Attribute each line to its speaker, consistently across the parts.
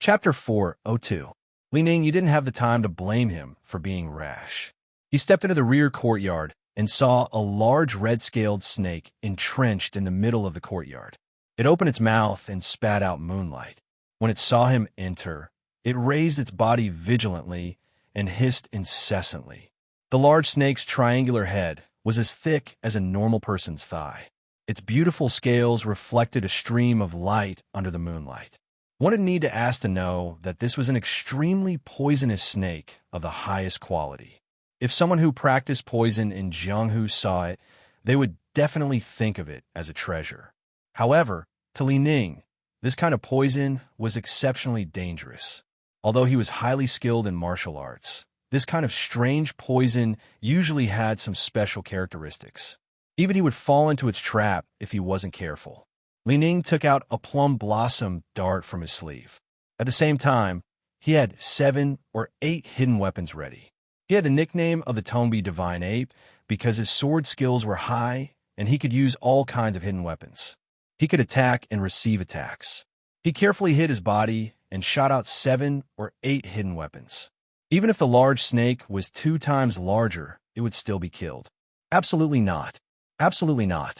Speaker 1: Chapter 4:02. Li Ning, you didn't have the time to blame him for being rash. He stepped into the rear courtyard and saw a large red-scaled snake entrenched in the middle of the courtyard. It opened its mouth and spat out moonlight. When it saw him enter, it raised its body vigilantly and hissed incessantly. The large snake's triangular head was as thick as a normal person's thigh. Its beautiful scales reflected a stream of light under the moonlight. One would need to ask to know that this was an extremely poisonous snake of the highest quality. If someone who practiced poison in Jianghu saw it, they would definitely think of it as a treasure. However, to Li Ning, this kind of poison was exceptionally dangerous. Although he was highly skilled in martial arts, this kind of strange poison usually had some special characteristics. Even he would fall into its trap if he wasn't careful. Li Ning took out a plum blossom dart from his sleeve. At the same time, he had 7 or 8 hidden weapons ready. He had the nickname of the Tombi Divine Ape because his sword skills were high and he could use all kinds of hidden weapons. He could attack and receive attacks. He carefully hid his body and shot out 7 or 8 hidden weapons. Even if the large snake was 2 times larger, it would still be killed. Absolutely not. Absolutely not.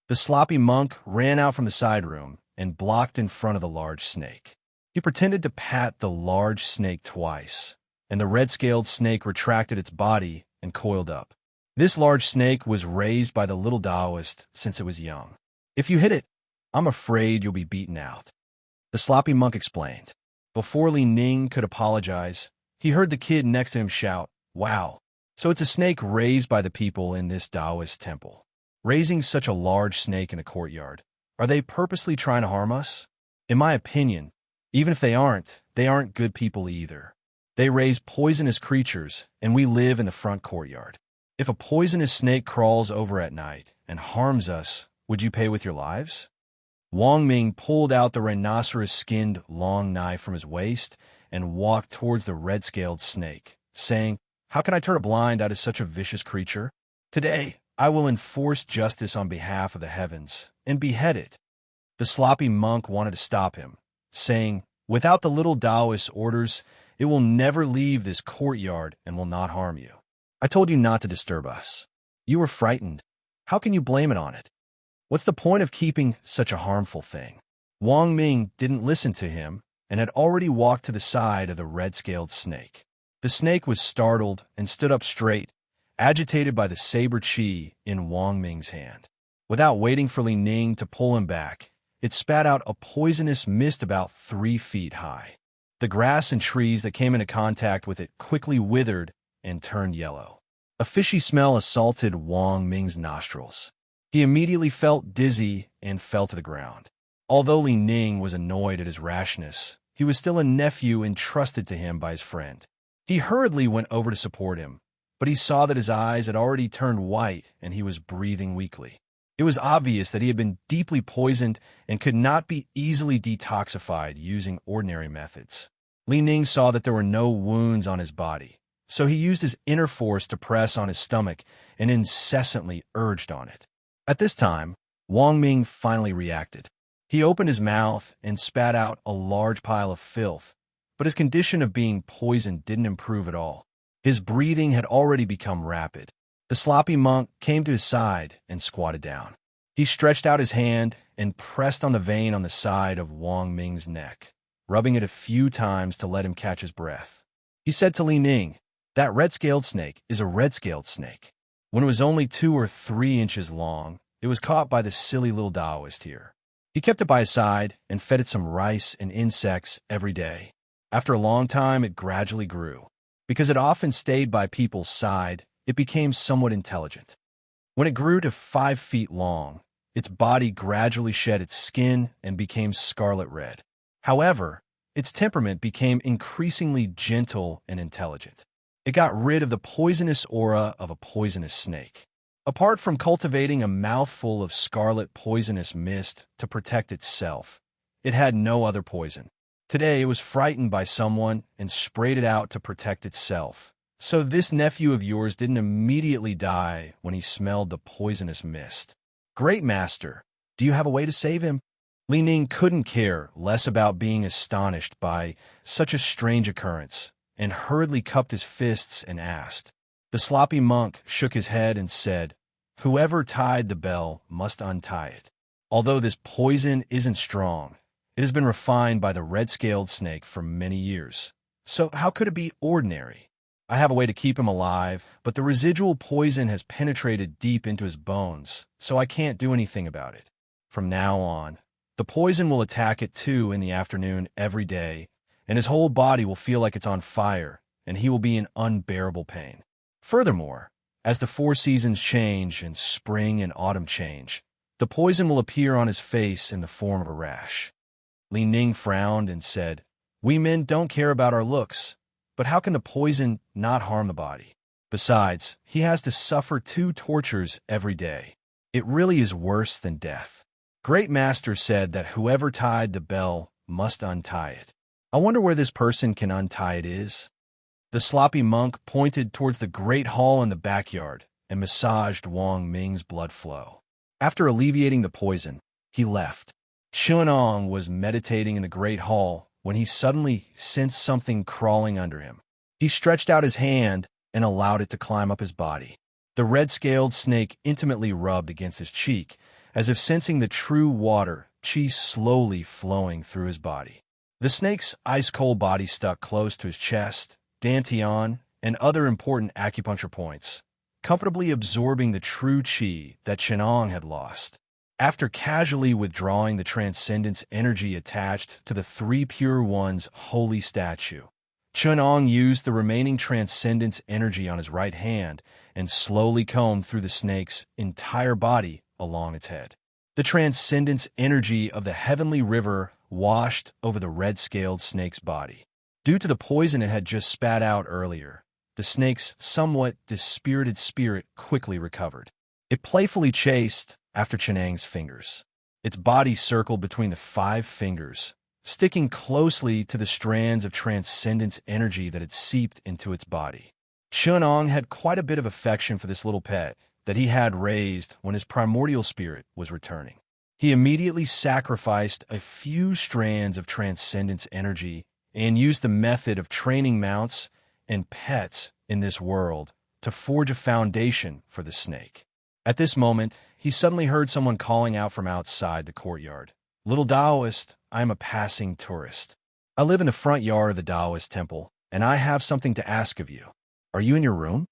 Speaker 1: The sloppy monk ran out from the side room and blocked in front of the large snake. He pretended to pat the large snake twice, and the red-scaled snake retracted its body and coiled up. This large snake was raised by the little Taoist since it was young. If you hit it, I'm afraid you'll be beaten out. The sloppy monk explained. Before Li Ning could apologize, he heard the kid next to him shout, "Wow, so it's a snake raised by the people in this Taoist temple. Raising such a large snake in the courtyard. Are they purposely trying to harm us? In my opinion, even if they aren't good people either. They raise poisonous creatures, and we live in the front courtyard. If a poisonous snake crawls over at night and harms us, would you pay with your lives?" Wang Ming pulled out the rhinoceros-skinned long knife from his waist and walked towards the red-scaled snake, saying, "How can I turn a blind eye to such a vicious creature? Today, I will enforce justice on behalf of the heavens and behead it." The sloppy monk wanted to stop him, saying, "Without the little Taoist's orders, it will never leave this courtyard and will not harm you. I told you not to disturb us. You were frightened. How can you blame it on it? What's the point of keeping such a harmful thing?" Wang Ming didn't listen to him and had already walked to the side of the red-scaled snake. The snake was startled and stood up straight, agitated by the saber chi in Wang Ming's hand. Without waiting for Li Ning to pull him back, it spat out a poisonous mist about 3 feet high. The grass and trees that came into contact with it quickly withered and turned yellow. A fishy smell assaulted Wang Ming's nostrils. He immediately felt dizzy and fell to the ground. Although Li Ning was annoyed at his rashness, he was still a nephew entrusted to him by his friend. He hurriedly went over to support him, but he saw that his eyes had already turned white and he was breathing weakly. It was obvious that he had been deeply poisoned and could not be easily detoxified using ordinary methods. Li Ning saw that there were no wounds on his body, so he used his inner force to press on his stomach and incessantly urged on it. At this time, Wang Ming finally reacted. He opened his mouth and spat out a large pile of filth, but his condition of being poisoned didn't improve at all. His breathing had already become rapid. The sloppy monk came to his side and squatted down. He stretched out his hand and pressed on the vein on the side of Wang Ming's neck, rubbing it a few times to let him catch his breath. He said to Li Ning, "That red-scaled snake is a red-scaled snake. When it was only 2 or 3 inches long, it was caught by the silly little Taoist here. He kept it by his side and fed it some rice and insects every day. After a long time, it gradually grew. Because it often stayed by people's side, it became somewhat intelligent. When it grew to 5 feet long, its body gradually shed its skin and became scarlet red. However, its temperament became increasingly gentle and intelligent. It got rid of the poisonous aura of a poisonous snake. Apart from cultivating a mouthful of scarlet poisonous mist to protect itself, it had no other poison. Today, it was frightened by someone and sprayed it out to protect itself. So this nephew of yours didn't immediately die when he smelled the poisonous mist. Great master, do you have a way to save him?" Li Ning couldn't care less about being astonished by such a strange occurrence, and hurriedly cupped his fists and asked. The sloppy monk shook his head and said, "Whoever tied the bell must untie it. Although this poison isn't strong, it has been refined by the red-scaled snake for many years. So how could it be ordinary? I have a way to keep him alive, but the residual poison has penetrated deep into his bones, so I can't do anything about it. From now on, the poison will attack at 2 in the afternoon every day, and his whole body will feel like it's on fire, and he will be in unbearable pain. Furthermore, as the 4 seasons change and spring and autumn change, the poison will appear on his face in the form of a rash." Li Ning frowned and said, "We men don't care about our looks, but how can the poison not harm the body? Besides, he has to suffer 2 tortures every day. It really is worse than death. Great Master said that whoever tied the bell must untie it. I wonder where this person can untie it is." The sloppy monk pointed towards the great hall in the backyard and massaged Wang Ming's blood flow. After alleviating the poison, he left. Chunong was meditating in the great hall when he suddenly sensed something crawling under him. He stretched out his hand and allowed it to climb up his body. The red-scaled snake intimately rubbed against his cheek, as if sensing the true water qi slowly flowing through his body. The snake's ice-cold body stuck close to his chest, dantian, and other important acupuncture points, comfortably absorbing the true qi that Chenong had lost. After casually withdrawing the transcendence energy attached to the 3 Pure One's holy statue, Chenong used the remaining transcendence energy on his right hand and slowly combed through the snake's entire body along its head. The transcendence energy of the heavenly river washed over the red-scaled snake's body. Due to the poison it had just spat out earlier, the snake's somewhat dispirited spirit quickly recovered. It playfully chased after Chenang's fingers. Its body circled between the 5 fingers, sticking closely to the strands of transcendence energy that had seeped into its body. Chenong had quite a bit of affection for this little pet that he had raised when his primordial spirit was returning. He immediately sacrificed a few strands of transcendence energy and used the method of training mounts and pets in this world to forge a foundation for the snake. At this moment, he suddenly heard someone calling out from outside the courtyard. "Little Taoist, I am a passing tourist. I live in the front yard of the Taoist temple, and I have something to ask of you. Are you in your room?"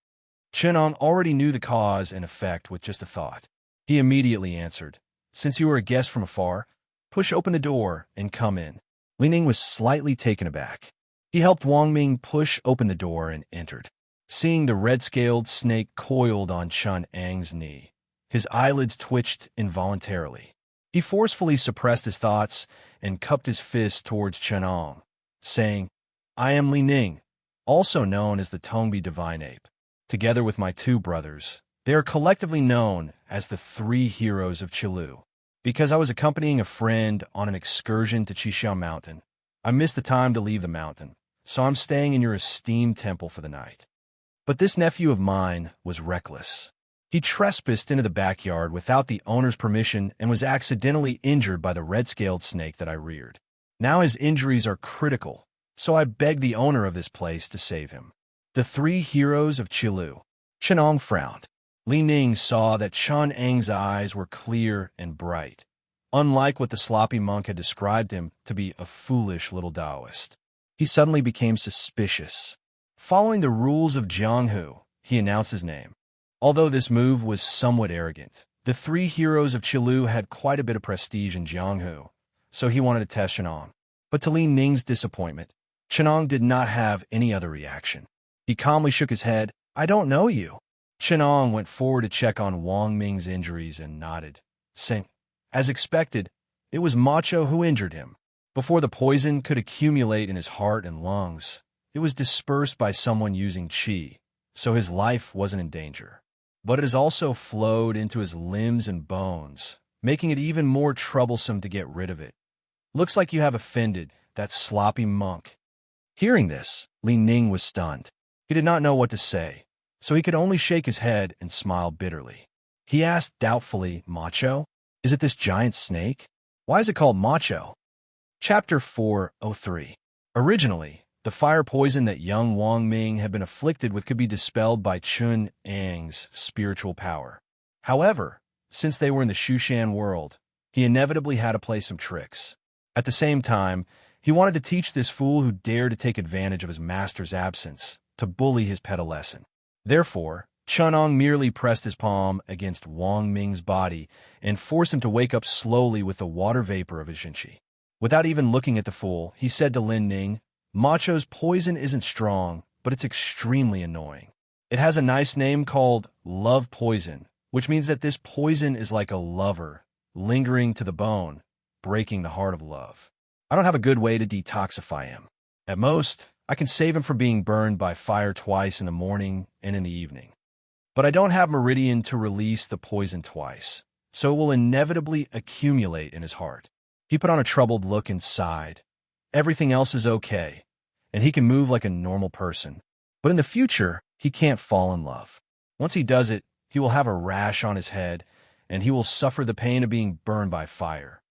Speaker 1: Chenong already knew the cause and effect with just a thought. He immediately answered, "Since you are a guest from afar, push open the door and come in." Li Ning was slightly taken aback. He helped Wang Ming push open the door and entered. Seeing the red-scaled snake coiled on Chun Ang's knee, his eyelids twitched involuntarily. He forcefully suppressed his thoughts and cupped his fist towards Chenong, saying, "I am Li Ning, also known as the Tongbi Divine Ape. Together with my 2 brothers, they are collectively known as the 3 Heroes of Qilu. Because I was accompanying a friend on an excursion to Qishan Mountain, I missed the time to leave the mountain, so I'm staying in your esteemed temple for the night." But this nephew of mine was reckless. He trespassed into the backyard without the owner's permission and was accidentally injured by the red-scaled snake that I reared. Now his injuries are critical, so I begged the owner of this place to save him. The 3 Heroes of Qilu. Chenong frowned. Li Ning saw that Chun Ang's eyes were clear and bright, unlike what the sloppy monk had described him to be, a foolish little Taoist. He suddenly became suspicious. Following the rules of Jianghu, he announced his name. Although this move was somewhat arrogant, the 3 Heroes of Qilu had quite a bit of prestige in Jianghu, so he wanted to test Chenong. But to Li Ning's disappointment, Chenong did not have any other reaction. He calmly shook his head. "I don't know you." Chenong went forward to check on Wang Ming's injuries and nodded, saying, "As expected, it was Macho who injured him. Before the poison could accumulate in his heart and lungs, it was dispersed by someone using qi, so his life wasn't in danger. But it has also flowed into his limbs and bones, making it even more troublesome to get rid of it. Looks like you have offended that sloppy monk." Hearing this, Li Ning was stunned. He did not know what to say, so he could only shake his head and smile bitterly. He asked doubtfully, "Macho, is it this giant snake?" Why is it called macho? Chapter 403. Originally, the fire poison that young Wang Ming had been afflicted with could be dispelled by Chun Ang's spiritual power. However, since they were in the Shushan world, he inevitably had to play some tricks. At the same time, he wanted to teach this fool who dared to take advantage of his master's absence to bully his pedolescent. Therefore, Chunong merely pressed his palm against Wang Ming's body and forced him to wake up slowly with the water vapor of his Xinqi. Without even looking at the fool, he said to Lin Ning, "Macho's poison isn't strong, but it's extremely annoying. It has a nice name called love poison, which means that this poison is like a lover, lingering to the bone, breaking the heart of love. I don't have a good way to detoxify him. At most, I can save him from being burned by fire twice in the morning and in the evening. But I don't have meridian to release the poison twice, so it will inevitably accumulate in his heart." He put on a troubled look and sighed. Everything else is okay, and he can move like a normal person. But in the future, he can't fall in love. Once he does it, he will have a rash on his head, and he will suffer the pain of being burned by fire.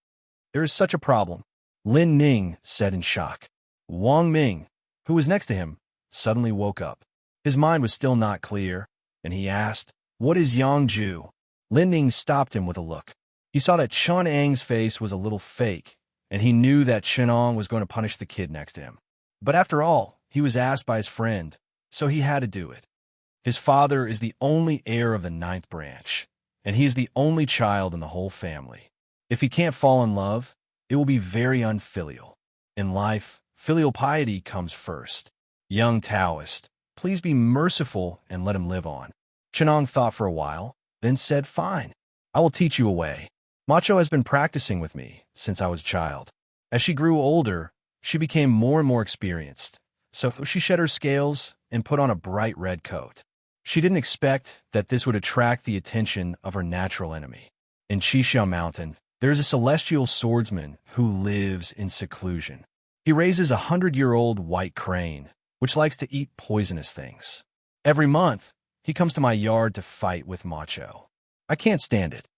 Speaker 1: There is such a problem, Lin Ning said in shock. Wang Ming, who was next to him, suddenly woke up. His mind was still not clear, and he asked, "What is Yangju?" Lin Ning stopped him with a look. He saw that Chun Ang's face was a little fake, and he knew that Chenong was going to punish the kid next to him. But after all, he was asked by his friend, so he had to do it. His father is the only heir of the 9th branch, and he is the only child in the whole family. If he can't fall in love, it will be very unfilial. In life, filial piety comes first. Young Taoist, please be merciful and let him live on. Chenong thought for a while, then said, "Fine, I will teach you a way. Macho has been practicing with me since I was a child. As she grew older, she became more and more experienced, so she shed her scales and put on a bright red coat. She didn't expect that this would attract the attention of her natural enemy. In Qishao Mountain, there is a celestial swordsman who lives in seclusion. He raises a 100-year-old white crane, which likes to eat poisonous things. Every month, he comes to my yard to fight with Macho. I can't stand it.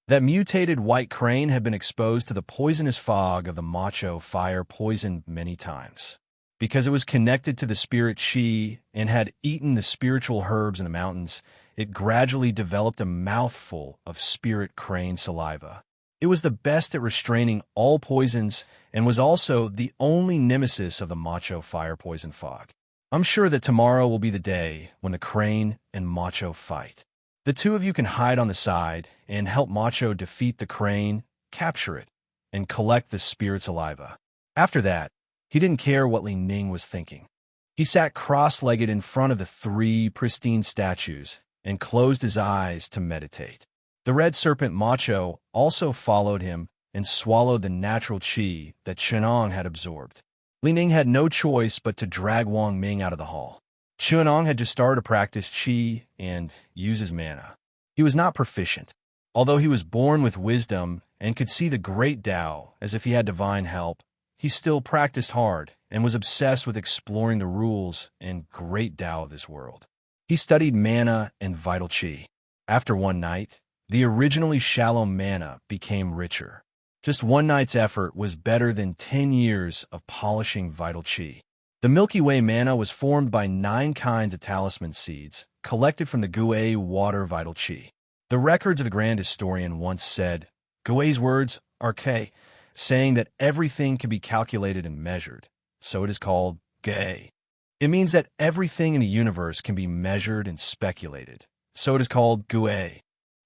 Speaker 1: That mutated white crane had been exposed to the poisonous fog of the Macho fire poison many times. Because it was connected to the spirit Qi and had eaten the spiritual herbs in the mountains, it gradually developed a mouthful of spirit crane saliva. It was the best at restraining all poisons and was also the only nemesis of the Macho fire poison fog. I'm sure that tomorrow will be the day when the crane and Macho fight. The two of you can hide on the side and help Macho defeat the crane, capture it, and collect the spirit saliva." After that, he didn't care what Li Ning was thinking. He sat cross-legged in front of the 3 pristine statues and closed his eyes to meditate. The red serpent Macho also followed him and swallowed the natural qi that Chenong had absorbed. Li Ning had no choice but to drag Wang Ming out of the hall. Chenong had just started to practice qi and use his mana. He was not proficient. Although he was born with wisdom and could see the great Tao as if he had divine help, he still practiced hard and was obsessed with exploring the rules and great Tao of this world. He studied mana and vital qi. After one night, the originally shallow mana became richer. Just one night's effort was better than 10 years of polishing vital qi. The Milky Way mana was formed by 9 kinds of talisman seeds, collected from the Gui water vital qi. The records of the grand historian once said, Gui's words are K, saying that everything can be calculated and measured, so it is called Gui. It means that everything in the universe can be measured and speculated, so it is called Gui.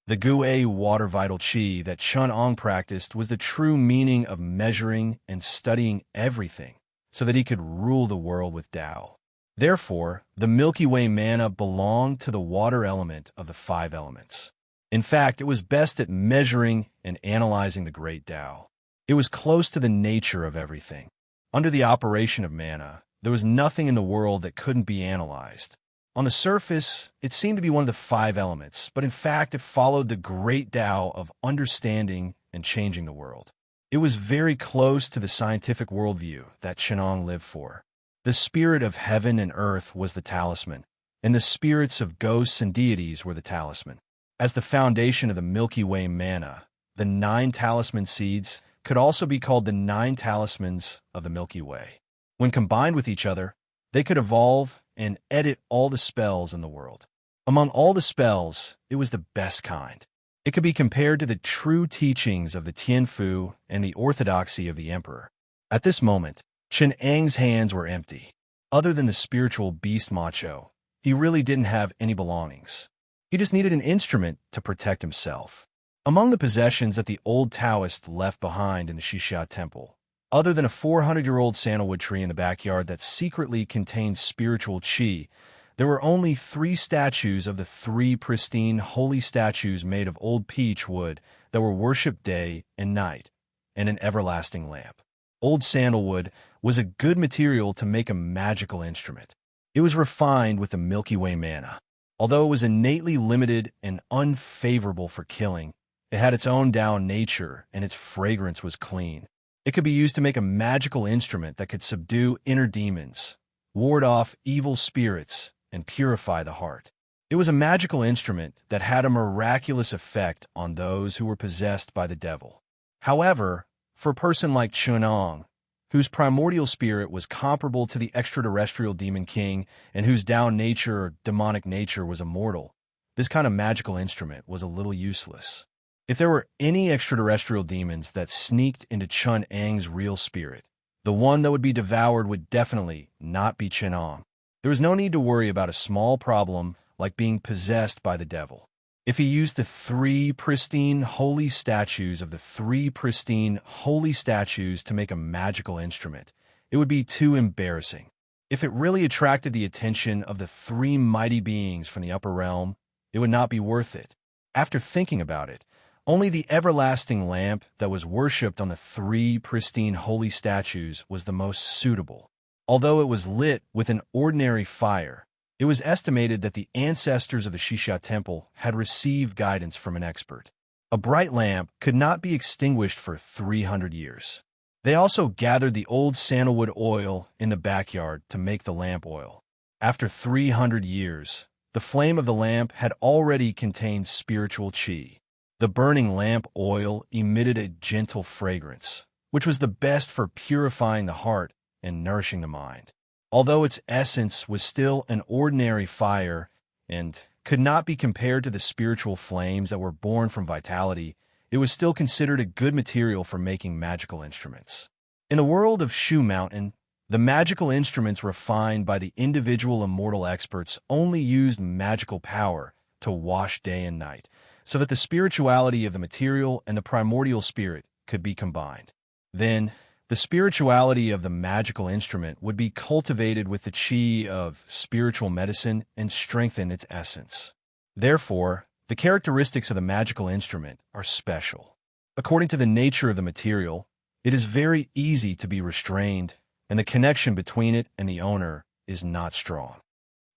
Speaker 1: The Gui water vital qi that Chun Ong practiced was the true meaning of measuring and studying everything, so that he could rule the world with Tao. Therefore, the Milky Way mana belonged to the water element of the 5 elements. In fact, it was best at measuring and analyzing the great Tao. It was close to the nature of everything. Under the operation of mana, there was nothing in the world that couldn't be analyzed. On the surface, it seemed to be one of the 5 elements, but in fact, it followed the great Tao of understanding and changing the world. It was very close to the scientific worldview that Chenong lived for. The spirit of heaven and earth was the talisman, and the spirits of ghosts and deities were the talisman. As the foundation of the Milky Way mana, the 9 talisman seeds could also be called the 9 talismans of the Milky Way. When combined with each other, they could evolve and edit all the spells in the world. Among all the spells, it was the best kind. It could be compared to the true teachings of the Tianfu and the orthodoxy of the emperor. At this moment, Chen Ang's hands were empty. Other than the spiritual beast macho, he really didn't have any belongings. He just needed an instrument to protect himself. Among the possessions that the old Taoist left behind in the Xixia temple, other than a 400-year-old sandalwood tree in the backyard that secretly contained spiritual qi, there were only 3 statues of the 3 pristine holy statues made of old peach wood that were worshipped day and night, and an everlasting lamp. Old sandalwood was a good material to make a magical instrument. It was refined with the Milky Way manna. Although it was innately limited and unfavorable for killing, it had its own Tao nature and its fragrance was clean. It could be used to make a magical instrument that could subdue inner demons, ward off evil spirits, and purify the heart. It was a magical instrument that had a miraculous effect on those who were possessed by the devil. However, for a person like Chunong, whose primordial spirit was comparable to the extraterrestrial demon king and whose Tao nature or demonic nature was immortal, this kind of magical instrument was a little useless. If there were any extraterrestrial demons that sneaked into Chun Ang's real spirit, the one that would be devoured would definitely not be Chunong. There was no need to worry about a small problem like being possessed by the devil. If he used the 3 pristine holy statues of the 3 pristine holy statues to make a magical instrument, it would be too embarrassing. If it really attracted the attention of the 3 mighty beings from the upper realm, it would not be worth it. After thinking about it, only the everlasting lamp that was worshipped on the 3 pristine holy statues was the most suitable. Although it was lit with an ordinary fire, it was estimated that the ancestors of the Xixia temple had received guidance from an expert. A bright lamp could not be extinguished for 300 years. They also gathered the old sandalwood oil in the backyard to make the lamp oil. After 300 years, the flame of the lamp had already contained spiritual qi. The burning lamp oil emitted a gentle fragrance, which was the best for purifying the heart and nourishing the mind. Although its essence was still an ordinary fire and could not be compared to the spiritual flames that were born from vitality, it was still considered a good material for making magical instruments. In the world of Shu Mountain, the magical instruments refined by the individual immortal experts only used magical power to wash day and night, so that the spirituality of the material and the primordial spirit could be combined. Then, the spirituality of the magical instrument would be cultivated with the qi of spiritual medicine and strengthen its essence. Therefore, the characteristics of the magical instrument are special. According to the nature of the material, it is very easy to be restrained, and the connection between it and the owner is not strong.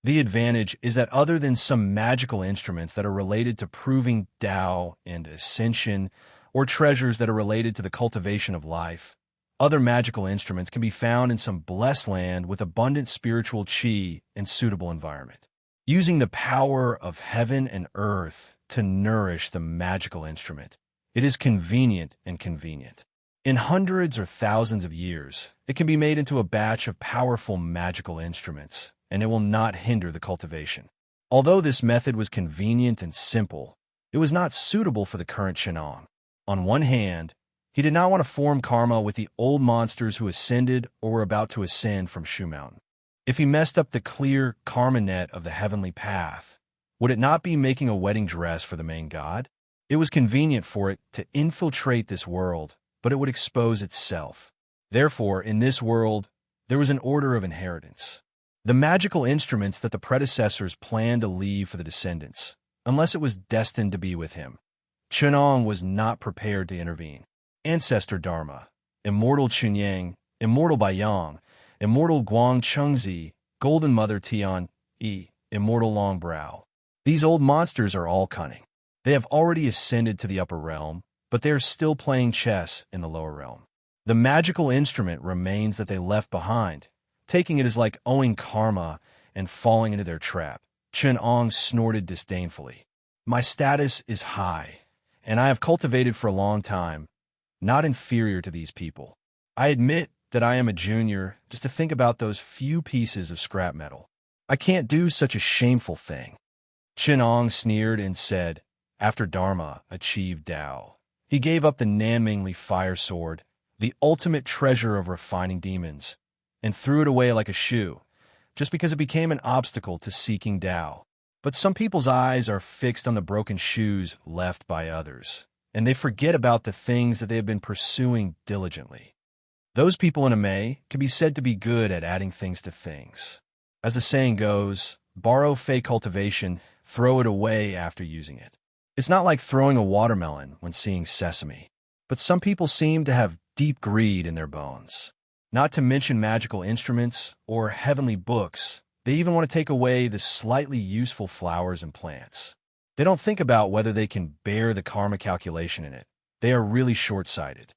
Speaker 1: The advantage is that other than some magical instruments that are related to proving Tao and ascension, or treasures that are related to the cultivation of life, other magical instruments can be found in some blessed land with abundant spiritual qi and suitable environment. Using the power of heaven and earth to nourish the magical instrument, it is convenient and convenient. In hundreds or thousands of years, it can be made into a batch of powerful magical instruments, and it will not hinder the cultivation. Although this method was convenient and simple, it was not suitable for the current Shenong. On one hand, he did not want to form karma with the old monsters who ascended or were about to ascend from Shu Mountain. If he messed up the clear karma net of the heavenly path, would it not be making a wedding dress for the main god? It was convenient for it to infiltrate this world, but it would expose itself. Therefore, in this world, there was an order of inheritance. The magical instruments that the predecessors planned to leave for the descendants, unless it was destined to be with him. Chunong was not prepared to intervene. Ancestor Dharma, Immortal Chunyang, Immortal Baiyang, Immortal Guang Chengzi, Golden Mother Tian Yi, Immortal Long Brow. These old monsters are all cunning. They have already ascended to the upper realm, but they are still playing chess in the lower realm. The magical instrument remains that they left behind. Taking it is like owing karma and falling into their trap. Chunong snorted disdainfully. My status is high, and I have cultivated for a long time. not inferior to these people. I admit that I am a junior just to think about those few pieces of scrap metal. I can't do such a shameful thing. Chinong sneered and said, after Dharma achieved Tao, he gave up the Nanmingli fire sword, the ultimate treasure of refining demons, and threw it away like a shoe, just because it became an obstacle to seeking Tao. But some people's eyes are fixed on the broken shoes left by others, and they forget about the things that they have been pursuing diligently. Those people in Amay can be said to be good at adding things to things. As the saying goes, borrow fey cultivation, throw it away after using it. It's not like throwing a watermelon when seeing sesame. But some people seem to have deep greed in their bones. Not to mention magical instruments or heavenly books, they even want to take away the slightly useful flowers and plants. They don't think about whether they can bear the karma calculation in it. They are really short-sighted.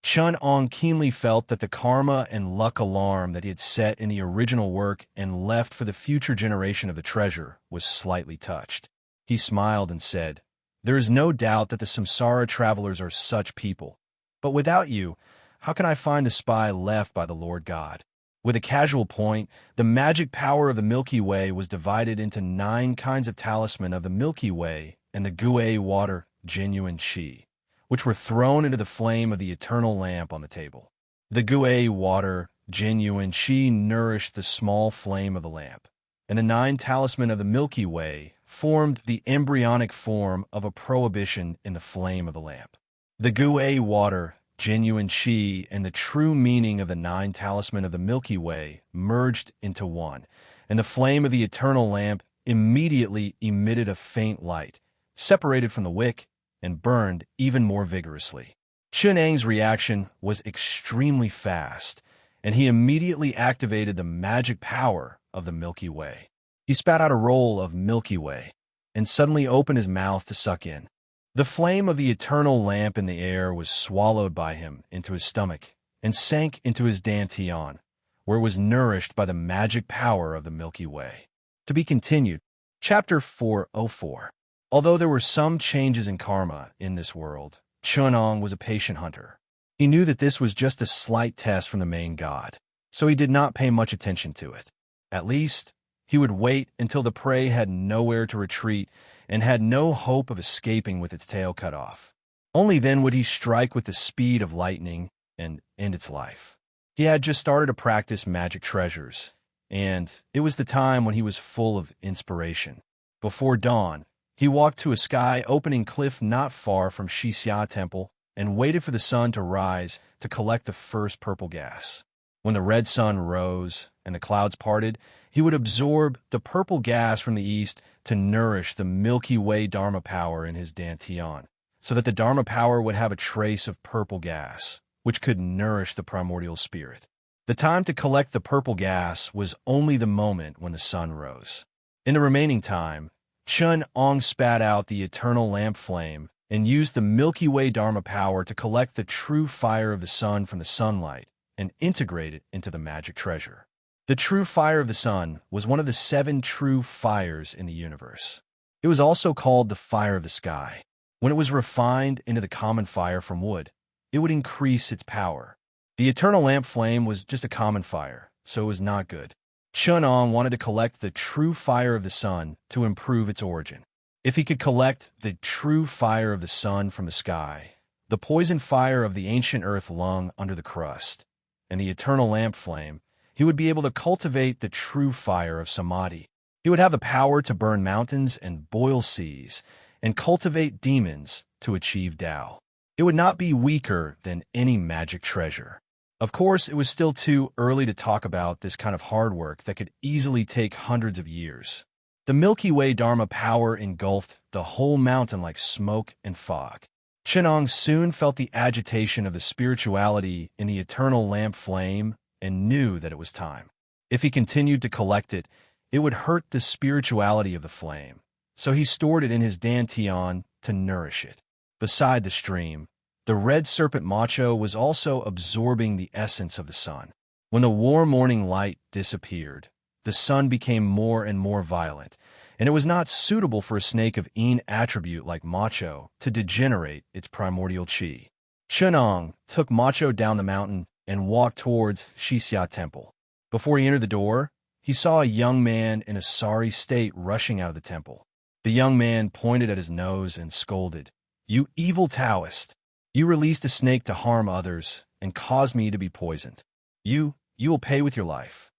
Speaker 1: Chun Ong keenly felt that the karma and luck alarm that he had set in the original work and left for the future generation of the treasure was slightly touched. He smiled and said, there is no doubt that the samsara travelers are such people. But without you, how can I find the spy left by the Lord God? With a casual point, the magic power of the Milky Way was divided into 9 kinds of talisman of the Milky Way and the Gue water, genuine Qi, which were thrown into the flame of the eternal lamp on the table. The Gue water, genuine Qi nourished the small flame of the lamp, and the 9 talisman of the Milky Way formed the embryonic form of a prohibition in the flame of the lamp. The Gue water, genuine Qi, and the true meaning of the 9 talisman of the Milky Way merged into one, and the flame of the eternal lamp immediately emitted a faint light, separated from the wick, and burned even more vigorously. Chunang's reaction was extremely fast, and he immediately activated the magic power of the Milky Way. He spat out a roll of Milky Way, and suddenly opened his mouth to suck in. The flame of the eternal lamp in the air was swallowed by him into his stomach, and sank into his dantian, where it was nourished by the magic power of the Milky Way. To be continued. Chapter 404. Although there were some changes in karma in this world, Chunong was a patient hunter. He knew that this was just a slight test from the main god, so he did not pay much attention to it. At least, he would wait until the prey had nowhere to retreat and had no hope of escaping with its tail cut off. Only then would he strike with the speed of lightning and end its life. He had just started to practice magic treasures, and it was the time when he was full of inspiration. Before dawn, he walked to a sky-opening cliff not far from Shixia Temple and waited for the sun to rise to collect the first purple gas. When the red sun rose and the clouds parted, he would absorb the purple gas from the east to nourish the Milky Way Dharma power in his dantian, so that the Dharma power would have a trace of purple gas, which could nourish the primordial spirit. The time to collect the purple gas was only the moment when the sun rose. In the remaining time, Chun Ong spat out the eternal lamp flame and used the Milky Way Dharma power to collect the true fire of the sun from the sunlight and integrate it into the magic treasure. The true fire of the sun was one of the 7 true fires in the universe. It was also called the fire of the sky. When it was refined into the common fire from wood, it would increase its power. The eternal lamp flame was just a common fire, so it was not good. Chunong wanted to collect the true fire of the sun to improve its origin. If he could collect the true fire of the sun from the sky, the poison fire of the ancient earth lung under the crust, and the eternal lamp flame, he would be able to cultivate the true fire of samadhi. He would have the power to burn mountains and boil seas, and cultivate demons to achieve Tao. It would not be weaker than any magic treasure. Of course, it was still too early to talk about this kind of hard work that could easily take hundreds of years. The Milky Way Dharma power engulfed the whole mountain like smoke and fog. Chunong soon felt the agitation of the spirituality in the eternal lamp flame and knew that it was time. If he continued to collect it, it would hurt the spirituality of the flame, so he stored it in his dantian to nourish it. Beside the stream, the red serpent macho was also absorbing the essence of the sun. When the warm morning light disappeared, the sun became more and more violent, and it was not suitable for a snake of Yin attribute like macho to degenerate its primordial qi. Chunong took Macho down the mountain and walked towards Shixia Temple. Before he entered the door, he saw a young man in a sorry state rushing out of the temple. The young man pointed at his nose and scolded, "You evil Taoist! You released a snake to harm others and caused me to be poisoned. You will pay with your life."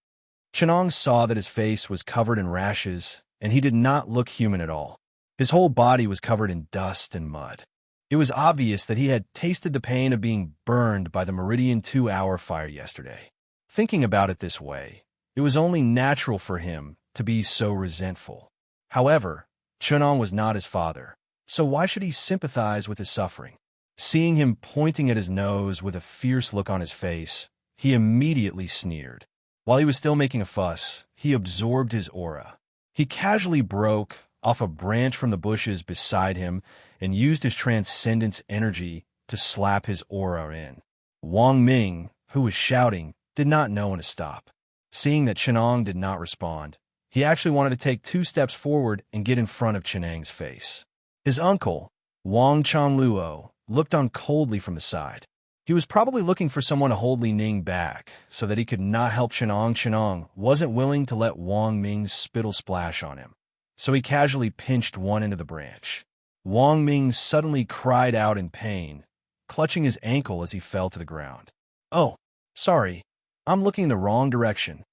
Speaker 1: Chunong saw that his face was covered in rashes, and he did not look human at all. His whole body was covered in dust and mud. It was obvious that he had tasted the pain of being burned by the Meridian 2-hour fire yesterday. Thinking about it this way, it was only natural for him to be so resentful. However, Chunong was not his father, so why should he sympathize with his suffering? Seeing him pointing at his nose with a fierce look on his face, he immediately sneered. While he was still making a fuss, he absorbed his aura. He casually broke off a branch from the bushes beside him and used his transcendence energy to slap his aura in. Wang Ming, who was shouting, did not know when to stop. Seeing that Chunong did not respond, he actually wanted to take 2 steps forward and get in front of Chunong's face. His uncle, Wang Changluo, looked on coldly from the side. He was probably looking for someone to hold Li Ning back so that he could not help Chunong. Chunong wasn't willing to let Wang Ming's spittle splash on him, so he casually pinched one end of the branch. Wang Ming suddenly cried out in pain, clutching his ankle as he fell to the ground. "Oh, sorry. I'm looking in the wrong direction."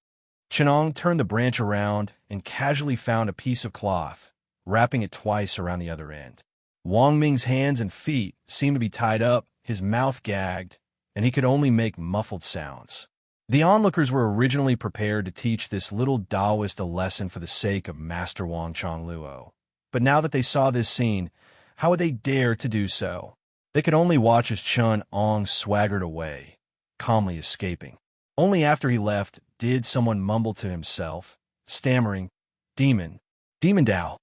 Speaker 1: Chunong turned the branch around and casually found a piece of cloth, wrapping it twice around the other end. Wang Ming's hands and feet seemed to be tied up, his mouth gagged, and he could only make muffled sounds. The onlookers were originally prepared to teach this little Taoist a lesson for the sake of Master Wang Changluo. But now that they saw this scene, how would they dare to do so? They could only watch as Chunong swaggered away, calmly escaping. Only after he left did someone mumble to himself, stammering, Demon Dao."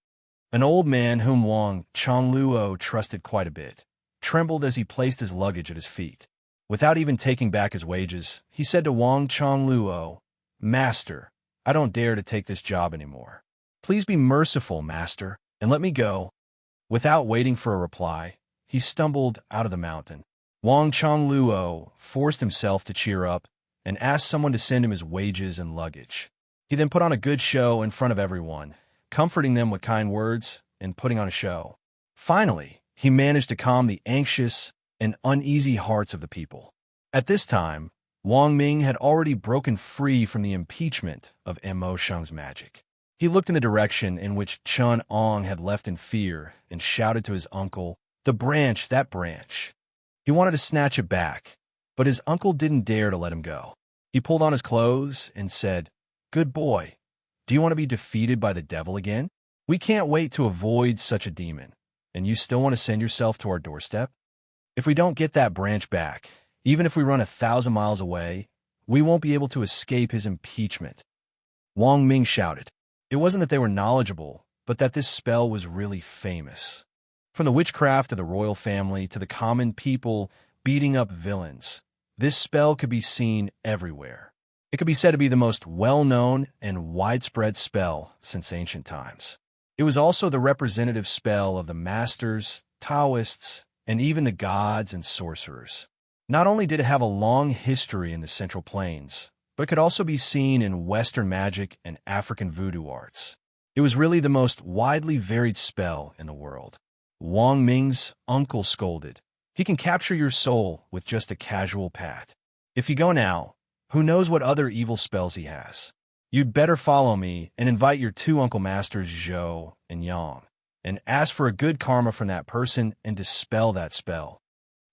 Speaker 1: An old man whom Wang Changluo trusted quite a bit trembled as he placed his luggage at his feet. Without even taking back his wages, he said to Wang Changluo, "Master, I don't dare to take this job anymore. Please be merciful, master, and let me go." Without waiting for a reply, he stumbled out of the mountain. Wang Changluo forced himself to cheer up and asked someone to send him his wages and luggage. He then put on a good show in front of everyone, comforting them with kind words and putting on a show. Finally, he managed to calm the anxious and uneasy hearts of the people. At this time, Wang Ming had already broken free from the impeachment of Mo Sheng's magic. He looked in the direction in which Chunong had left in fear and shouted to his uncle, "The branch, that branch." He wanted to snatch it back, but his uncle didn't dare to let him go. He pulled on his clothes and said, "Good boy, do you want to be defeated by the devil again? We can't wait to avoid such a demon, and you still want to send yourself to our doorstep? If we don't get that branch back, even if we run 1,000 miles away, we won't be able to escape his impeachment." Wang Ming shouted. It wasn't that they were knowledgeable, but that this spell was really famous. From the witchcraft of the royal family to the common people beating up villains, this spell could be seen everywhere. It could be said to be the most well-known and widespread spell since ancient times. It was also the representative spell of the masters, Taoists, and even the gods and sorcerers. Not only did it have a long history in the Central Plains, but it could also be seen in Western magic and African voodoo arts. It was really the most widely varied spell in the world. Wang Ming's uncle scolded, "He can capture your soul with just a casual pat. If you go now, who knows what other evil spells he has? You'd better follow me and invite your 2 uncle masters Zhou and Yang, and ask for a good karma from that person and dispel that spell."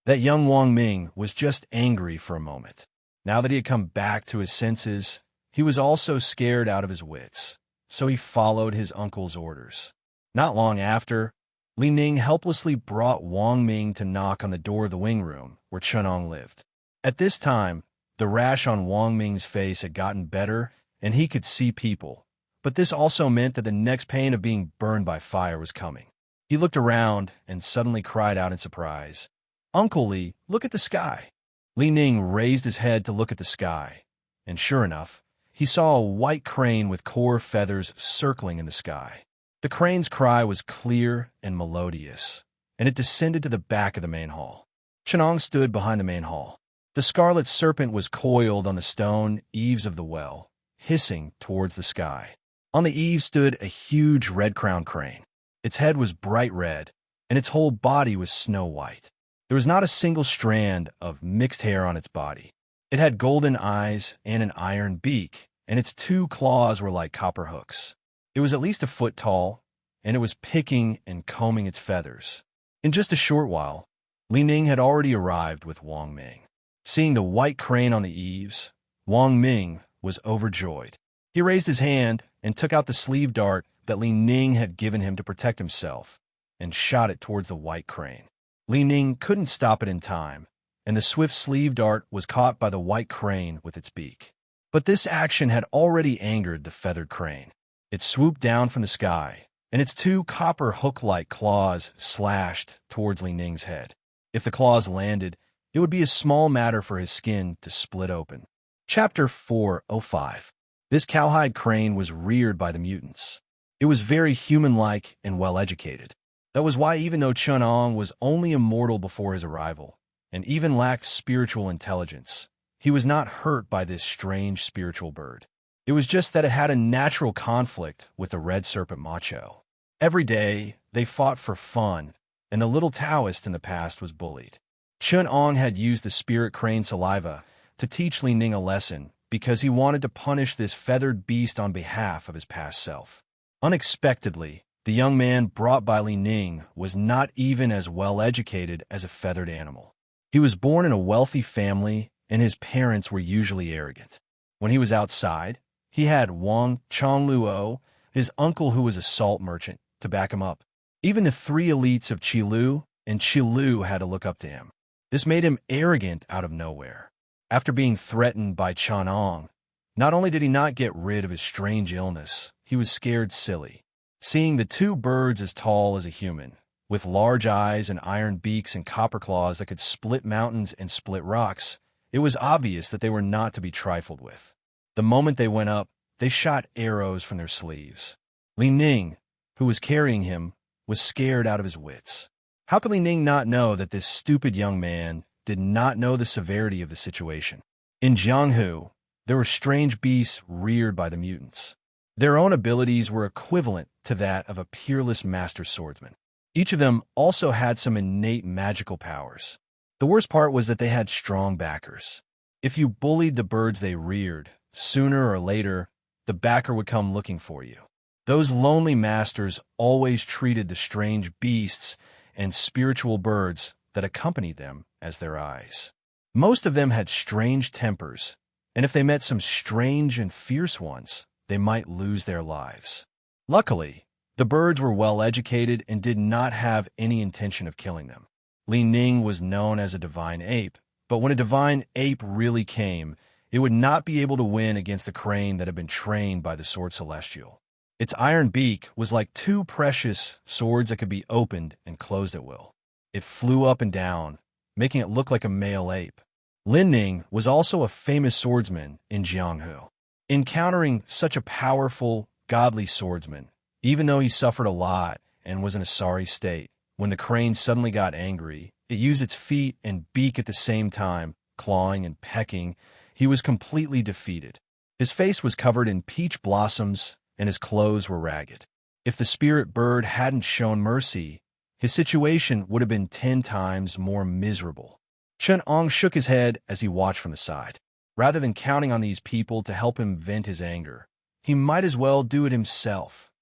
Speaker 1: That young Wang Ming was just angry for a moment. Now that he had come back to his senses, he was also scared out of his wits, so he followed his uncle's orders. Not long after, Li Ning helplessly brought Wang Ming to knock on the door of the wing room where Chunong lived. At this time, the rash on Wang Ming's face had gotten better, and he could see people, but this also meant that the next pain of being burned by fire was coming. He looked around and suddenly cried out in surprise, "Uncle Li, look at the sky." Li Ning raised his head to look at the sky, and sure enough, he saw a white crane with core feathers circling in the sky. The crane's cry was clear and melodious, and it descended to the back of the main hall. Chunong stood behind the main hall. The scarlet serpent was coiled on the stone eaves of the well, hissing towards the sky. On the eaves stood a huge red-crowned crane. Its head was bright red, and its whole body was snow white. There was not a single strand of mixed hair on its body. It had golden eyes and an iron beak, and its 2 claws were like copper hooks. It was at least a foot tall, and it was picking and combing its feathers. In just a short while, Li Ning had already arrived with Wang Ming. Seeing the white crane on the eaves, Wang Ming was overjoyed. He raised his hand and took out the sleeve dart that Li Ning had given him to protect himself, and shot it towards the white crane. Li Ning couldn't stop it in time, and the swift sleeve dart was caught by the white crane with its beak. But this action had already angered the feathered crane. It swooped down from the sky, and its 2 copper hook-like claws slashed towards Li Ning's head. If the claws landed, it would be a small matter for his skin to split open. Chapter 405. This cowhide crane was reared by the mutants. It was very human-like and well-educated. That was why, even though Chunong was only immortal before his arrival, and even lacked spiritual intelligence, he was not hurt by this strange spiritual bird. It was just that it had a natural conflict with the red serpent macho. Every day, they fought for fun, and the little Taoist in the past was bullied. Chunong had used the spirit crane saliva to teach Li Ning a lesson because he wanted to punish this feathered beast on behalf of his past self. Unexpectedly, the young man brought by Li Ning was not even as well-educated as a feathered animal. He was born in a wealthy family, and his parents were usually arrogant. When he was outside, he had Wang Chongluo, his uncle who was a salt merchant, to back him up. Even the 3 elites of Qilu and Qilu had to look up to him. This made him arrogant out of nowhere. After being threatened by Chunong, not only did he not get rid of his strange illness, he was scared silly. Seeing the 2 birds as tall as a human, with large eyes and iron beaks and copper claws that could split mountains and split rocks, it was obvious that they were not to be trifled with. The moment they went up, they shot arrows from their sleeves. Li Ning, who was carrying him, was scared out of his wits. How could Li Ning not know that this stupid young man did not know the severity of the situation? In Jianghu, there were strange beasts reared by the mutants. Their own abilities were equivalent to that of a peerless master swordsman. Each of them also had some innate magical powers. The worst part was that they had strong backers. If you bullied the birds they reared, sooner or later, the backer would come looking for you. Those lonely masters always treated the strange beasts and spiritual birds that accompanied them as their eyes. Most of them had strange tempers, and if they met some strange and fierce ones, they might lose their lives. Luckily, the birds were well-educated and did not have any intention of killing them. Li Ning was known as a divine ape, but when a divine ape really came, it would not be able to win against the crane that had been trained by the Sword Celestial. Its iron beak was like 2 precious swords that could be opened and closed at will. It flew up and down, making it look like a male ape. Lin Ning was also a famous swordsman in Jianghu. Encountering such a powerful, godly swordsman, even though he suffered a lot and was in a sorry state, when the crane suddenly got angry, it used its feet and beak at the same time, clawing and pecking. He was completely defeated. His face was covered in peach blossoms, and his clothes were ragged. If the spirit bird hadn't shown mercy, his situation would have been 10 times more miserable. Chunong shook his head as he watched from the side. Rather than counting on these people to help him vent his anger, he might as well do it himself.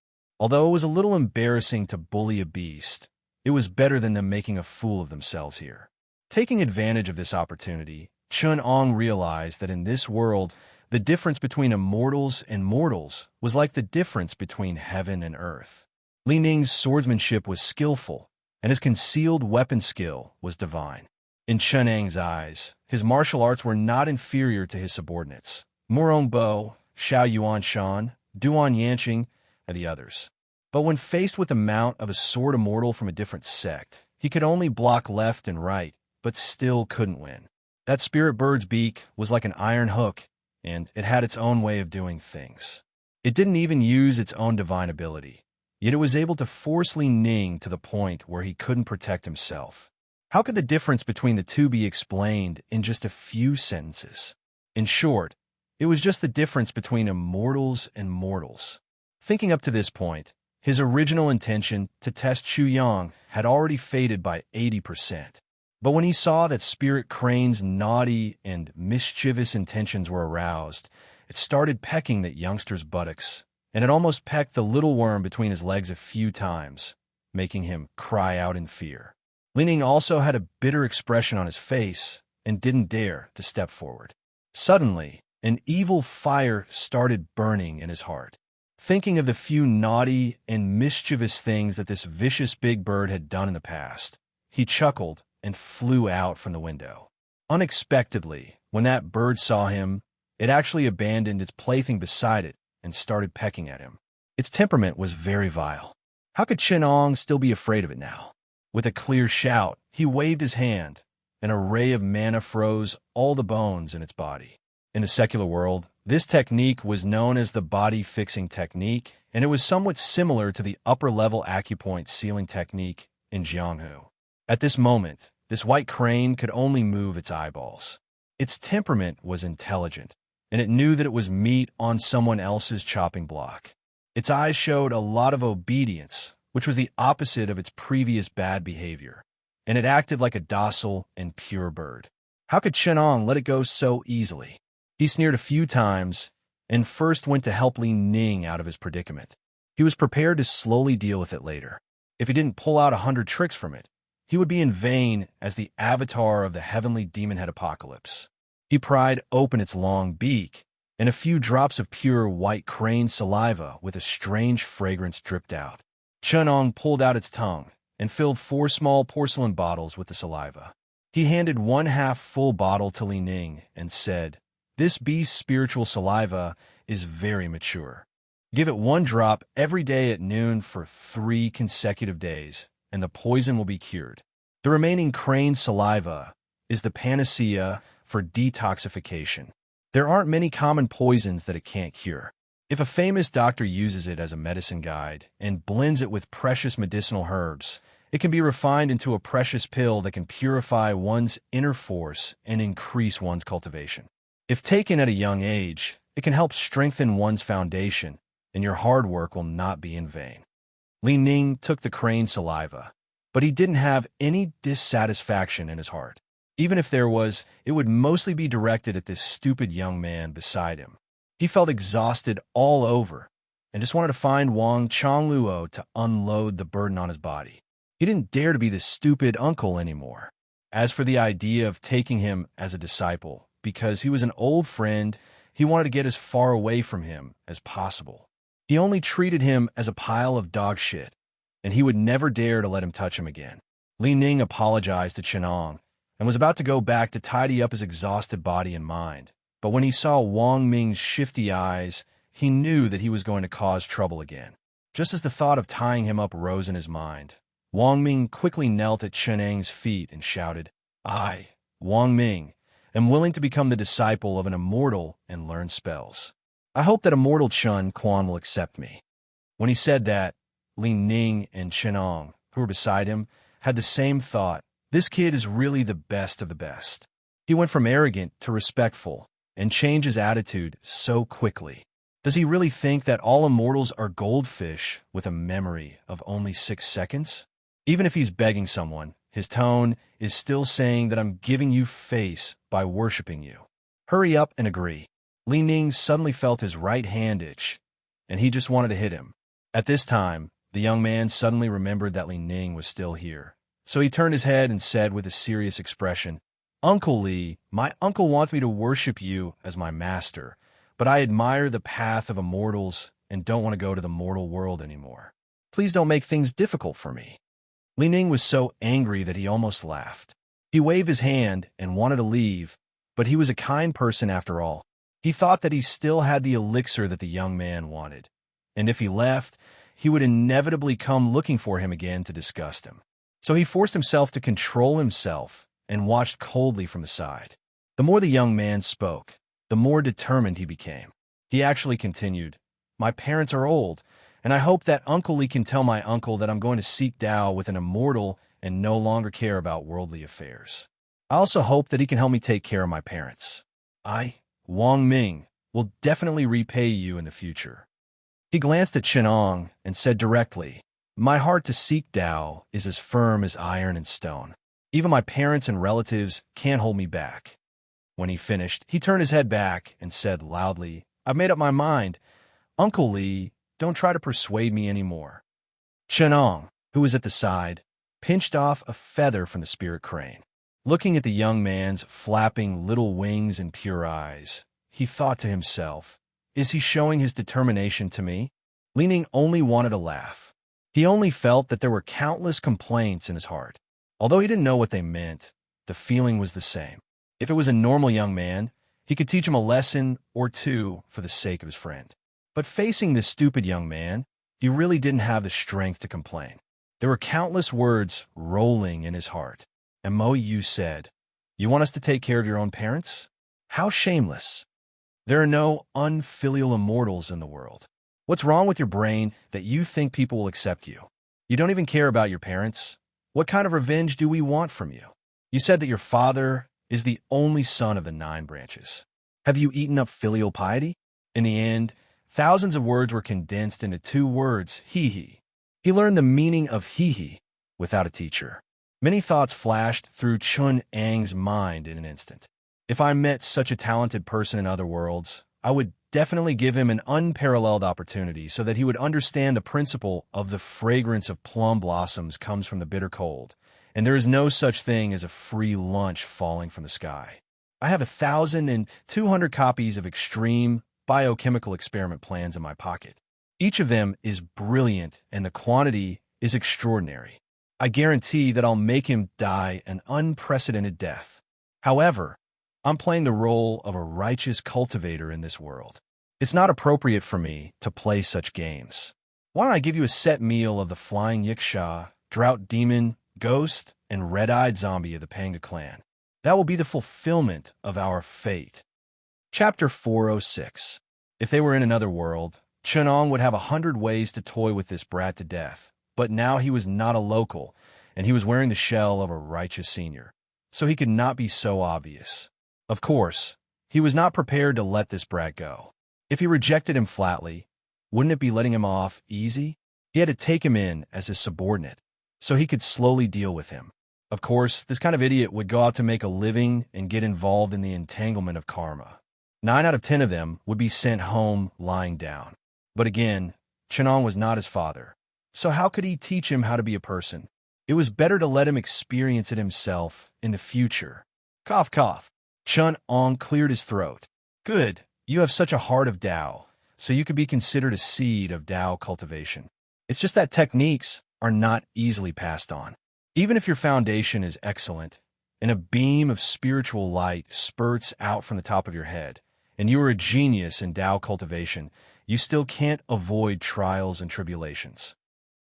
Speaker 1: Although it was a little embarrassing to bully a beast, it was better than them making a fool of themselves here. Taking advantage of this opportunity, Chunong realized that in this world, the difference between immortals and mortals was like the difference between heaven and earth. Li Ning's swordsmanship was skillful, and his concealed weapon skill was divine. In Chunong's eyes, his martial arts were not inferior to his subordinates, Murong Bo, Xiao Yuan Shan, Duan Yanqing, and the others. But when faced with the mount of a sword immortal from a different sect, he could only block left and right, but still couldn't win. That spirit bird's beak was like an iron hook, and it had its own way of doing things. It didn't even use its own divine ability, yet it was able to force Li Ning to the point where he couldn't protect himself. How could the difference between the two be explained in just a few sentences? In short, it was just the difference between immortals and mortals. Thinking up to this point, his original intention to test Chu Yang had already faded by 80%. But when he saw that Spirit Crane's naughty and mischievous intentions were aroused, it started pecking that youngster's buttocks, and it almost pecked the little worm between his legs a few times, making him cry out in fear. Li Ning also had a bitter expression on his face and didn't dare to step forward. Suddenly, an evil fire started burning in his heart. Thinking of the few naughty and mischievous things that this vicious big bird had done in the past, he chuckled and flew out from the window. Unexpectedly, when that bird saw him, it actually abandoned its plaything beside it and started pecking at him. Its temperament was very vile. How could Chenong still be afraid of it now? With a clear shout, he waved his hand. An array of mana froze all the bones in its body. In the secular world, this technique was known as the body-fixing technique, and it was somewhat similar to the upper-level acupoint sealing technique in Jianghu. At this moment, this white crane could only move its eyeballs. Its temperament was intelligent, and it knew that it was meat on someone else's chopping block. Its eyes showed a lot of obedience, which was the opposite of its previous bad behavior, and it acted like a docile and pure bird. How could Chenong let it go so easily? He sneered a few times and first went to help Li Ning out of his predicament. He was prepared to slowly deal with it later. If he didn't pull out 100 tricks from it, he would be in vain as the avatar of the heavenly demon-head apocalypse. He pried open its long beak, and a few drops of pure white crane saliva with a strange fragrance dripped out. Chenong pulled out its tongue and filled 4 small porcelain bottles with the saliva. He handed 1/2 full bottle to Li Ning and said, "This beast's spiritual saliva is very mature. Give it 1 drop every day at noon for 3 consecutive days, and the poison will be cured. The remaining crane saliva is the panacea for detoxification. There aren't many common poisons that it can't cure. If a famous doctor uses it as a medicine guide and blends it with precious medicinal herbs, it can be refined into a precious pill that can purify one's inner force and increase one's cultivation. If taken at a young age, it can help strengthen one's foundation, and your hard work will not be in vain." Li Ning took the crane saliva, but he didn't have any dissatisfaction in his heart. Even if there was, it would mostly be directed at this stupid young man beside him. He felt exhausted all over and just wanted to find Wang Chongluo to unload the burden on his body. He didn't dare to be the stupid uncle anymore. As for the idea of taking him as a disciple, because he was an old friend, he wanted to get as far away from him as possible. He only treated him as a pile of dog shit, and he would never dare to let him touch him again. Li Ning apologized to Chenong and was about to go back to tidy up his exhausted body and mind. But when he saw Wang Ming's shifty eyes, he knew that he was going to cause trouble again. Just as the thought of tying him up rose in his mind, Wang Ming quickly knelt at Cheneng's feet and shouted, "I, Wang Ming, am willing to become the disciple of an immortal and learn spells. I hope that immortal Chun Quan will accept me." When he said that, Li Ning and Chenong, who were beside him, had the same thought. This kid is really the best of the best. He went from arrogant to respectful and changed his attitude so quickly. Does he really think that all immortals are goldfish with a memory of only 6 seconds? Even if he's begging someone, his tone is still saying that I'm giving you face by worshiping you. Hurry up and agree. Li Ning suddenly felt his right hand itch, and he just wanted to hit him. At this time, the young man suddenly remembered that Li Ning was still here. So he turned his head and said with a serious expression, "Uncle Li, my uncle wants me to worship you as my master, but I admire the path of immortals and don't want to go to the mortal world anymore. Please don't make things difficult for me." Li Ning was so angry that he almost laughed. He waved his hand and wanted to leave, but he was a kind person after all. He thought that he still had the elixir that the young man wanted, and if he left, he would inevitably come looking for him again to disgust him. So he forced himself to control himself and watched coldly from the side. The more the young man spoke, the more determined he became. He actually continued, "My parents are old, and I hope that Uncle Li can tell my uncle that I'm going to seek Tao with an immortal and no longer care about worldly affairs. I also hope that he can help me take care of my parents. I, Wang Ming, will definitely repay you in the future. He glanced at Chenong and said directly, "My heart to seek Tao is as firm as iron and stone. Even my parents and relatives can't hold me back." When he finished, he turned his head back and said loudly, "I've made up my mind. Uncle Li, don't try to persuade me anymore." Chenong, who was at the side, pinched off a feather from the spirit crane. Looking at the young man's flapping little wings and pure eyes, he thought to himself, "Is he showing his determination to me?" Li Ning only wanted to laugh. He only felt that there were countless complaints in his heart. Although he didn't know what they meant, the feeling was the same. If it was a normal young man, he could teach him a lesson or two for the sake of his friend. But facing this stupid young man, he really didn't have the strength to complain. There were countless words rolling in his heart. And Mo Yu said, "You want us to take care of your own parents? How shameless. There are no unfilial immortals in the world. What's wrong with your brain that you think people will accept you? You don't even care about your parents. What kind of revenge do we want from you? You said that your father is the only son of the 9 branches. Have you eaten up filial piety?" In the end, thousands of words were condensed into 2 words, hee. He learned the meaning of hee without a teacher. Many thoughts flashed through Chun Ang's mind in an instant. If I met such a talented person in other worlds, I would definitely give him an unparalleled opportunity so that he would understand the principle of the fragrance of plum blossoms comes from the bitter cold, and there is no such thing as a free lunch falling from the sky. I have 1,200 copies of extreme biochemical experiment plans in my pocket. Each of them is brilliant, and the quantity is extraordinary. I guarantee that I'll make him die an unprecedented death. However, I'm playing the role of a righteous cultivator in this world. It's not appropriate for me to play such games. Why don't I give you a set meal of the flying yiksha, drought demon, ghost, and red-eyed zombie of the Panga clan? That will be the fulfillment of our fate. Chapter 406. If they were in another world, Chenong would have 100 ways to toy with this brat to death. But now he was not a local, and he was wearing the shell of a righteous senior, so he could not be so obvious. Of course, he was not prepared to let this brat go. If he rejected him flatly, wouldn't it be letting him off easy? He had to take him in as his subordinate, so he could slowly deal with him. Of course, this kind of idiot would go out to make a living and get involved in the entanglement of karma. 9 out of 10 of them would be sent home lying down. But again, Chenong was not his father. So how could he teach him how to be a person? It was better to let him experience it himself in the future. Cough, cough. Chun Ong cleared his throat. Good, you have such a heart of Tao, so you could be considered a seed of Tao cultivation. It's just that techniques are not easily passed on. Even if your foundation is excellent, and a beam of spiritual light spurts out from the top of your head, and you are a genius in Tao cultivation, you still can't avoid trials and tribulations.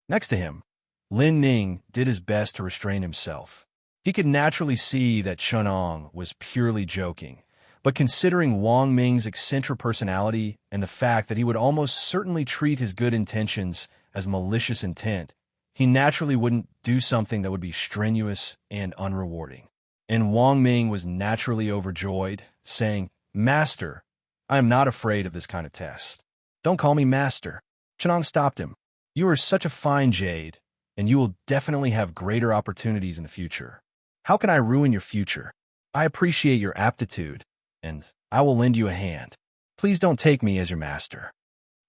Speaker 1: Next to him, Lin Ning did his best to restrain himself. He could naturally see that Chenong was purely joking, but considering Wang Ming's eccentric personality and the fact that he would almost certainly treat his good intentions as malicious intent, he naturally wouldn't do something that would be strenuous and unrewarding. And Wang Ming was naturally overjoyed, saying, "Master, I am not afraid of this kind of test." "Don't call me master." Chenong stopped him. "You are such a fine jade, and you will definitely have greater opportunities in the future. How can I ruin your future? I appreciate your aptitude, and I will lend you a hand. Please don't take me as your master."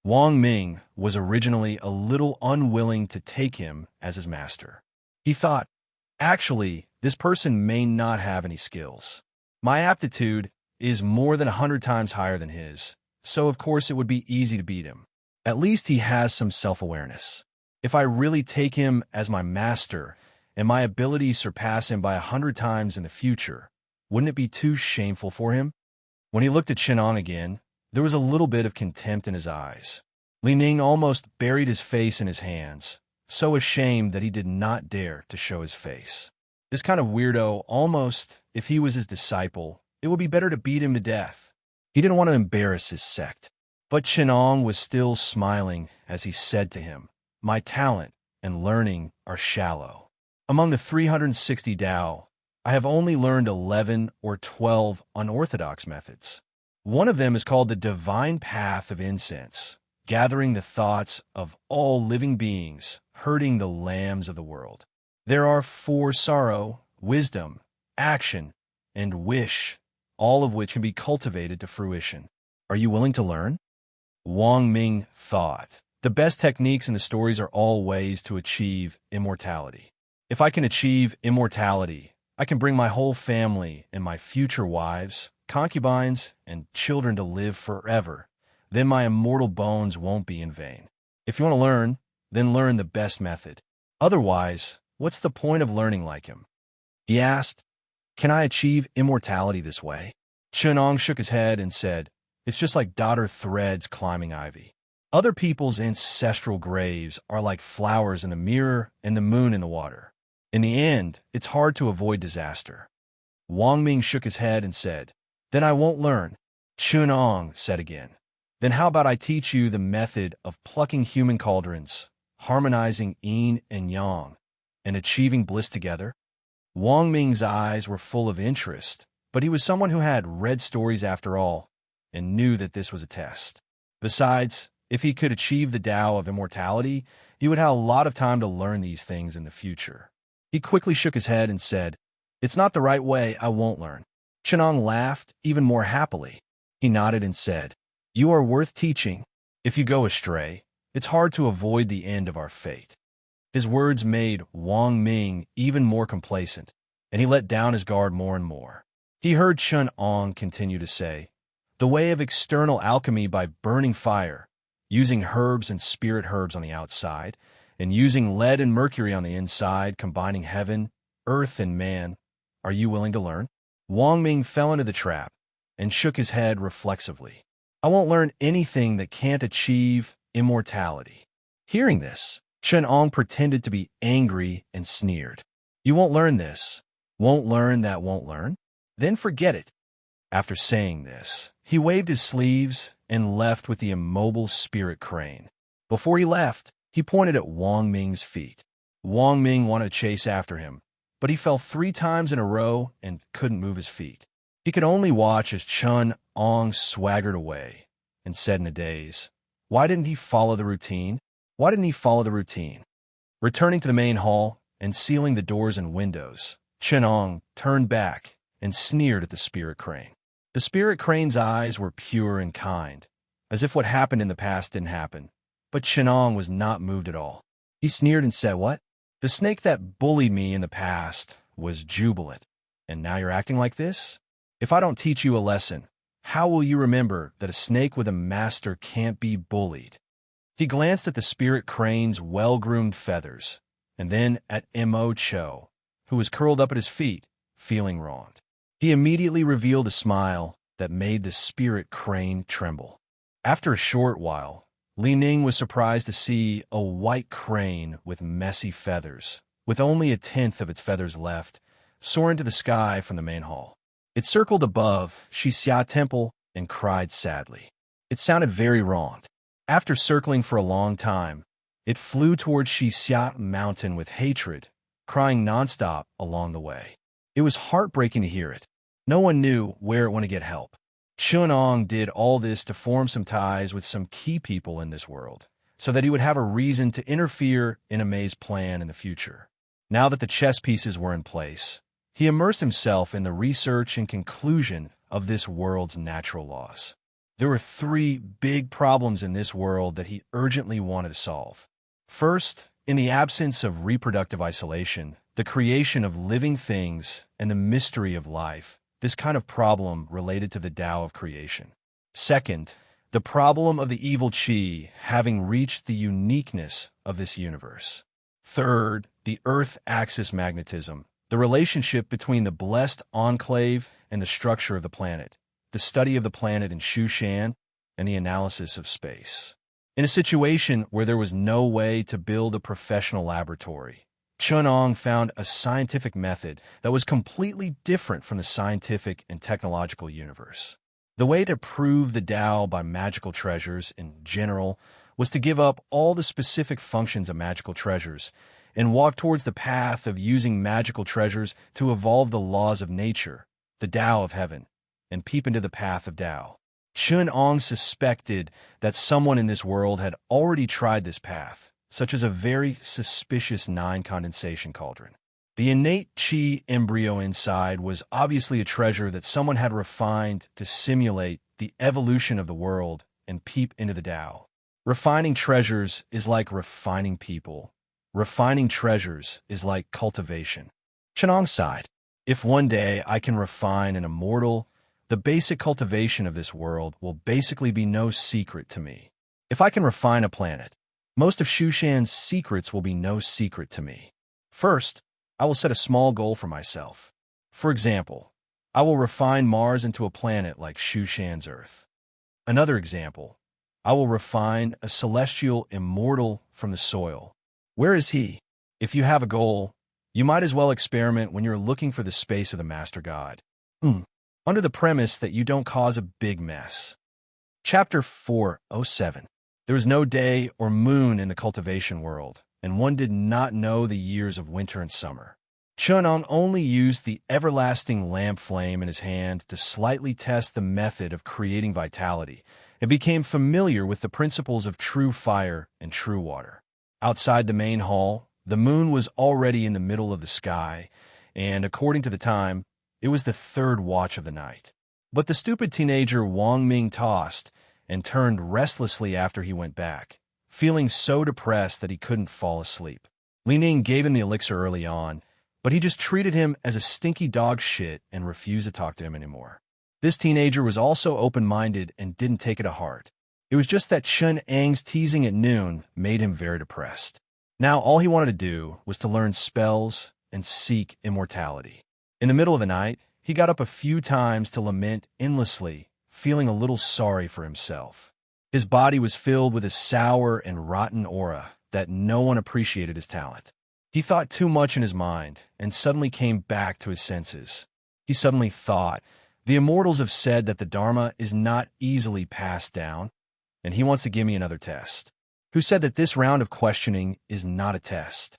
Speaker 1: Wang Ming was originally a little unwilling to take him as his master. He thought, actually, this person may not have any skills. My aptitude is more than 100 times higher than his, so of course it would be easy to beat him. At least he has some self-awareness. If I really take him as my master, and my abilities surpass him by 100 times in the future, wouldn't it be too shameful for him? When he looked at Chenong again, there was a little bit of contempt in his eyes. Li Ning almost buried his face in his hands, so ashamed that he did not dare to show his face. This kind of weirdo, almost, if he was his disciple, it would be better to beat him to death. He didn't want to embarrass his sect. But Chenong was still smiling as he said to him, "My talent and learning are shallow. Among the 360 Tao, I have only learned 11 or 12 unorthodox methods. One of them is called the divine path of incense, gathering the thoughts of all living beings, herding the lambs of the world. There are 4: sorrow, wisdom, action, and wish, all of which can be cultivated to fruition. Are you willing to learn? Wang Ming thought, the best techniques in the stories are all ways to achieve immortality. If I can achieve immortality, I can bring my whole family and my future wives, concubines, and children to live forever. Then my immortal bones won't be in vain. If you want to learn, then learn the best method. Otherwise, what's the point of learning like him? He asked, can I achieve immortality this way? Chunong shook his head and said, it's just like daughter threads climbing ivy. Other people's ancestral graves are like flowers in the mirror and the moon in the water. In the end, it's hard to avoid disaster. Wang Ming shook his head and said, then I won't learn. Chunong said again, then how about I teach you the method of plucking human cauldrons, harmonizing yin and yang, and achieving bliss together? Wang Ming's eyes were full of interest, but he was someone who had read stories after all, and knew that this was a test. Besides, if he could achieve the Tao of immortality, he would have a lot of time to learn these things in the future. He quickly shook his head and said, it's not the right way, I won't learn. Chunong laughed even more happily. He nodded and said, you are worth teaching. If you go astray, it's hard to avoid the end of our fate. His words made Wang Ming even more complacent, and he let down his guard more and more. He heard Chunong continue to say, the way of external alchemy by burning fire, using herbs and spirit herbs on the outside, and using lead and mercury on the inside, combining heaven, earth, and man. Are you willing to learn? Wang Ming fell into the trap and shook his head reflexively. I won't learn anything that can't achieve immortality. Hearing this, Chunong pretended to be angry and sneered. You won't learn this. Won't learn that won't learn? Then forget it. After saying this, he waved his sleeves and left with the immobile spirit crane. Before he left, he pointed at Wang Ming's feet. Wang Ming wanted to chase after him, but he fell 3 times in a row and couldn't move his feet. He could only watch as Chunong swaggered away and said in a daze, why didn't he follow the routine? Why didn't he follow the routine? Returning to the main hall and sealing the doors and windows, Chunong turned back and sneered at the spirit crane. The spirit crane's eyes were pure and kind, as if what happened in the past didn't happen. But Chunong was not moved at all. He sneered and said, what? The snake that bullied me in the past was jubilant, and now you're acting like this? If I don't teach you a lesson, how will you remember that a snake with a master can't be bullied? He glanced at the spirit crane's well-groomed feathers, and then at Mo Cho, who was curled up at his feet, feeling wronged. He immediately revealed a smile that made the spirit crane tremble. After a short while, Li Ning was surprised to see a white crane with messy feathers, with only 1/10 of its feathers left, soar into the sky from the main hall. It circled above Xixia Temple and cried sadly. It sounded very wronged. After circling for a long time, it flew toward Xixia Mountain with hatred, crying nonstop along the way. It was heartbreaking to hear it. No one knew where it went to get help. Chunong did all this to form some ties with some key people in this world, so that he would have a reason to interfere in Mei's plan in the future. Now that the chess pieces were in place, he immersed himself in the research and conclusion of this world's natural laws. There were 3 big problems in this world that he urgently wanted to solve. First, in the absence of reproductive isolation, the creation of living things and the mystery of life, this kind of problem related to the Tao of creation. Second, the problem of the evil Qi having reached the uniqueness of this universe. Third, the Earth axis magnetism, the relationship between the blessed enclave and the structure of the planet, the study of the planet in Shushan, and the analysis of space. In a situation where there was no way to build a professional laboratory, Chunong found a scientific method that was completely different from the scientific and technological universe. The way to prove the Tao by magical treasures in general was to give up all the specific functions of magical treasures and walk towards the path of using magical treasures to evolve the laws of nature, the Tao of heaven, and peep into the path of Tao. Chun-Ong suspected that someone in this world had already tried this path, such as a very suspicious 9-condensation cauldron. The innate chi embryo inside was obviously a treasure that someone had refined to simulate the evolution of the world and peep into the Tao. Refining treasures is like refining people. Refining treasures is like cultivation. Chun-Ong sighed. If one day I can refine an immortal, the basic cultivation of this world will basically be no secret to me. If I can refine a planet, most of Shushan's secrets will be no secret to me. First, I will set a small goal for myself. For example, I will refine Mars into a planet like Shushan's Earth. Another example, I will refine a celestial immortal from the soil. Where is he? If you have a goal, you might as well experiment when you're looking for the space of the Master God. Under the premise that you don't cause a big mess. Chapter 407. There was no day or moon in the cultivation world, and one did not know the years of winter and summer. Chun-Ong only used the everlasting lamp flame in his hand to slightly test the method of creating vitality, and became familiar with the principles of true fire and true water. Outside the main hall, the moon was already in the middle of the sky, and according to the time, it was the 3rd watch of the night. But the stupid teenager Wang Ming tossed and turned restlessly after he went back, feeling so depressed that he couldn't fall asleep. Li Ning gave him the elixir early on, but he just treated him as a stinky dog shit and refused to talk to him anymore. This teenager was also open-minded and didn't take it to heart. It was just that Chun-Ang's teasing at noon made him very depressed. Now all he wanted to do was to learn spells and seek immortality. In the middle of the night, he got up a few times to lament endlessly, feeling a little sorry for himself. His body was filled with a sour and rotten aura that no one appreciated his talent. He thought too much in his mind and suddenly came back to his senses. He suddenly thought, the immortals have said that the Dharma is not easily passed down, and he wants to give me another test. Who said that this round of questioning is not a test?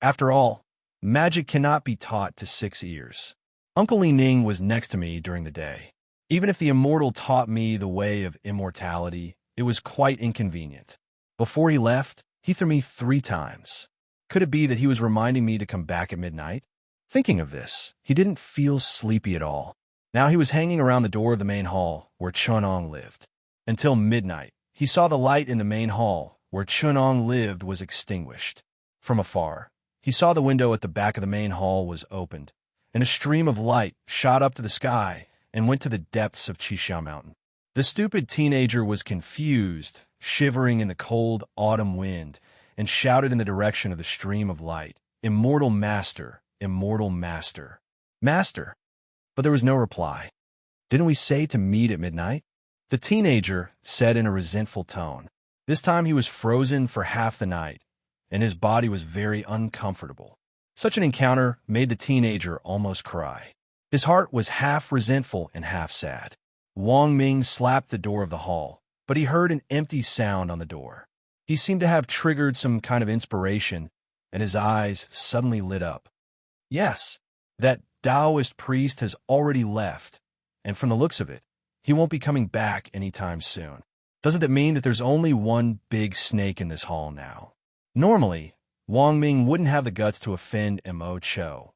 Speaker 1: After all, magic cannot be taught to 6 ears. Uncle Li Ning was next to me during the day. Even if the immortal taught me the way of immortality, it was quite inconvenient. Before he left, he threw me 3 times. Could it be that he was reminding me to come back at midnight? Thinking of this, he didn't feel sleepy at all. Now he was hanging around the door of the main hall where Chun-Ong lived. Until midnight, he saw the light in the main hall where Chun-Ong lived was extinguished. From afar, he saw the window at the back of the main hall was opened, and a stream of light shot up to the sky and went to the depths of Qisha Mountain. The stupid teenager was confused, shivering in the cold autumn wind, and shouted in the direction of the stream of light, "Immortal Master, Immortal Master, Master!" But there was no reply. "Didn't we say to meet at midnight?" The teenager said in a resentful tone. This time he was frozen for half the night, and his body was very uncomfortable. Such an encounter made the teenager almost cry. His heart was half resentful and half sad. Wang Ming slapped the door of the hall, but he heard an empty sound on the door. He seemed to have triggered some kind of inspiration, and his eyes suddenly lit up. Yes, that Taoist priest has already left, and from the looks of it, he won't be coming back anytime soon. Doesn't that mean that there's only one big snake in this hall now? Normally, Wang Ming wouldn't have the guts to offend Mo Cho,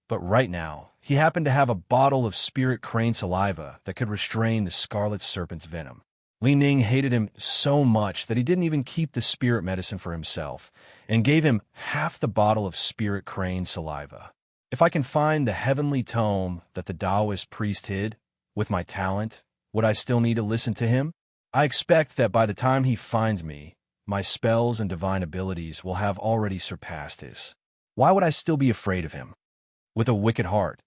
Speaker 1: but right now, he happened to have a bottle of spirit crane saliva that could restrain the scarlet serpent's venom. Li Ning hated him so much that he didn't even keep the spirit medicine for himself, and gave him half the bottle of spirit crane saliva. If I can find the heavenly tome that the Taoist priest hid, with my talent, would I still need to listen to him? I expect that by the time he finds me, my spells and divine abilities will have already surpassed his. Why would I still be afraid of him? With a wicked heart,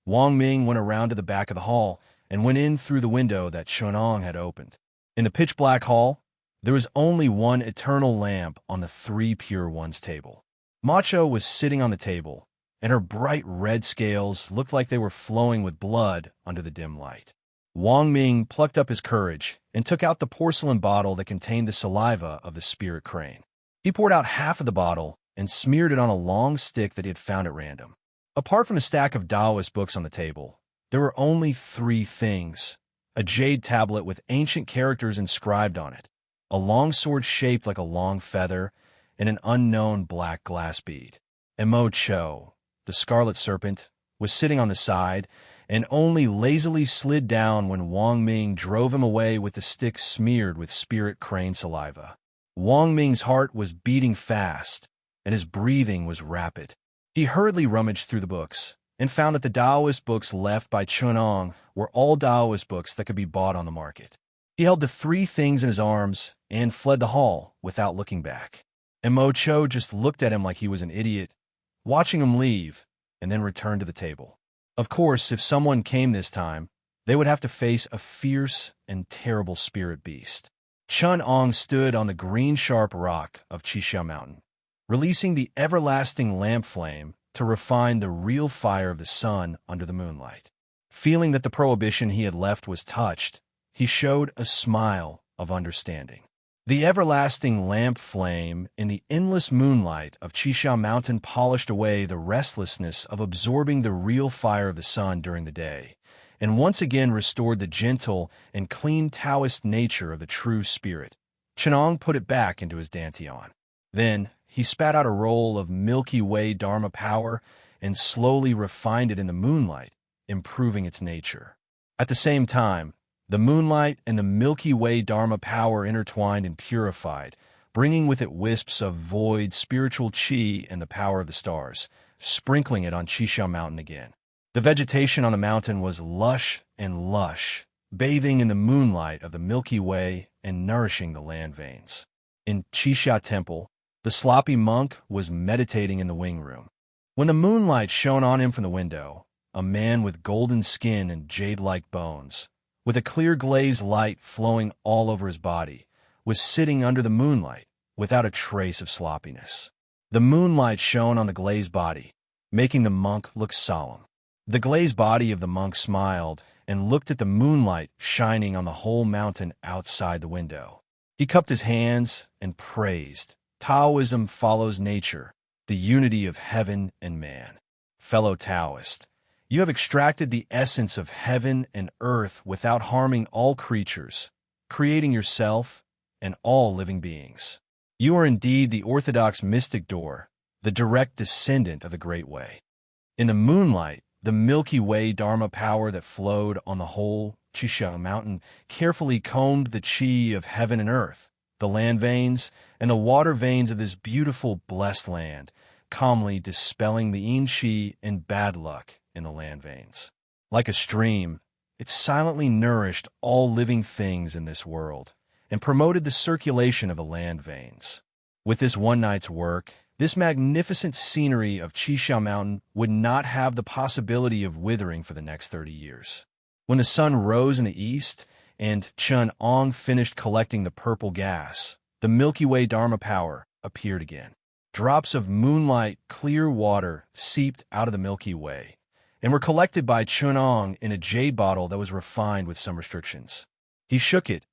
Speaker 1: Wang Ming went around to the back of the hall and went in through the window that Chun-Ong had opened. In the pitch-black hall, there was only one eternal lamp on the 3 pure ones table. Macho was sitting on the table, and her bright red scales looked like they were flowing with blood under the dim light. Wang Ming plucked up his courage and took out the porcelain bottle that contained the saliva of the spirit crane. He poured out half of the bottle and smeared it on a long stick that he had found at random. Apart from a stack of Taoist books on the table, there were only 3 things: a jade tablet with ancient characters inscribed on it, a long sword shaped like a long feather, and an unknown black glass bead. And Mo Cho, the scarlet serpent, was sitting on the side and only lazily slid down when Wang Ming drove him away with the stick smeared with spirit crane saliva. Wang Ming's heart was beating fast, and his breathing was rapid. He hurriedly rummaged through the books and found that the Taoist books left by Chunong were all Taoist books that could be bought on the market. He held the 3 things in his arms and fled the hall without looking back. And Mo Cho just looked at him like he was an idiot, watching him leave, and then return to the table. Of course, if someone came this time, they would have to face a fierce and terrible spirit beast. Chun Ong stood on the green sharp rock of Chisha Mountain, releasing the everlasting lamp flame to refine the real fire of the sun under the moonlight. Feeling that the prohibition he had left was touched, he showed a smile of understanding. The everlasting lamp flame in the endless moonlight of Chisha Mountain polished away the restlessness of absorbing the real fire of the sun during the day, and once again restored the gentle and clean Taoist nature of the true spirit. Chenong put it back into his dantian. Then he spat out a roll of Milky Way Dharma power and slowly refined it in the moonlight, improving its nature. At the same time, the moonlight and the Milky Way Dharma power intertwined and purified, bringing with it wisps of void spiritual chi and the power of the stars, sprinkling it on Chisha Mountain again. The vegetation on the mountain was lush and lush, bathing in the moonlight of the Milky Way and nourishing the land veins. In Chisha Temple, the sloppy monk was meditating in the wing room. When the moonlight shone on him from the window, a man with golden skin and jade-like bones, with a clear glazed light flowing all over his body, was sitting under the moonlight without a trace of sloppiness. The moonlight shone on the glazed body, making the monk look solemn. The glazed body of the monk smiled and looked at the moonlight shining on the whole mountain outside the window. He cupped his hands and praised. Taoism follows nature, the unity of heaven and man. Fellow Taoist, you have extracted the essence of heaven and earth without harming all creatures, creating yourself and all living beings. You are indeed the orthodox mystic door, the direct descendant of the Great Way. In the moonlight, the Milky Way Dharma power that flowed on the whole Chisha Mountain carefully combed the chi of heaven and earth, the land veins, and the water veins of this beautiful, blessed land, calmly dispelling the yin chi and bad luck in the land veins. Like a stream, it silently nourished all living things in this world and promoted the circulation of the land veins. With this one night's work, this magnificent scenery of Chisha Mountain would not have the possibility of withering for the next 30 years. When the sun rose in the east and Chun Ong finished collecting the purple gas, the Milky Way Dharma power appeared again. Drops of moonlight, clear water seeped out of the Milky Way and were collected by Chun Ong in a jade bottle that was refined with some restrictions. He shook it,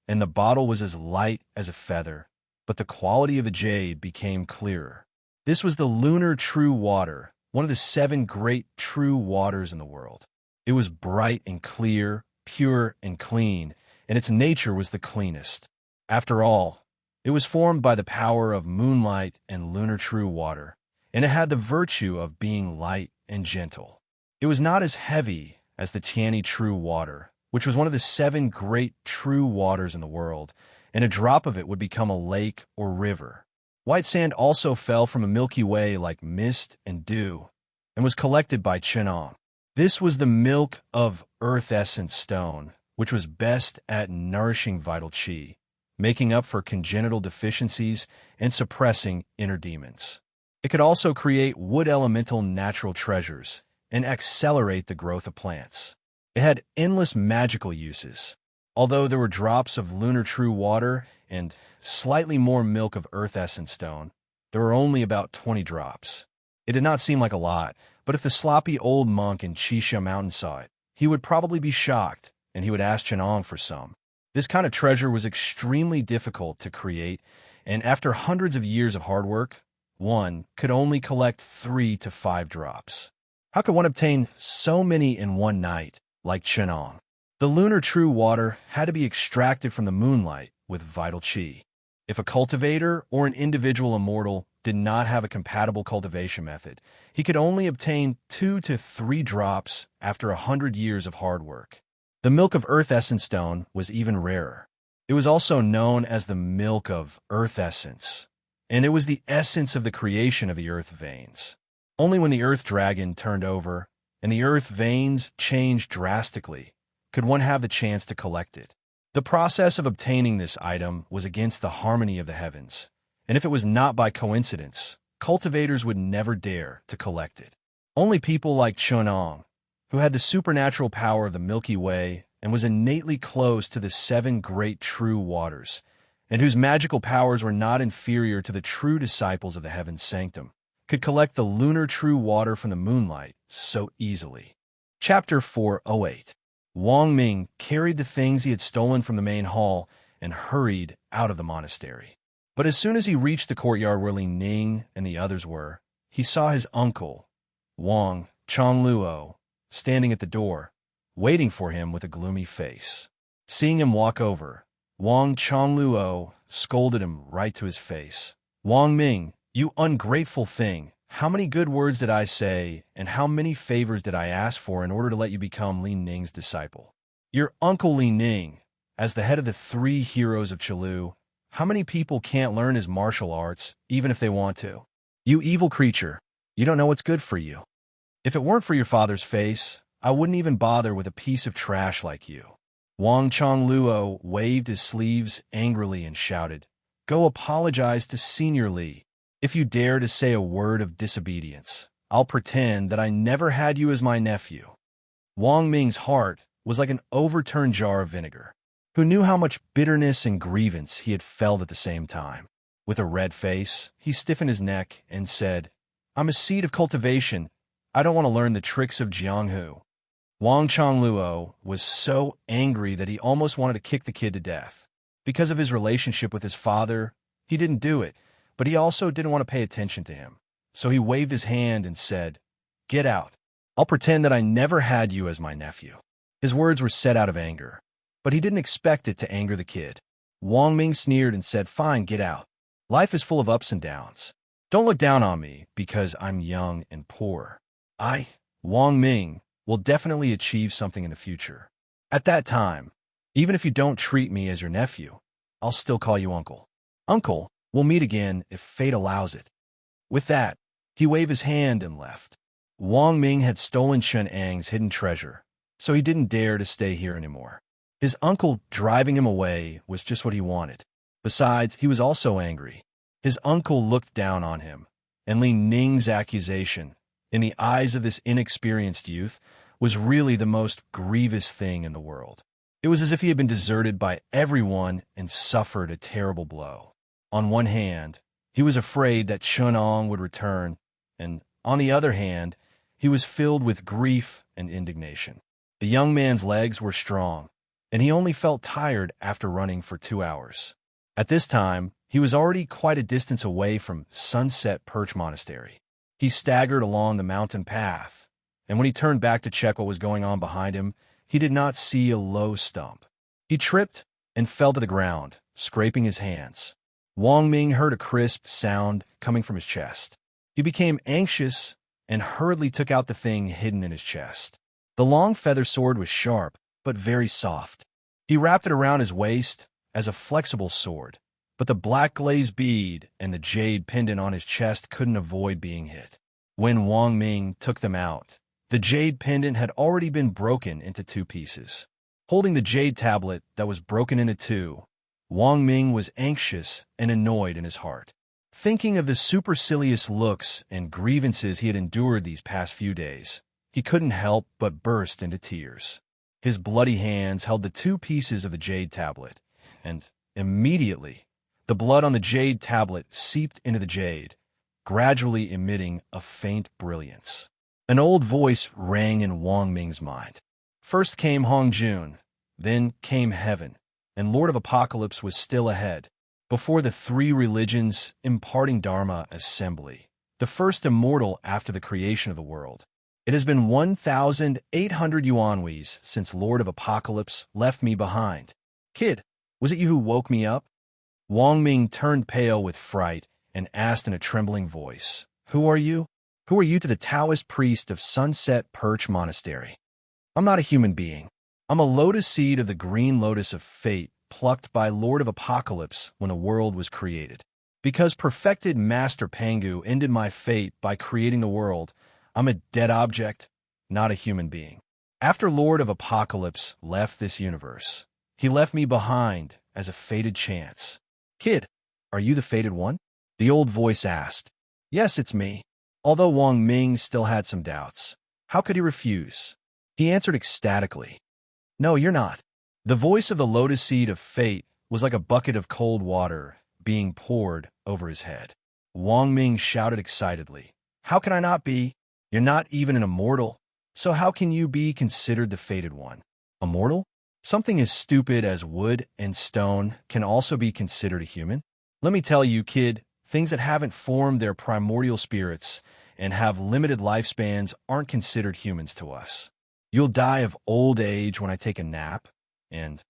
Speaker 1: and the bottle was as light as a feather, but the quality of the jade became clearer. This was the lunar true water, one of the 7 great true waters in the world. It was bright and clear, pure and clean, and its nature was the cleanest. After all, it was formed by the power of moonlight and lunar true water, and it had the virtue of being light and gentle. It was not as heavy as the Tiani true water, which was one of the 7 great true waters in the world, and a drop of it would become a lake or river. White sand also fell from a Milky Way like mist and dew, and was collected by Chenong. This was the milk of earth essence stone, which was best at nourishing vital chi, making up for congenital deficiencies and suppressing inner demons. It could also create wood elemental natural treasures and accelerate the growth of plants. It had endless magical uses. Although there were drops of lunar true water and slightly more milk of earth essence stone, there were only about 20 drops. It did not seem like a lot, but if the sloppy old monk in Chisha Mountain saw it, he would probably be shocked, and he would ask Chenong for some. This kind of treasure was extremely difficult to create, and after hundreds of years of hard work, one could only collect 3 to 5 drops. How could one obtain so many in one night, like Chenong? The lunar true water had to be extracted from the moonlight with vital qi. If a cultivator or an individual immortal did not have a compatible cultivation method, he could only obtain 2 to 3 drops after 100 years of hard work. The milk of earth essence stone was even rarer. It was also known as the milk of earth essence, and it was the essence of the creation of the earth veins. Only when the earth dragon turned over and the earth veins changed drastically could one have the chance to collect it. The process of obtaining this item was against the harmony of the heavens, and if it was not by coincidence, cultivators would never dare to collect it. Only people like Chenong, who had the supernatural power of the Milky Way and was innately close to the 7 great true waters, and whose magical powers were not inferior to the true disciples of the heaven's sanctum, could collect the lunar true water from the moonlight so easily. Chapter 408. Wang Ming carried the things he had stolen from the main hall and hurried out of the monastery. But as soon as he reached the courtyard where Li Ning and the others were, he saw his uncle, Wang Chongluo, standing at the door, waiting for him with a gloomy face. Seeing him walk over, Wang Chongluo scolded him right to his face. "Wang Ming, you ungrateful thing! How many good words did I say, and how many favors did I ask for in order to let you become Li Ning's disciple? Your uncle Li Ning, as the head of the 3 heroes of Qilu, how many people can't learn his martial arts, even if they want to? You evil creature, you don't know what's good for you. If it weren't for your father's face, I wouldn't even bother with a piece of trash like you." Wang Chongluo waved his sleeves angrily and shouted, "Go apologize to Senior Li. If you dare to say a word of disobedience, I'll pretend that I never had you as my nephew." Wang Ming's heart was like an overturned jar of vinegar. Who knew how much bitterness and grievance he had felt at the same time? With a red face, he stiffened his neck and said, "I'm a seed of cultivation. I don't want to learn the tricks of Jianghu." Wang Chongluo was so angry that he almost wanted to kick the kid to death. Because of his relationship with his father, he didn't do it, but he also didn't want to pay attention to him. So he waved his hand and said, "Get out. I'll pretend that I never had you as my nephew." His words were said out of anger, but he didn't expect it to anger the kid. Wang Ming sneered and said, "Fine, get out. Life is full of ups and downs. Don't look down on me because I'm young and poor. I, Wang Ming, will definitely achieve something in the future. At that time, even if you don't treat me as your nephew, I'll still call you uncle. Uncle, we'll meet again if fate allows it." With that, he waved his hand and left. Wang Ming had stolen Shen Ang's hidden treasure, so he didn't dare to stay here anymore. His uncle driving him away was just what he wanted. Besides, he was also angry. His uncle looked down on him, and Li Ning's accusation, in the eyes of this inexperienced youth, was really the most grievous thing in the world. It was as if he had been deserted by everyone and suffered a terrible blow. On one hand, he was afraid that Chenong would return, and on the other hand, he was filled with grief and indignation. The young man's legs were strong, and he only felt tired after running for 2 hours. At this time, he was already quite a distance away from Sunset Perch Monastery. He staggered along the mountain path, and when he turned back to check what was going on behind him, he did not see a low stump. He tripped and fell to the ground, scraping his hands. Wang Ming heard a crisp sound coming from his chest. He became anxious and hurriedly took out the thing hidden in his chest. The long feather sword was sharp, but very soft. He wrapped it around his waist as a flexible sword, but the black glazed bead and the jade pendant on his chest couldn't avoid being hit. When Wang Ming took them out, the jade pendant had already been broken into 2 pieces. Holding the jade tablet that was broken into 2, Wang Ming was anxious and annoyed in his heart. Thinking of the supercilious looks and grievances he had endured these past few days, he couldn't help but burst into tears. His bloody hands held the 2 pieces of the jade tablet, and immediately, the blood on the jade tablet seeped into the jade, gradually emitting a faint brilliance. An old voice rang in Wang Ming's mind. First came Hong Jun, then came Heaven, and Lord of Apocalypse was still ahead. before the three religions imparting Dharma assembly, the first immortal after the creation of the world. It has been 1,800 yuanwees since Lord of Apocalypse left me behind. Kid, was it you who woke me up? Wang Ming turned pale with fright and asked in a trembling voice, Who are you? Who are you to the Taoist priest of Sunset Perch Monastery? I'm not a human being. I'm a lotus seed of the green lotus of fate, plucked by Lord of Apocalypse when the world was created. Because perfected Master Pangu ended my fate by creating the world, I'm a dead object, not a human being. After Lord of Apocalypse left this universe, he left me behind as a fated chance. Kid, are you the fated one? The old voice asked. Yes, it's me. Although Wang Ming still had some doubts. How could he refuse? He answered ecstatically. No, you're not. The voice of the lotus seed of fate was like a bucket of cold water being poured over his head. Wang Ming shouted excitedly. How can I not be? You're not even an immortal. So how can you be considered the fated one? Immortal? Something as stupid as wood and stone can also be considered a human? Let me tell you, kid, things that haven't formed their primordial spirits and have limited lifespans aren't considered humans to us. You'll die of old age when I take a nap, and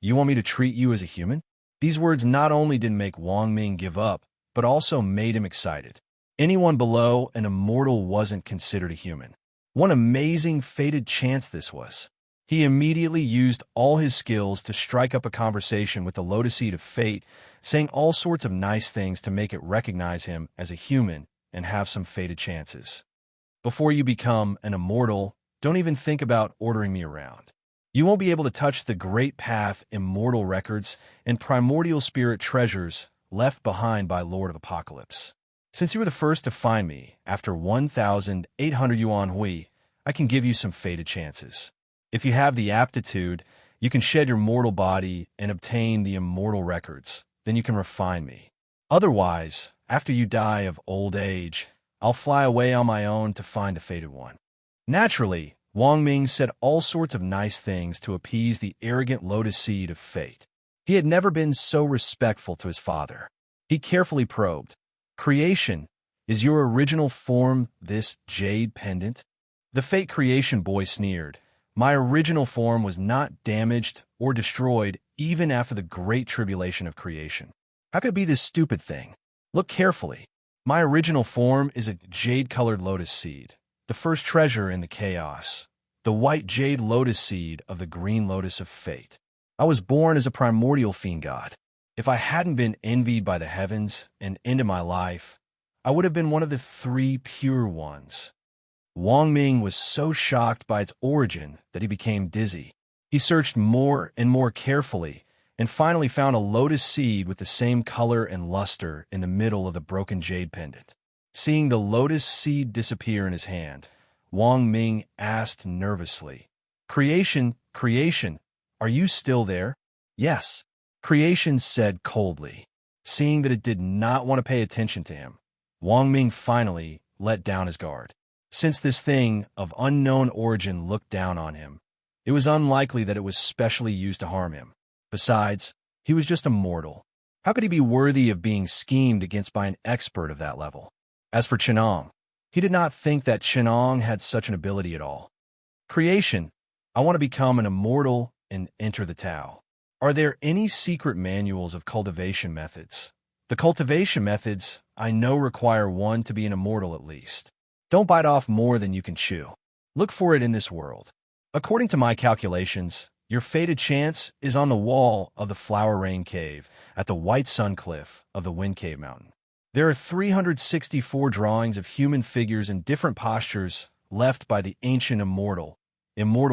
Speaker 1: you want me to treat you as a human? These words not only didn't make Wang Ming give up, but also made him excited. Anyone below an immortal wasn't considered a human. What an amazing fated chance this was. He immediately used all his skills to strike up a conversation with the lotus seed of fate, saying all sorts of nice things to make it recognize him as a human and have some fated chances. Before you become an immortal, don't even think about ordering me around. You won't be able to touch the great path immortal records and primordial spirit treasures left behind by Lord of Apocalypse. Since you were the first to find me after 1,800 yuan hui, I can give you some fated chances. If you have the aptitude, you can shed your mortal body and obtain the immortal records. Then you can refine me. Otherwise, after you die of old age, I'll fly away on my own to find the fated one. Naturally, Wang Ming said all sorts of nice things to appease the arrogant lotus seed of fate. He had never been so respectful to his father. He carefully probed. Creation, is your original form this jade pendant? The fate creation boy sneered. My original form was not damaged or destroyed even after the great tribulation of creation. How could it be this stupid thing? Look carefully. My original form is a jade-colored lotus seed, the first treasure in the chaos, the white jade lotus seed of the green lotus of fate. I was born as a primordial fiend god. If I hadn't been envied by the heavens and ended my life, I would have been one of the three pure ones. Wang Ming was so shocked by its origin that he became dizzy. He searched more and more carefully and finally found a lotus seed with the same color and luster in the middle of the broken jade pendant. Seeing the lotus seed disappear in his hand, Wang Ming asked nervously, Creation, are you still there? Yes, Creation said coldly. Seeing that it did not want to pay attention to him, Wang Ming finally let down his guard. Since this thing of unknown origin looked down on him, it was unlikely that it was specially used to harm him. Besides, he was just a mortal. How could he be worthy of being schemed against by an expert of that level? As for Chenong, he did not think that Chenong had such an ability at all. Creation, I want to become an immortal and enter the Tao. Are there any secret manuals of cultivation methods? The cultivation methods I know require one to be an immortal at least. Don't bite off more than you can chew. Look for it in this world. According to my calculations, your fated chance is on the wall of the Flower Rain Cave at the White Sun Cliff of the Wind Cave Mountain. There are 364 drawings of human figures in different postures left by the ancient immortal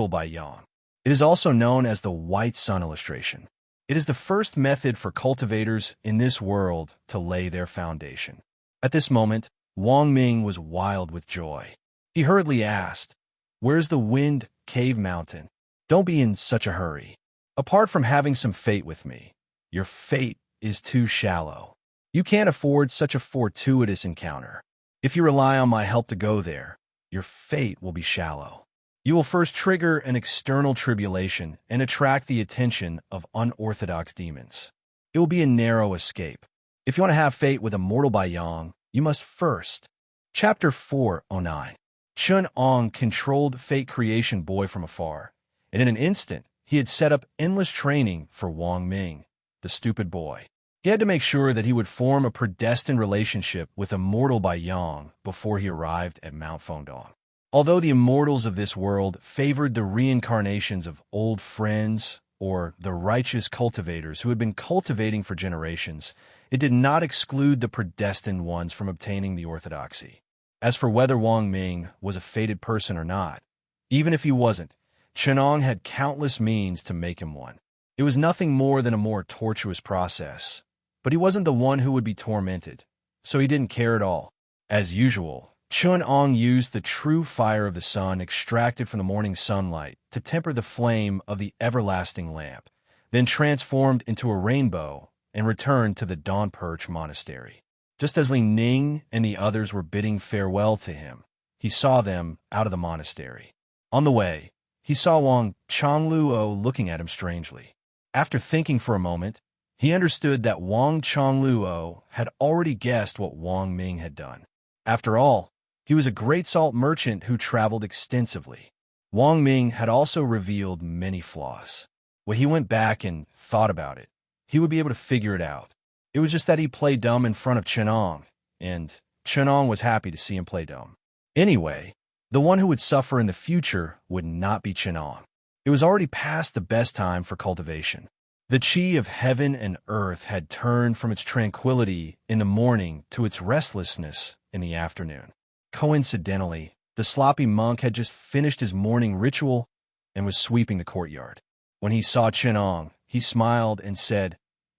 Speaker 1: by Yang. It is also known as the White Sun illustration. It is the first method for cultivators in this world to lay their foundation. At this moment, Wang Ming was wild with joy. He hurriedly asked, Where's the Wind Cave Mountain? Don't be in such a hurry. Apart from having some fate with me, your fate is too shallow. You can't afford such a fortuitous encounter. If you rely on my help to go there, your fate will be shallow. You will first trigger an external tribulation and attract the attention of unorthodox demons. it will be a narrow escape. If you want to have fate with a mortal by Yang, you must first. Chapter 409. Chun Ong controlled Fate Creation Boy from afar, and in an instant, he had set up endless training for Wang Ming, the stupid boy. He had to make sure that he would form a predestined relationship with a mortal by Yang before he arrived at Mount Fengdong. Although the immortals of this world favored the reincarnations of old friends or the righteous cultivators who had been cultivating for generations, it did not exclude the predestined ones from obtaining the orthodoxy. As for whether Wang Ming was a fated person or not, even if he wasn't, Chenong had countless means to make him one. It was nothing more than a more tortuous process, but he wasn't the one who would be tormented, so he didn't care at all. As usual, Chun Ong used the true fire of the sun extracted from the morning sunlight to temper the flame of the everlasting lamp, then transformed into a rainbow and returned to the Dawn Perch Monastery. Just as Li Ning and the others were bidding farewell to him, he saw them out of the monastery. On the way, he saw Wang Chongluo looking at him strangely. After thinking for a moment, he understood that Wang Chongluo had already guessed what Wang Ming had done. After all, he was a great salt merchant who traveled extensively. Wang Ming had also revealed many flaws. When he went back and thought about it, he would be able to figure it out. It was just that he played dumb in front of Chenong, and Chenong was happy to see him play dumb. Anyway, the one who would suffer in the future would not be Chenong. It was already past the best time for cultivation. The chi of heaven and earth had turned from its tranquility in the morning to its restlessness in the afternoon. Coincidentally, the sloppy monk had just finished his morning ritual and was sweeping the courtyard. When he saw Chenong, he smiled and said,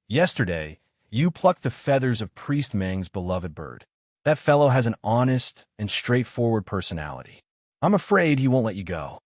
Speaker 1: "Yesterday, you plucked the feathers of Priest Meng's beloved bird. That fellow has an honest and straightforward personality. I'm afraid he won't let you go.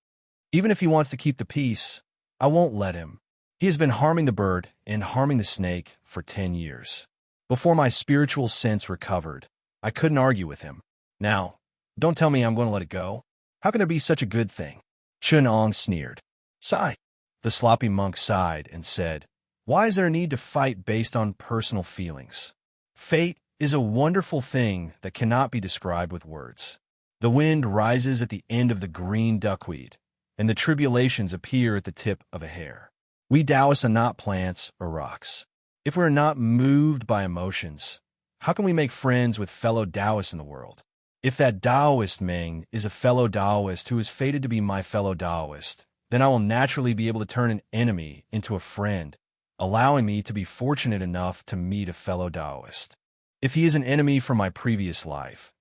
Speaker 1: Even if he wants to keep the peace, I won't let him. He has been harming the bird and harming the snake for 10 years. Before my spiritual sense recovered, I couldn't argue with him. Now, don't tell me I'm going to let it go. How can there be such a good thing?" Chun Ong sneered. "Sigh." The sloppy monk sighed and said, "Why is there a need to fight based on personal feelings? Fate is a wonderful thing that cannot be described with words. The wind rises at the end of the green duckweed, and the tribulations appear at the tip of a hair. We Taoists are not plants or rocks. If we're not moved by emotions, how can we make friends with fellow Taoists in the world? If that Taoist Ming is a fellow Taoist who is fated to be my fellow Taoist, then I will naturally be able to turn an enemy into a friend, allowing me to be fortunate enough to meet a fellow Taoist. If he is an enemy from my previous life,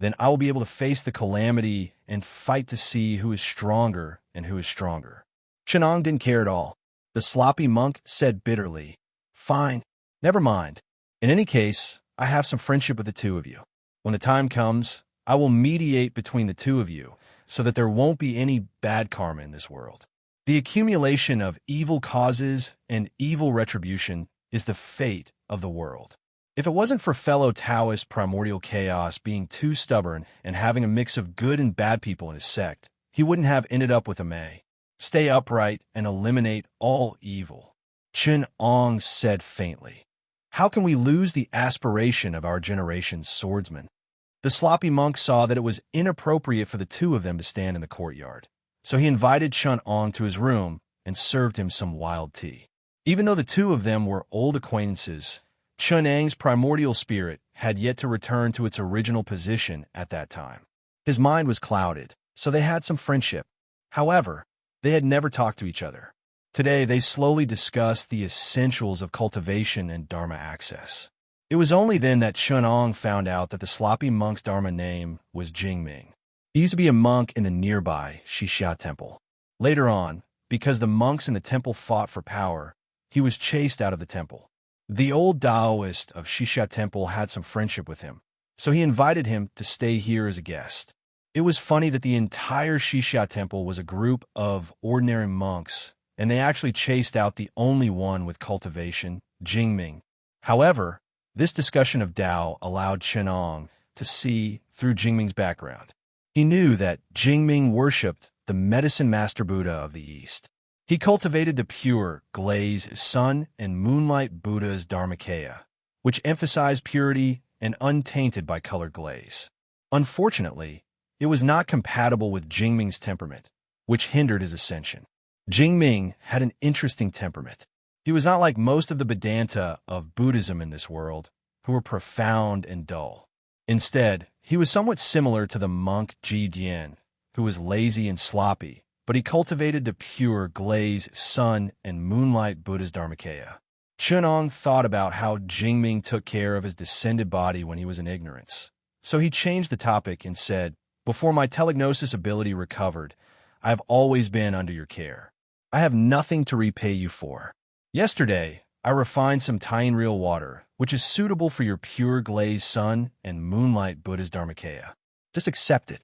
Speaker 1: then I will be able to face the calamity and fight to see who is stronger and who is stronger." Chenong didn't care at all. The sloppy monk said bitterly, "Fine, never mind. In any case, I have some friendship with the two of you. When the time comes, I will mediate between the two of you so that there won't be any bad karma in this world. The accumulation of evil causes and evil retribution is the fate of the world. If it wasn't for fellow Taoist primordial chaos being too stubborn and having a mix of good and bad people in his sect, he wouldn't have ended up with a May. Stay upright and eliminate all evil." Chun Ong said faintly, "How can we lose the aspiration of our generation's swordsman?" The sloppy monk saw that it was inappropriate for the two of them to stand in the courtyard, so he invited Chun Ong to his room and served him some wild tea. Even though the two of them were old acquaintances, Chun Ang's primordial spirit had yet to return to its original position at that time. His mind was clouded, so they had some friendship. However, they had never talked to each other. Today, they slowly discussed the essentials of cultivation and Dharma access. It was only then that Chun Ong found out that the sloppy monk's Dharma name was Jingming. He used to be a monk in the nearby Xixia temple. Later on, because the monks in the temple fought for power, he was chased out of the temple. The old Taoist of Xixia temple had some friendship with him, so he invited him to stay here as a guest. It was funny that the entire Xixia temple was a group of ordinary monks, and they actually chased out the only one with cultivation, Jingming. However, this discussion of Tao allowed Chenong to see through Jingming's background. He knew that Jingming worshipped the medicine master Buddha of the East. He cultivated the pure, glazed, sun and moonlight Buddha's Dharmakaya, which emphasized purity and untainted by colored glaze. Unfortunately, it was not compatible with Jingming's temperament, which hindered his ascension. Jingming had an interesting temperament. He was not like most of the Vedanta of Buddhism in this world, who were profound and dull. Instead, he was somewhat similar to the monk Ji Dian, who was lazy and sloppy, but he cultivated the pure, glazed, sun and moonlight Buddha's Dharmakaya. Chunong thought about how Jingming took care of his descended body when he was in ignorance. So he changed the topic and said, "Before my telegnosis ability recovered, I have always been under your care. I have nothing to repay you for. Yesterday, I refined some Tying real water, which is suitable for your pure glazed sun and moonlight Buddha's Dharmakaya. Just accept it."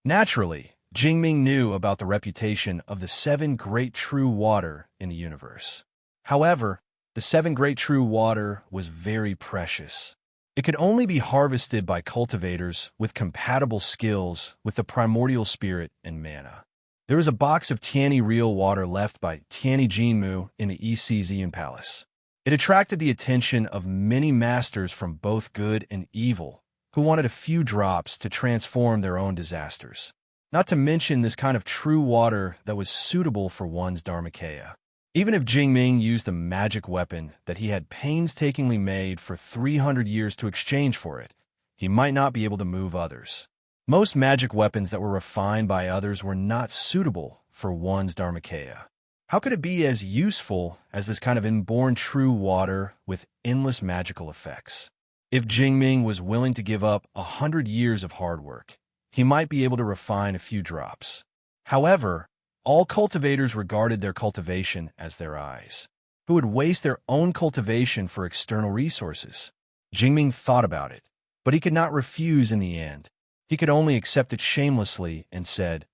Speaker 1: Naturally, Jingming knew about the reputation of the 7 great true water in the universe. However, the 7 great true water was very precious. It could only be harvested by cultivators with compatible skills with the primordial spirit and mana. There was a box of Tianyi real water left by Tianyi Jinmu in the Eczian Palace. It attracted the attention of many masters from both good and evil who wanted a few drops to transform their own disasters. Not to mention this kind of true water that was suitable for one's Dharmakaya. Even if Jingming used a magic weapon that he had painstakingly made for 300 years to exchange for it, he might not be able to move others. Most magic weapons that were refined by others were not suitable for one's Dharmakaya. How could it be as useful as this kind of inborn true water with endless magical effects? If Jingming was willing to give up 100 years of hard work, he might be able to refine a few drops. However, all cultivators regarded their cultivation as their eyes. Who would waste their own cultivation for external resources? Jingming thought about it, but he could not refuse in the end. He could only accept it shamelessly and said,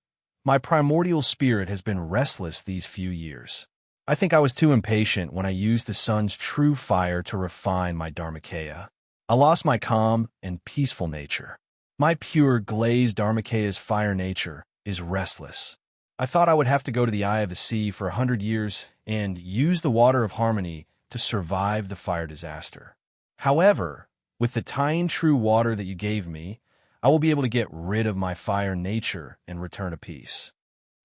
Speaker 1: "My primordial spirit has been restless these few years. I think I was too impatient when I used the sun's true fire to refine my Dharmakaya. I lost my calm and peaceful nature. My pure, glazed Dharmakaya's fire nature is restless. I thought I would have to go to the eye of the sea for 100 years and use the water of harmony to survive the fire disaster. However, with the Tying true water that you gave me, I will be able to get rid of my fire nature and return to peace.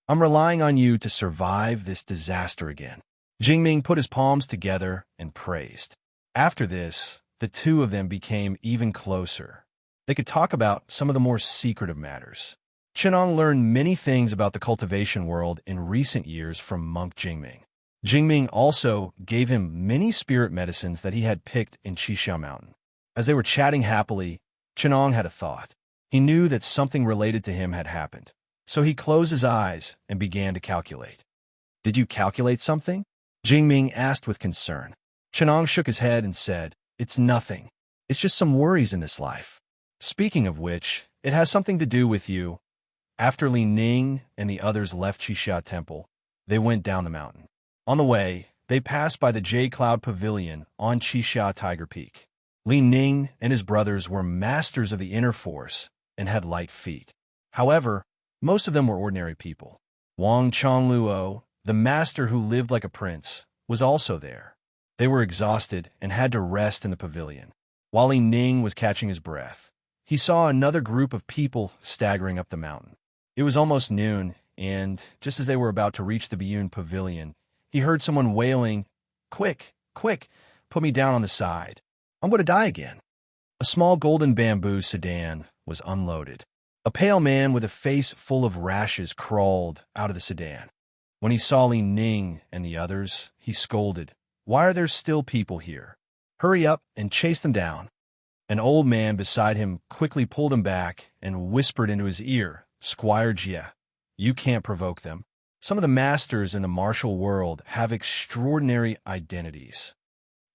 Speaker 1: I'm relying on you to survive this disaster again." Jingming put his palms together and praised. After this, the two of them became even closer. They could talk about some of the more secretive matters. Chunong learned many things about the cultivation world in recent years from monk Jingming. Jingming also gave him many spirit medicines that he had picked in Qixia Mountain. As they were chatting happily, Chunong had a thought. He knew that something related to him had happened, so he closed his eyes and began to calculate. "Did you calculate something?" Jingming asked with concern. Chunong shook his head and said, "It's nothing. It's just some worries in this life. Speaking of which, it has something to do with you." After Li Ning and the others left Qixia Temple, they went down the mountain. On the way, they passed by the Jade Cloud Pavilion on Qixia Tiger Peak. Li Ning and his brothers were masters of the inner force and had light feet. However, most of them were ordinary people. Wang Chongluo, the master who lived like a prince, was also there. They were exhausted and had to rest in the pavilion. While Li Ning was catching his breath, he saw another group of people staggering up the mountain. It was almost noon, and just as they were about to reach the Biyun Pavilion, he heard someone wailing, "Quick, quick, put me down on the side. I'm going to die again." A small golden bamboo sedan was unloaded. A pale man with a face full of rashes crawled out of the sedan. When he saw Li Ning and the others, he scolded, "Why are there still people here? Hurry up and chase them down." An old man beside him quickly pulled him back and whispered into his ear, "Squire Jia, you can't provoke them. Some of the masters in the martial world have extraordinary identities."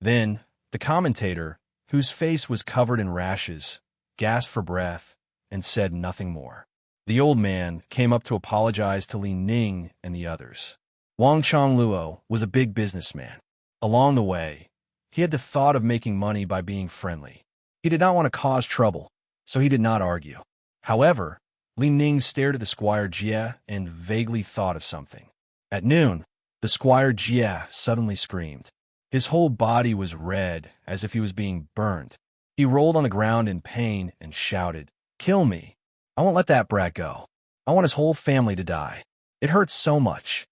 Speaker 1: Then, the commentator, whose face was covered in rashes, gasped for breath and said nothing more. The old man came up to apologize to Li Ning and the others. Wang Chongluo was a big businessman. Along the way, he had the thought of making money by being friendly. He did not want to cause trouble, so he did not argue. However, Li Ning stared at the Squire Jia and vaguely thought of something. At noon, The squire Jia suddenly screamed. His whole body was red, as if he was being burned. He rolled on the ground in pain and shouted, "Kill me! I won't let that brat go. I want his whole family to die. It hurts so much."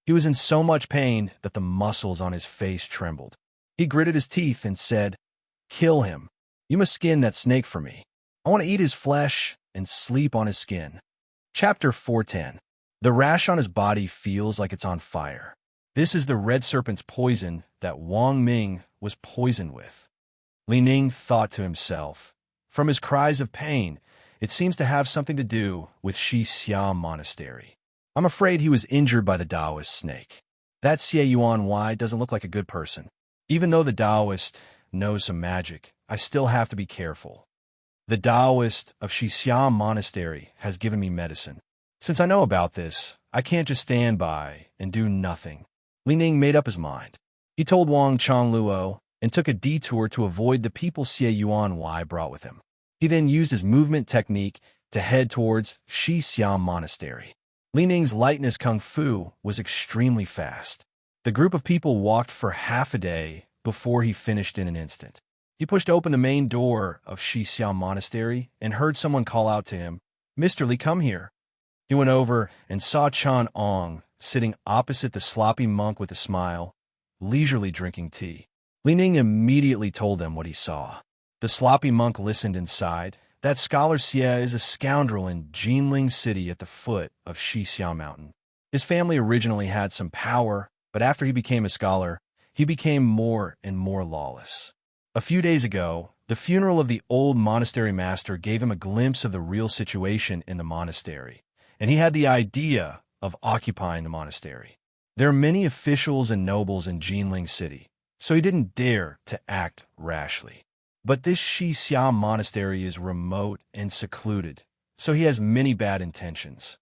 Speaker 1: He was in so much pain that the muscles on his face trembled. He gritted his teeth and said, "Kill him. You must skin that snake for me. I want to eat his flesh and sleep on his skin." Chapter 410. The rash on his body feels like it's on fire. This is the red serpent's poison that Wang Ming was poisoned with. Li Ning thought to himself. From his cries of pain, it seems to have something to do with Shi Xia Monastery. I'm afraid he was injured by the Taoist snake. That Xie Yuan Wai doesn't look like a good person. Even though the Taoist knows some magic, I still have to be careful. The Taoist of Shi Xia Monastery has given me medicine. Since I know about this, I can't just stand by and do nothing. Li Ning made up his mind. He told Wang Chongluo and took a detour to avoid the people Xie Yuan Wai brought with him. He then used his movement technique to head towards Shi Xia Monastery. Li Ning's lightness kung fu was extremely fast. The group of people walked for half a day before he finished in an instant. He pushed open the main door of Shi Xia Monastery and heard someone call out to him, "Mr. Li, come here." He went over and saw Chan Ong sitting opposite the sloppy monk with a smile, leisurely drinking tea. Li Ning immediately told them what he saw. The sloppy monk listened and sighed. That scholar Xie is a scoundrel in Jinling City at the foot of Shi Xia Mountain. His family originally had some power, but after he became a scholar, he became more and more lawless. A few days ago, the funeral of the old monastery master gave him a glimpse of the real situation in the monastery, and he had the idea of occupying the monastery. There are many officials and nobles in Jinling City, so he didn't dare to act rashly. But this Shi Xia Monastery is remote and secluded, so he has many bad intentions.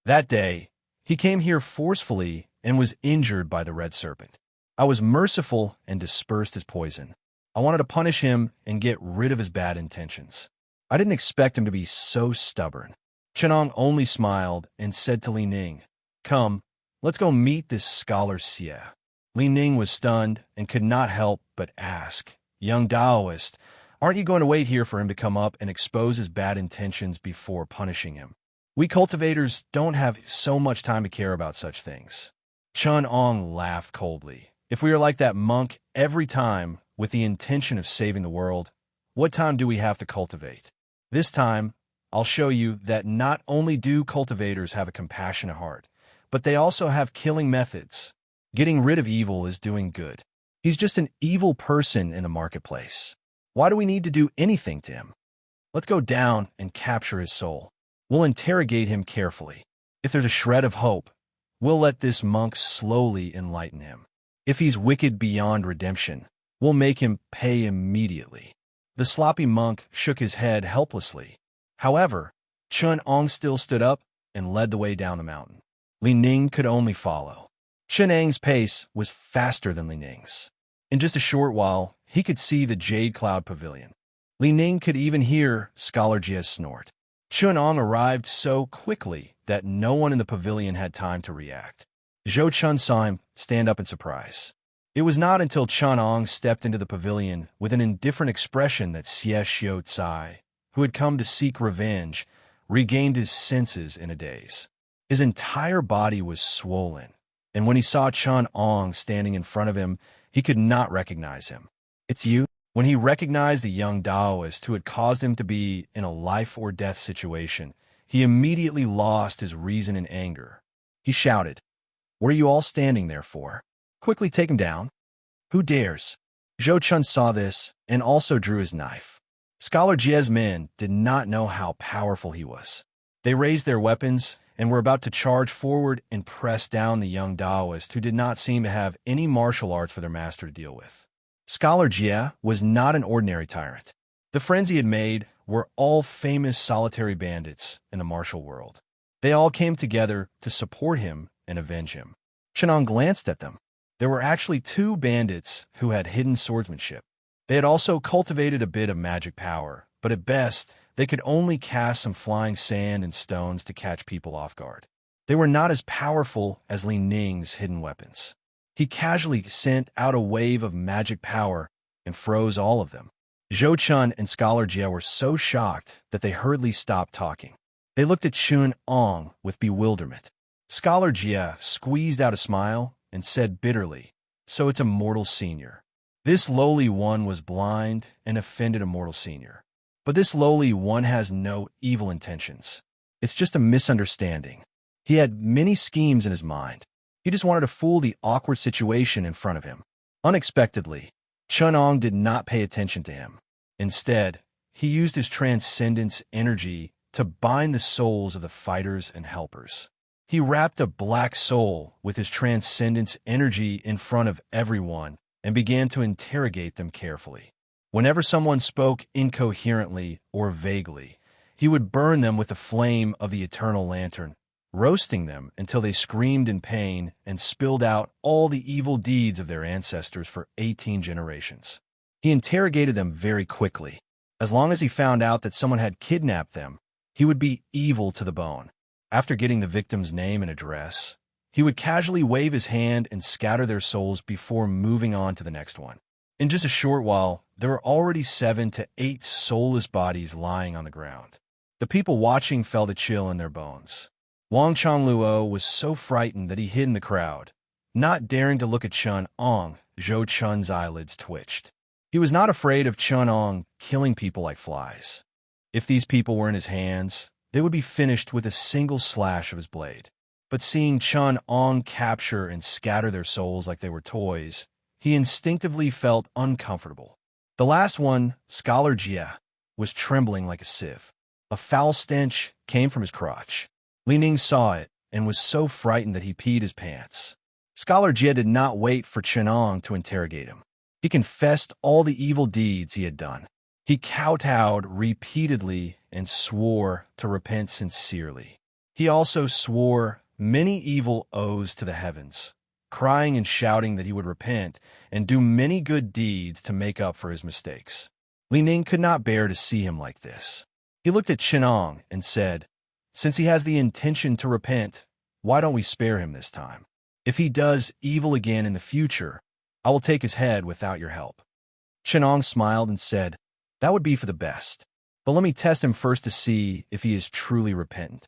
Speaker 1: That day, he came here forcefully and was injured by the red serpent. I was merciful and dispersed his poison. I wanted to punish him and get rid of his bad intentions. I didn't expect him to be so stubborn. Chenong only smiled and said to Li Ning, "Come, let's go meet this scholar Xie." Li Ning was stunned and could not help but ask, "Young Taoist, aren't you going to wait here for him to come up and expose his bad intentions before punishing him? We cultivators don't have so much time to care about such things." Chun Ong laughed coldly. "If we are like that monk every time with the intention of saving the world, what time do we have to cultivate? This time, I'll show you that not only do cultivators have a compassionate heart, but they also have killing methods. Getting rid of evil is doing good. He's just an evil person in the marketplace. Why do we need to do anything to him? Let's go down and capture his soul. We'll interrogate him carefully. If there's a shred of hope, we'll let this monk slowly enlighten him. If he's wicked beyond redemption, we'll make him pay immediately." The sloppy monk shook his head helplessly. However, Chun Ong still stood up and led the way down the mountain. Li Ning could only follow. Chen Ang's pace was faster than Li Ning's. In just a short while, he could see the Jade Cloud Pavilion. Li Ning could even hear Scholar Jie's snort. Chun Ong arrived so quickly that no one in the pavilion had time to react. Zhou Chun saw him stand up in surprise. It was not until Chun Ong stepped into the pavilion with an indifferent expression that Xie Xiu Tsai, who had come to seek revenge, regained his senses in a daze. His entire body was swollen, and when he saw Chun Ong standing in front of him, he could not recognize him. "It's you?" When he recognized the young Taoist who had caused him to be in a life-or-death situation, he immediately lost his reason in anger. He shouted, "What are you all standing there for? Quickly take him down. Who dares?" Zhou Chun saw this and also drew his knife. Scholar Jie's men did not know how powerful he was. They raised their weapons and were about to charge forward and press down the young Taoist who did not seem to have any martial arts for their master to deal with. Scholar Jie was not an ordinary tyrant. The friends he had made were all famous solitary bandits in the martial world. They all came together to support him and avenge him. Chenong glanced at them. There were actually 2 bandits who had hidden swordsmanship. They had also cultivated a bit of magic power, but at best, they could only cast some flying sand and stones to catch people off guard. They were not as powerful as Li Ning's hidden weapons. He casually sent out a wave of magic power and froze all of them. Zhou Chun and Scholar Jia were so shocked that they hurriedly stopped talking. They looked at Chun Ong with bewilderment. Scholar Jia squeezed out a smile and said bitterly, "So it's a mortal senior." This lowly one was blind and offended a mortal senior. But this lowly one has no evil intentions. It's just a misunderstanding. He had many schemes in his mind. He just wanted to fool the awkward situation in front of him. Unexpectedly, Chun Ong did not pay attention to him. Instead, he used his transcendence energy to bind the souls of the fighters and helpers. He wrapped a black soul with his transcendence energy in front of everyone and began to interrogate them carefully. Whenever someone spoke incoherently or vaguely, he would burn them with the flame of the eternal lantern, roasting them until they screamed in pain and spilled out all the evil deeds of their ancestors for 18 generations. He interrogated them very quickly. As long as he found out that someone had kidnapped them, he would be evil to the bone. After getting the victim's name and address, he would casually wave his hand and scatter their souls before moving on to the next one. In just a short while, there were already 7 to 8 soulless bodies lying on the ground. The people watching felt a chill in their bones. Wang Changluo was so frightened that he hid in the crowd. Not daring to look at Chun Ong, Zhou Chun's eyelids twitched. He was not afraid of Chun Ong killing people like flies. If these people were in his hands, they would be finished with a single slash of his blade. But seeing Chun Ong capture and scatter their souls like they were toys, he instinctively felt uncomfortable. The last one, Scholar Jia, was trembling like a sieve. A foul stench came from his crotch. Li Ning saw it and was so frightened that he peed his pants. Scholar Jia did not wait for Chun Ong to interrogate him. He confessed all the evil deeds he had done. He kowtowed repeatedly and swore to repent sincerely. He also swore many evil oaths to the heavens, crying and shouting that he would repent and do many good deeds to make up for his mistakes. Li Ning could not bear to see him like this. He looked at Chun Ong and said, "Since he has the intention to repent, why don't we spare him this time? If he does evil again in the future, I will take his head without your help." Chun Ong smiled and said, "That would be for the best, but let me test him first to see if he is truly repentant."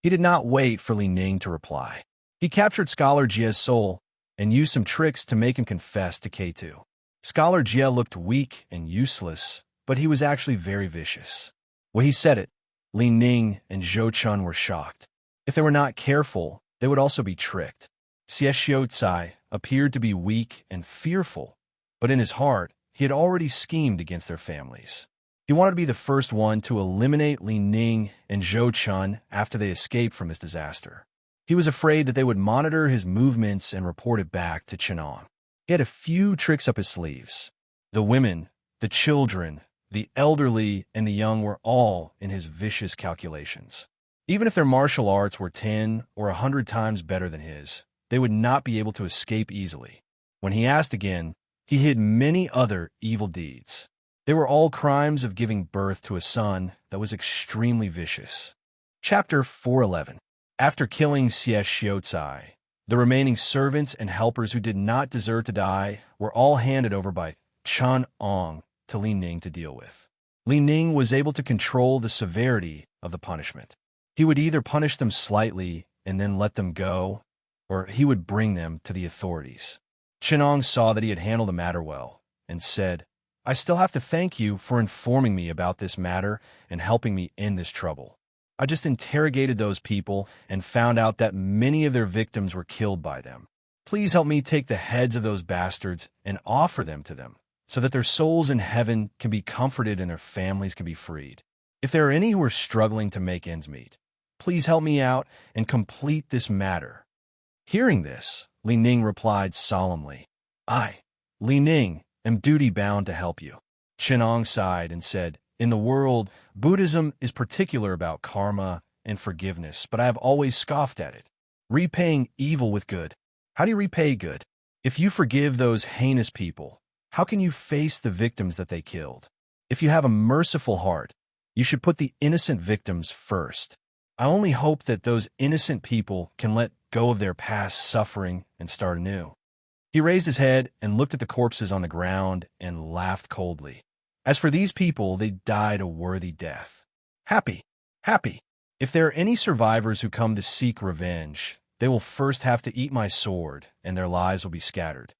Speaker 1: He did not wait for Li Ning to reply. He captured Scholar Jia's soul and used some tricks to make him confess to K2. Scholar Jia looked weak and useless, but he was actually very vicious. When he said it, Li Ning and Zhou Chun were shocked. If they were not careful, they would also be tricked. Xie Xiucai appeared to be weak and fearful, but in his heart, he had already schemed against their families. He wanted to be the first one to eliminate Li Ning and Zhou Chun after they escaped from this disaster. He was afraid that they would monitor his movements and report it back to Chun Ong. He had a few tricks up his sleeves. The women, the children, the elderly, and the young were all in his vicious calculations. Even if their martial arts were 10 or 100 times better than his, they would not be able to escape easily. When he asked again, he hid many other evil deeds. They were all crimes of giving birth to a son that was extremely vicious. Chapter 411. After killing Xie Xiucai, the remaining servants and helpers who did not deserve to die were all handed over by Chun Ong to Li Ning to deal with. Li Ning was able to control the severity of the punishment. He would either punish them slightly and then let them go, or he would bring them to the authorities. Chun Ong saw that he had handled the matter well and said, "I still have to thank you for informing me about this matter and helping me end this trouble. I just interrogated those people and found out that many of their victims were killed by them. Please help me take the heads of those bastards and offer them to them, so that their souls in heaven can be comforted and their families can be freed. If there are any who are struggling to make ends meet, please help me out and complete this matter." Hearing this, Li Ning replied solemnly, "I, Li Ning, am duty-bound to help you." Chun Ong sighed and said, "In the world, Buddhism is particular about karma and forgiveness, but I have always scoffed at it. Repaying evil with good. How do you repay good? If you forgive those heinous people, how can you face the victims that they killed? If you have a merciful heart, you should put the innocent victims first. I only hope that those innocent people can let go of their past suffering and start anew. He raised his head and looked at the corpses on the ground and laughed coldly. As for these people, they died a worthy death. Happy, happy. If there are any survivors who come to seek revenge, they will first have to eat my sword, and their lives will be scattered.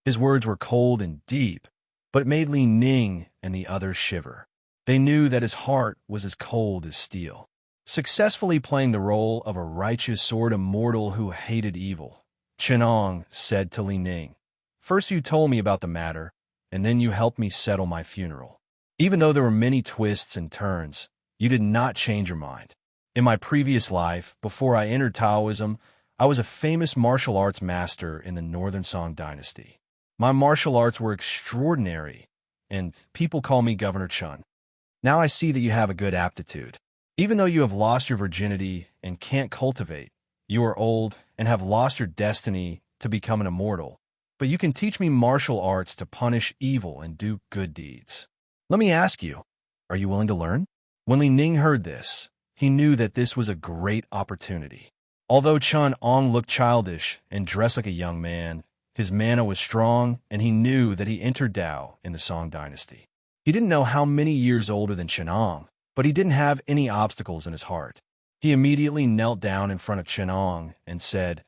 Speaker 1: His words were cold and deep, but it made Li Ning and the others shiver. They knew that his heart was as cold as steel. Successfully playing the role of a righteous sword immortal who hated evil, Chenong said to Li Ning, "First you told me about the matter, and then you helped me settle my funeral. Even though there were many twists and turns, you did not change your mind. In my previous life, before I entered Taoism, I was a famous martial arts master in the Northern Song dynasty. My martial arts were extraordinary, and people call me Governor Chun. Now I see that you have a good aptitude. Even though you have lost your virginity and can't cultivate, you are old and have lost your destiny to become an immortal, but you can teach me martial arts to punish evil and do good deeds. Let me ask you, are you willing to learn?" When Li Ning heard this, he knew that this was a great opportunity. Although Chun Ong looked childish and dressed like a young man, his mana was strong, and he knew that he entered Dao in the Song dynasty. He didn't know how many years older than Chen Ong, but he didn't have any obstacles in his heart. He immediately knelt down in front of Chen Ong and said,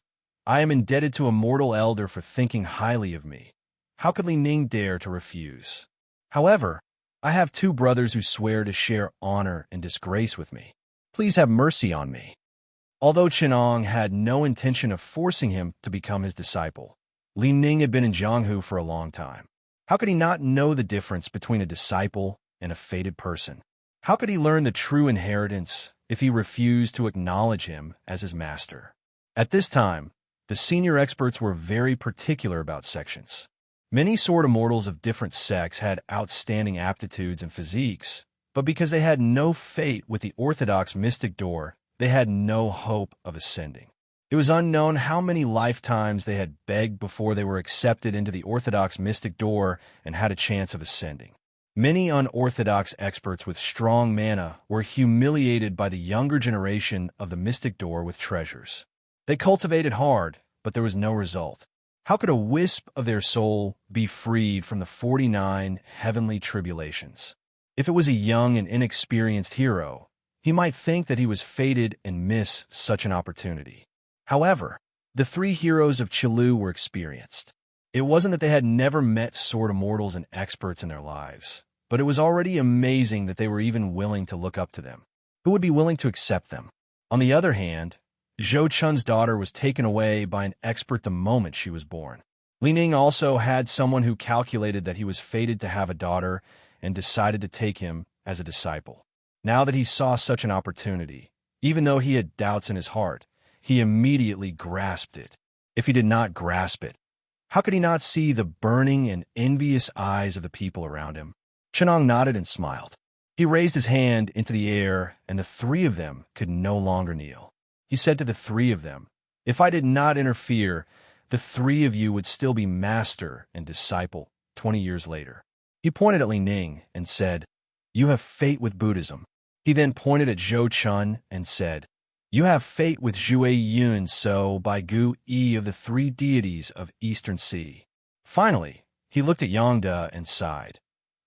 Speaker 1: "I am indebted to a mortal elder for thinking highly of me. How could Li Ning dare to refuse? However, I have two brothers who swear to share honor and disgrace with me. Please have mercy on me." Although Chen Ong had no intention of forcing him to become his disciple, Li Ning had been in Jianghu for a long time. How could he not know the difference between a disciple and a fated person? How could he learn the true inheritance if he refused to acknowledge him as his master? At this time, the senior experts were very particular about sections. Many sword immortals of different sects had outstanding aptitudes and physiques, but because they had no fate with the orthodox mystic door, they had no hope of ascending. It was unknown how many lifetimes they had begged before they were accepted into the orthodox mystic door and had a chance of ascending. Many unorthodox experts with strong mana were humiliated by the younger generation of the mystic door with treasures. They cultivated hard, but there was no result. How could a wisp of their soul be freed from the 49 heavenly tribulations? If it was a young and inexperienced hero, he might think that he was fated and miss such an opportunity. However, the three heroes of Qilu were experienced. It wasn't that they had never met sword immortals and experts in their lives, but it was already amazing that they were even willing to look up to them. Who would be willing to accept them? On the other hand, Zhou Chun's daughter was taken away by an expert the moment she was born. Li Ning also had someone who calculated that he was fated to have a daughter and decided to take him as a disciple. Now that he saw such an opportunity, even though he had doubts in his heart, he immediately grasped it. If he did not grasp it, how could he not see the burning and envious eyes of the people around him? Chenong nodded and smiled. He raised his hand into the air, and the three of them could no longer kneel. He said to the three of them, "If I did not interfere, the three of you would still be master and disciple 20 years later." He pointed at Li Ning and said, "You have fate with Buddhism." He then pointed at Zhou Chun and said, "You have fate with Zhui Yun So by Gu Yi of the three deities of Eastern Sea." Finally, he looked at Yongda and sighed.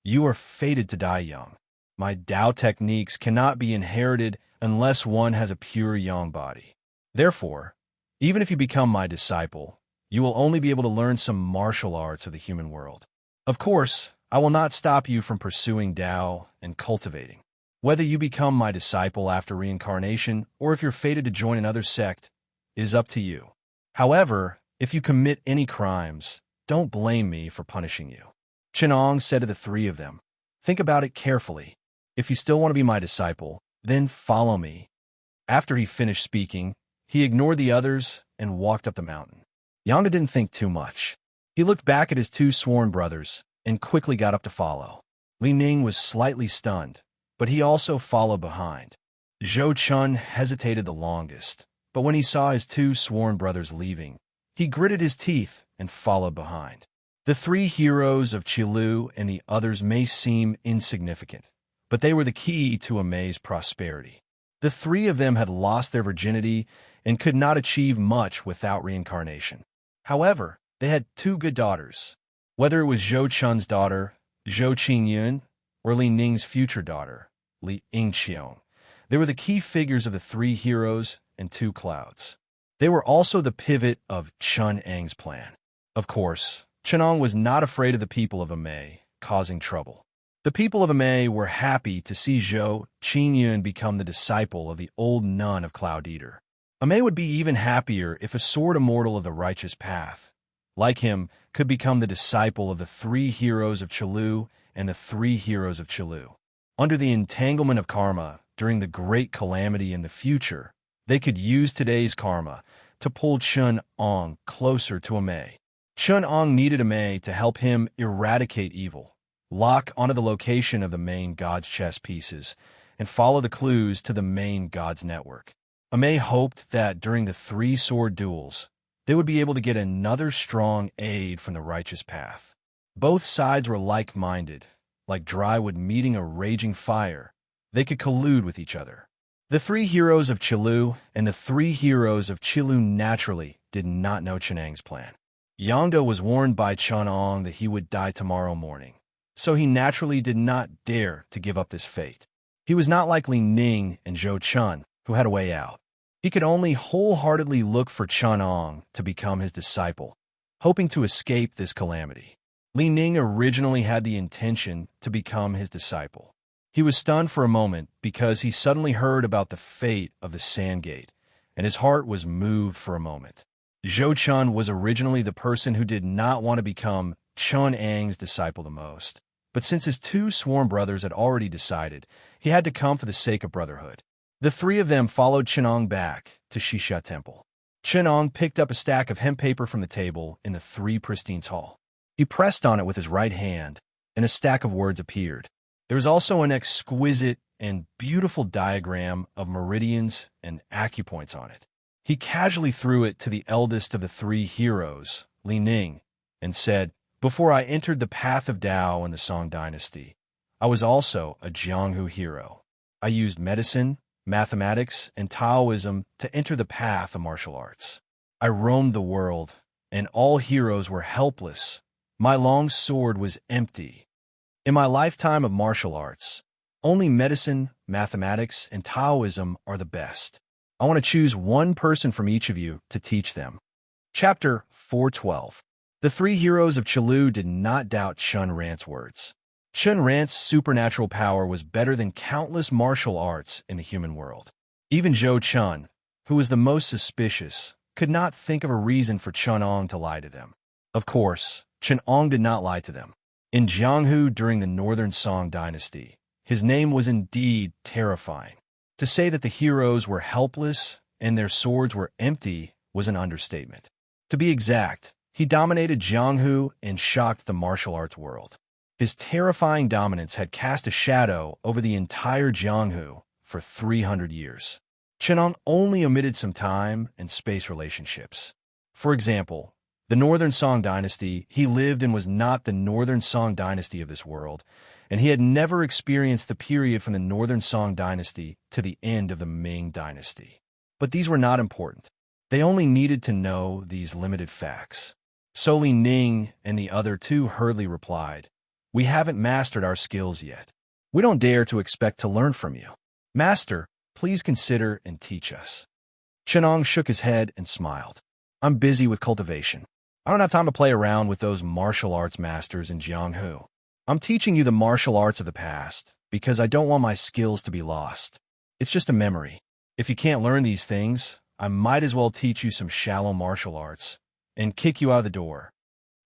Speaker 1: "You are fated to die young. My Tao techniques cannot be inherited unless one has a pure yang body. Therefore, even if you become my disciple, you will only be able to learn some martial arts of the human world. Of course, I will not stop you from pursuing Tao and cultivating. Whether you become my disciple after reincarnation or if you're fated to join another sect is up to you. However, if you commit any crimes, don't blame me for punishing you." Chenong said to the three of them, "Think about it carefully. If you still want to be my disciple, then follow me." After he finished speaking, he ignored the others and walked up the mountain. Yongda didn't think too much. He looked back at his two sworn brothers and quickly got up to follow. Li Ning was slightly stunned, but he also followed behind. Zhou Chun hesitated the longest, but when he saw his two sworn brothers leaving, he gritted his teeth and followed behind. The three heroes of Qilu and the others may seem insignificant, but they were the key to Amei's prosperity. The three of them had lost their virginity and could not achieve much without reincarnation. However, they had two good daughters. Whether it was Zhou Chun's daughter, Zhou Qingyun, or Li Ning's future daughter, Li Yingqiong, they were the key figures of the three heroes and two clouds. They were also the pivot of Chun Ang's plan. Of course, Chunong was not afraid of the people of Amei causing trouble. The people of Amei were happy to see Zhou Qingyun become the disciple of the old nun of Cloud Eater. Amei would be even happier if a sword immortal of the righteous path, like him, could become the disciple of the three heroes of Qilu and the three heroes of Qilu. Under the entanglement of karma, during the great calamity in the future, they could use today's karma to pull Chun Ong closer to Amei. Chun Ong needed Amei to help him eradicate evil, lock onto the location of the main god's chess pieces, and follow the clues to the main god's network. Amei hoped that during the three sword duels, they would be able to get another strong aid from the righteous path. Both sides were like-minded, like dry wood meeting a raging fire. They could collude with each other. The three heroes of Qilu and the three heroes of Qilu naturally did not know Chunang's plan. Yangdo was warned by Chunong that he would die tomorrow morning, so he naturally did not dare to give up this fate. He was not like Li Ning and Zhou Chun, who had a way out. He could only wholeheartedly look for Chunong to become his disciple, hoping to escape this calamity. Li Ning originally had the intention to become his disciple. He was stunned for a moment because he suddenly heard about the fate of the Sand Gate, and his heart was moved for a moment. Zhou Chun was originally the person who did not want to become Chun Ang's disciple the most, but since his two sworn brothers had already decided, he had to come for the sake of brotherhood. The three of them followed Chunong back to Shisha Temple. Chunong picked up a stack of hemp paper from the table in the Three Pristines Hall. He pressed on it with his right hand, and a stack of words appeared. There was also an exquisite and beautiful diagram of meridians and acupoints on it. He casually threw it to the eldest of the three heroes, Li Ning, and said, "Before I entered the path of Tao in the Song Dynasty, I was also a Jianghu hero. I used medicine, mathematics, and Taoism to enter the path of martial arts. I roamed the world, and all heroes were helpless. My long sword was empty. In my lifetime of martial arts, only medicine, mathematics, and Taoism are the best. I want to choose one person from each of you to teach them." Chapter 412. The three heroes of Qilu did not doubt Chun Rant's words. Chun Rant's supernatural power was better than countless martial arts in the human world. Even Zhou Chun, who was the most suspicious, could not think of a reason for Chun Ong to lie to them. Of course, Chun Ong did not lie to them. In Jianghu during the Northern Song Dynasty, his name was indeed terrifying. To say that the heroes were helpless and their swords were empty was an understatement. To be exact, he dominated Jianghu and shocked the martial arts world. His terrifying dominance had cast a shadow over the entire Jianghu for 300 years. Chunong only omitted some time and space relationships. For example, the Northern Song Dynasty he lived in was not the Northern Song Dynasty of this world, and he had never experienced the period from the Northern Song Dynasty to the end of the Ming Dynasty. But these were not important. They only needed to know these limited facts. So Li Ning and the other two hurriedly replied, "We haven't mastered our skills yet. We don't dare to expect to learn from you. Master, please consider and teach us." Chunong shook his head and smiled. "I'm busy with cultivation. I don't have time to play around with those martial arts masters in Jianghu. I'm teaching you the martial arts of the past because I don't want my skills to be lost. It's just a memory. If you can't learn these things, I might as well teach you some shallow martial arts and kick you out of the door."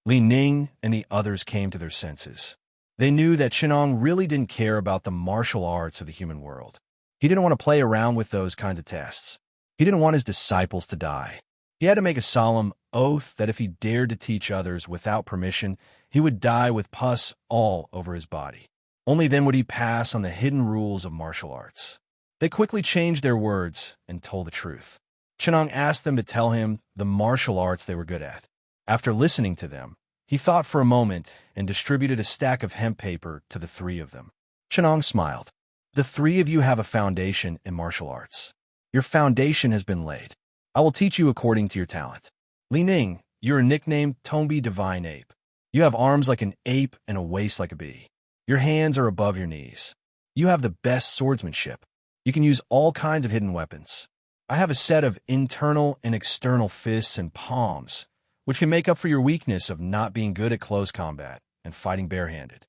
Speaker 1: Li Ning and the others came to their senses. They knew that Chunong really didn't care about the martial arts of the human world. He didn't want to play around with those kinds of tests. He didn't want his disciples to die. He had to make a solemn oath that if he dared to teach others without permission, he would die with pus all over his body. Only then would he pass on the hidden rules of martial arts. They quickly changed their words and told the truth. Chunong asked them to tell him the martial arts they were good at. After listening to them, he thought for a moment and distributed a stack of hemp paper to the three of them. Chunong smiled. The three of you have a foundation in martial arts. Your foundation has been laid. I will teach you according to your talent. Li Ning, you are nicknamed Tongbi Divine Ape. You have arms like an ape and a waist like a bee. Your hands are above your knees. You have the best swordsmanship. You can use all kinds of hidden weapons. I have a set of internal and external fists and palms, which can make up for your weakness of not being good at close combat and fighting barehanded.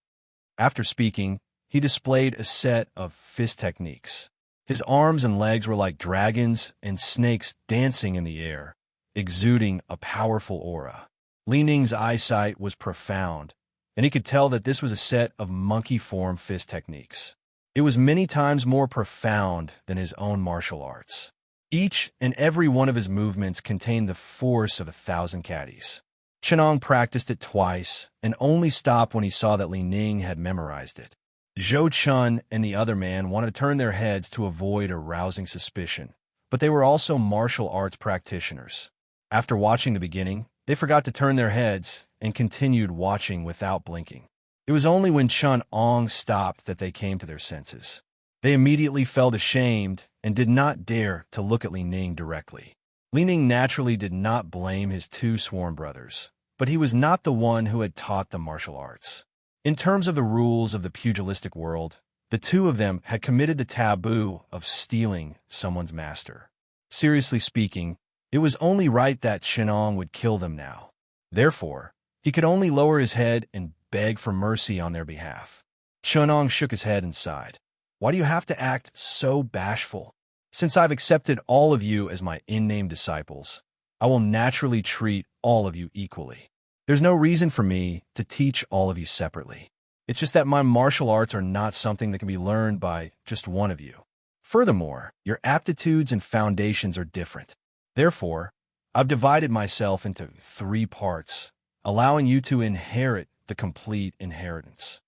Speaker 1: After speaking, he displayed a set of fist techniques. His arms and legs were like dragons and snakes dancing in the air, exuding a powerful aura. Li Ning's eyesight was profound, and he could tell that this was a set of monkey-form fist techniques. It was many times more profound than his own martial arts. Each and every one of his movements contained the force of 1,000 caddies. Chenong practiced it twice and only stopped when he saw that Li Ning had memorized it. Zhou Chun and the other man wanted to turn their heads to avoid arousing suspicion, but they were also martial arts practitioners. After watching the beginning, they forgot to turn their heads and continued watching without blinking. It was only when Chun Ong stopped that they came to their senses. They immediately felt ashamed and did not dare to look at Li Ning directly. Li Ning naturally did not blame his two sworn brothers, but he was not the one who had taught them martial arts. In terms of the rules of the pugilistic world, the two of them had committed the taboo of stealing someone's master. Seriously speaking, it was only right that Chenong would kill them now. Therefore, he could only lower his head and beg for mercy on their behalf. Chenong shook his head and sighed. Why do you have to act so bashful? Since I've accepted all of you as my in-name disciples, I will naturally treat all of you equally. There's no reason for me to teach all of you separately. It's just that my martial arts are not something that can be learned by just one of you. Furthermore, your aptitudes and foundations are different. Therefore, I've divided myself into 3 parts, allowing you to inherit the complete inheritance.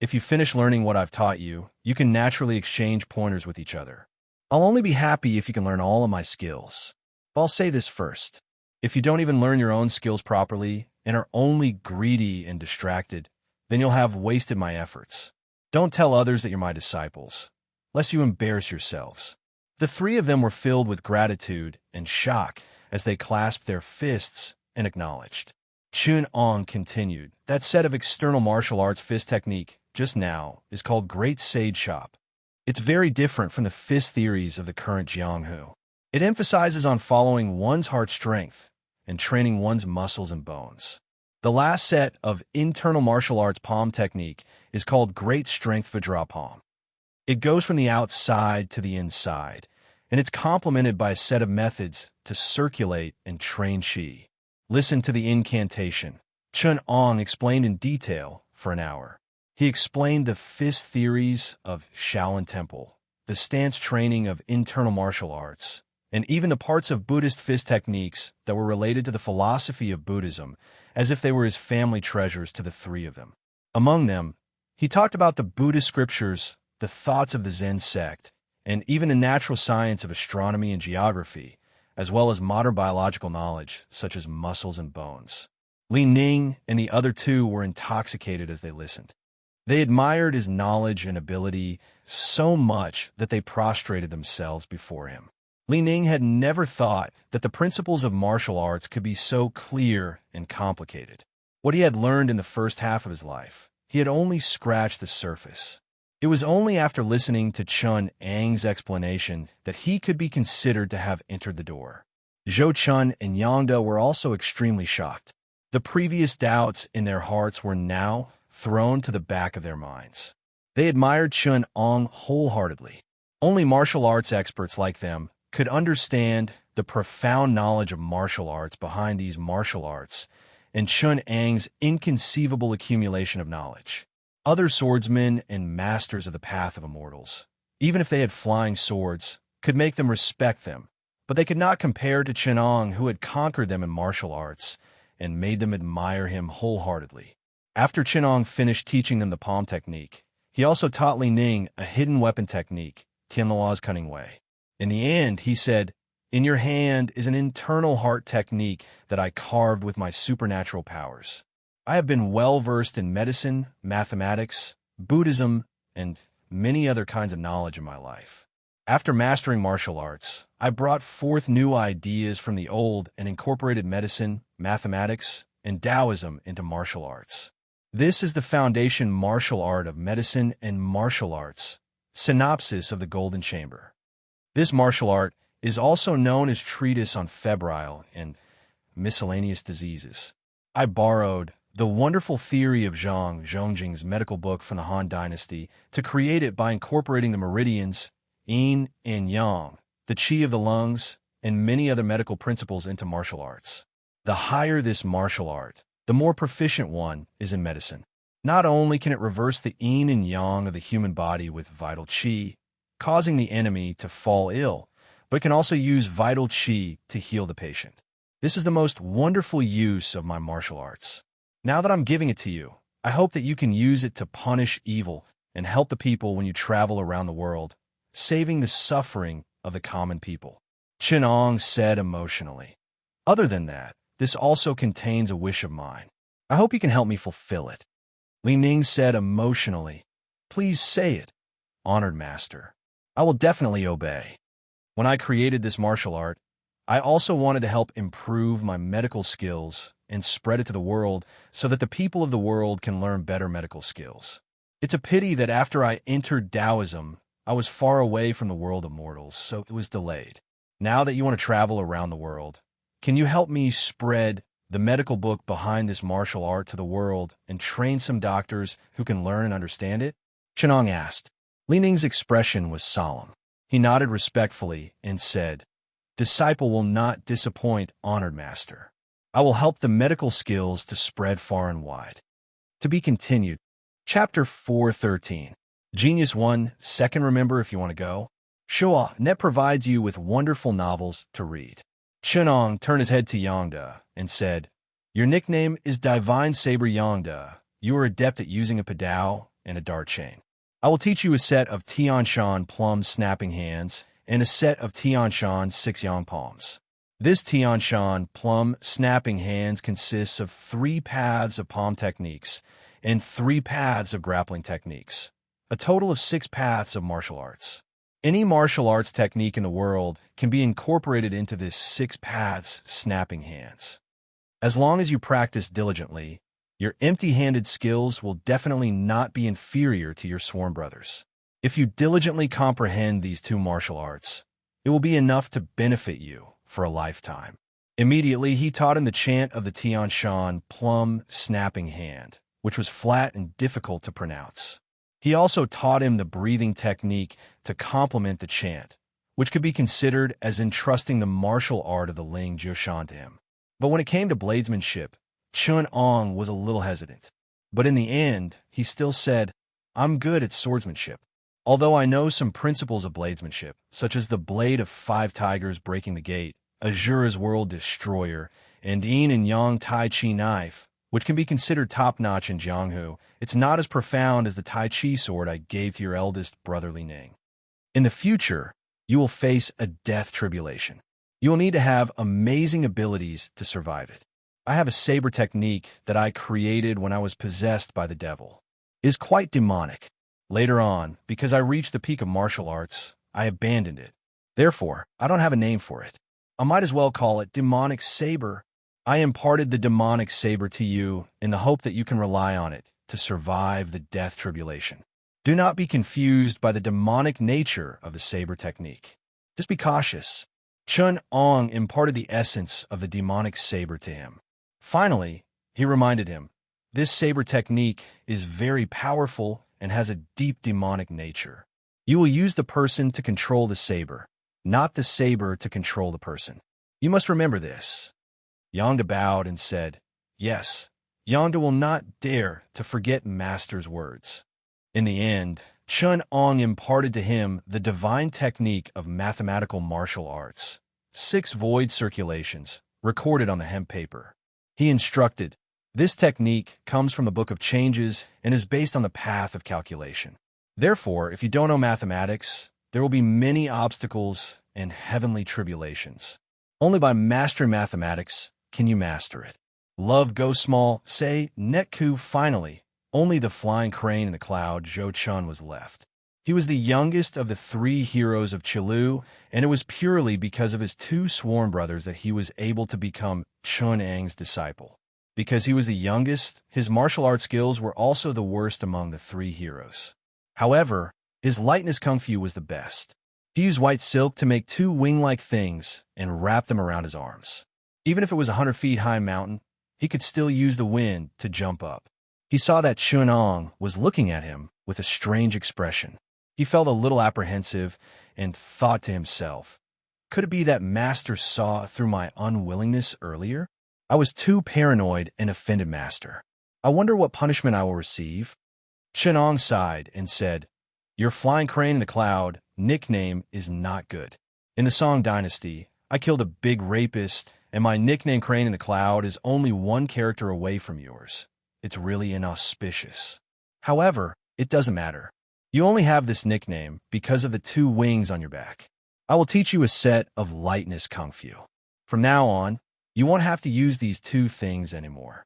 Speaker 1: If you finish learning what I've taught you, you can naturally exchange pointers with each other. I'll only be happy if you can learn all of my skills. But I'll say this first. If you don't even learn your own skills properly and are only greedy and distracted, then you'll have wasted my efforts. Don't tell others that you're my disciples, lest you embarrass yourselves. The 3 of them were filled with gratitude and shock as they clasped their fists and acknowledged. Chun Ong continued, that set of external martial arts fist technique just now is called Great Sage Chop. It's very different from the fist theories of the current Jianghu. It emphasizes on following one's heart strength and training one's muscles and bones. The last set of internal martial arts palm technique is called Great Strength Vajra Palm. It goes from the outside to the inside, and it's complemented by a set of methods to circulate and train qi. Listen to the incantation. Chun Ong explained in detail for an hour. He explained the fist theories of Shaolin Temple, the stance training of internal martial arts, and even the parts of Buddhist fist techniques that were related to the philosophy of Buddhism, as if they were his family treasures to the 3 of them. Among them, he talked about the Buddhist scriptures, the thoughts of the Zen sect, and even the natural science of astronomy and geography, as well as modern biological knowledge, such as muscles and bones. Li Ning and the other 2 were intoxicated as they listened. They admired his knowledge and ability so much that they prostrated themselves before him. Li Ning had never thought that the principles of martial arts could be so clear and complicated. What he had learned in the first half of his life, he had only scratched the surface. It was only after listening to Chun Ang's explanation that he could be considered to have entered the door. Zhou Chun and Yangda were also extremely shocked. The previous doubts in their hearts were now thrown to the back of their minds. They admired Chun Ong wholeheartedly. Only martial arts experts like them could understand the profound knowledge of martial arts behind these martial arts and Chun Ang's inconceivable accumulation of knowledge. Other swordsmen and masters of the path of immortals, even if they had flying swords, could make them respect them, but they could not compare to Chun Ong, who had conquered them in martial arts and made them admire him wholeheartedly. After Chun Ong finished teaching them the palm technique, he also taught Li Ning a hidden weapon technique, Tianluo's Cunning Way. In the end, he said, "In your hand is an internal heart technique that I carved with my supernatural powers. I have been well versed in medicine, mathematics, Buddhism, and many other kinds of knowledge in my life. After mastering martial arts, I brought forth new ideas from the old and incorporated medicine, mathematics, and Taoism into martial arts. This is the foundation martial art of medicine and martial arts. Synopsis of the Golden Chamber. This martial art is also known as Treatise on Febrile and Miscellaneous Diseases. I borrowed the wonderful theory of Zhang Zhongjing's medical book from the Han Dynasty to create it by incorporating the meridians, yin and yang, the qi of the lungs, and many other medical principles into martial arts. The higher this martial art, the more proficient one is in medicine. Not only can it reverse the yin and yang of the human body with vital qi, causing the enemy to fall ill, but it can also use vital qi to heal the patient. This is the most wonderful use of my martial arts. Now that I'm giving it to you, I hope that you can use it to punish evil and help the people when you travel around the world, saving the suffering of the common people. Qianong said emotionally. Other than that, this also contains a wish of mine. I hope you can help me fulfill it. Li Ning said emotionally. Please say it, honored master. I will definitely obey. When I created this martial art, I also wanted to help improve my medical skills and spread it to the world so that the people of the world can learn better medical skills. It's a pity that after I entered Taoism, I was far away from the world of mortals, so it was delayed. Now that you want to travel around the world, can you help me spread the medical book behind this martial art to the world and train some doctors who can learn and understand it? Qianong asked. Li Ning's expression was solemn. He nodded respectfully and said, Disciple will not disappoint, honored master. I will help the medical skills to spread far and wide. To be continued. Chapter 413. Genius 1, second remember if you want to go. Shua Net provides you with wonderful novels to read. Qianong turned his head to Yangda and said, Your nickname is Divine Saber Yangda. You are adept at using a padao and a dart chain. I will teach you a set of Tianshan plum snapping hands and a set of Tianshan 6 yang palms. This Tianshan plum snapping hands consists of 3 paths of palm techniques and 3 paths of grappling techniques, a total of 6 paths of martial arts. Any martial arts technique in the world can be incorporated into this 6 paths snapping hands. As long as you practice diligently, your empty-handed skills will definitely not be inferior to your sworn brothers. If you diligently comprehend these 2 martial arts, it will be enough to benefit you for a lifetime. Immediately, he taught him the chant of the Tianshan plum snapping hand, which was flat and difficult to pronounce. He also taught him the breathing technique to complement the chant, which could be considered as entrusting the martial art of the Ling Jiushan to him. But when it came to bladesmanship, Qianong was a little hesitant. But in the end, he still said, I'm good at swordsmanship. Although I know some principles of bladesmanship, such as the blade of 5 tigers breaking the gate, Azura's world destroyer, and yin and yang tai chi knife, which can be considered top-notch in Jianghu, it's not as profound as the tai chi sword I gave to your eldest brother Li Ning. In the future, you will face a death tribulation. You will need to have amazing abilities to survive it. I have a saber technique that I created when I was possessed by the devil. It is quite demonic. Later on, because I reached the peak of martial arts, I abandoned it. Therefore, I don't have a name for it. I might as well call it demonic saber. I imparted the demonic saber to you in the hope that you can rely on it to survive the death tribulation. Do not be confused by the demonic nature of the saber technique. Just be cautious. Qianong imparted the essence of the demonic saber to him. Finally, he reminded him, this saber technique is very powerful and has a deep demonic nature. You will use the person to control the saber, not the saber to control the person. You must remember this. Yangda bowed and said, Yes, Yangda will not dare to forget master's words. In the end, Qianong imparted to him the divine technique of mathematical martial arts, 6 void circulations, recorded on the hemp paper. He instructed, this technique comes from the Book of Changes and is based on the path of calculation. Therefore, if you don't know mathematics, there will be many obstacles and heavenly tribulations. Only by mastering mathematics can you master it. Love go small, say, Netku finally. Only the flying crane in the cloud, Zhou Chun, was left. He was the youngest of the three heroes of Qilu, and it was purely because of his two sworn brothers that he was able to become Chun'ang's disciple. Because he was the youngest, his martial arts skills were also the worst among the three heroes. However, his lightness kung fu was the best. He used white silk to make two wing-like things and wrap them around his arms. Even if it was a 100-feet-high mountain, he could still use the wind to jump up. He saw that Chun'ang was looking at him with a strange expression. He felt a little apprehensive and thought to himself, could it be that Master saw through my unwillingness earlier? I was too paranoid and offended Master. I wonder what punishment I will receive. Chun'ang sighed and said, your flying crane in the cloud nickname is not good. In the Song Dynasty, I killed a big rapist, and my nickname Crane in the Cloud is only one character away from yours. It's really inauspicious. However, it doesn't matter. You only have this nickname because of the two wings on your back. I will teach you a set of lightness kung fu. From now on, you won't have to use these two things anymore.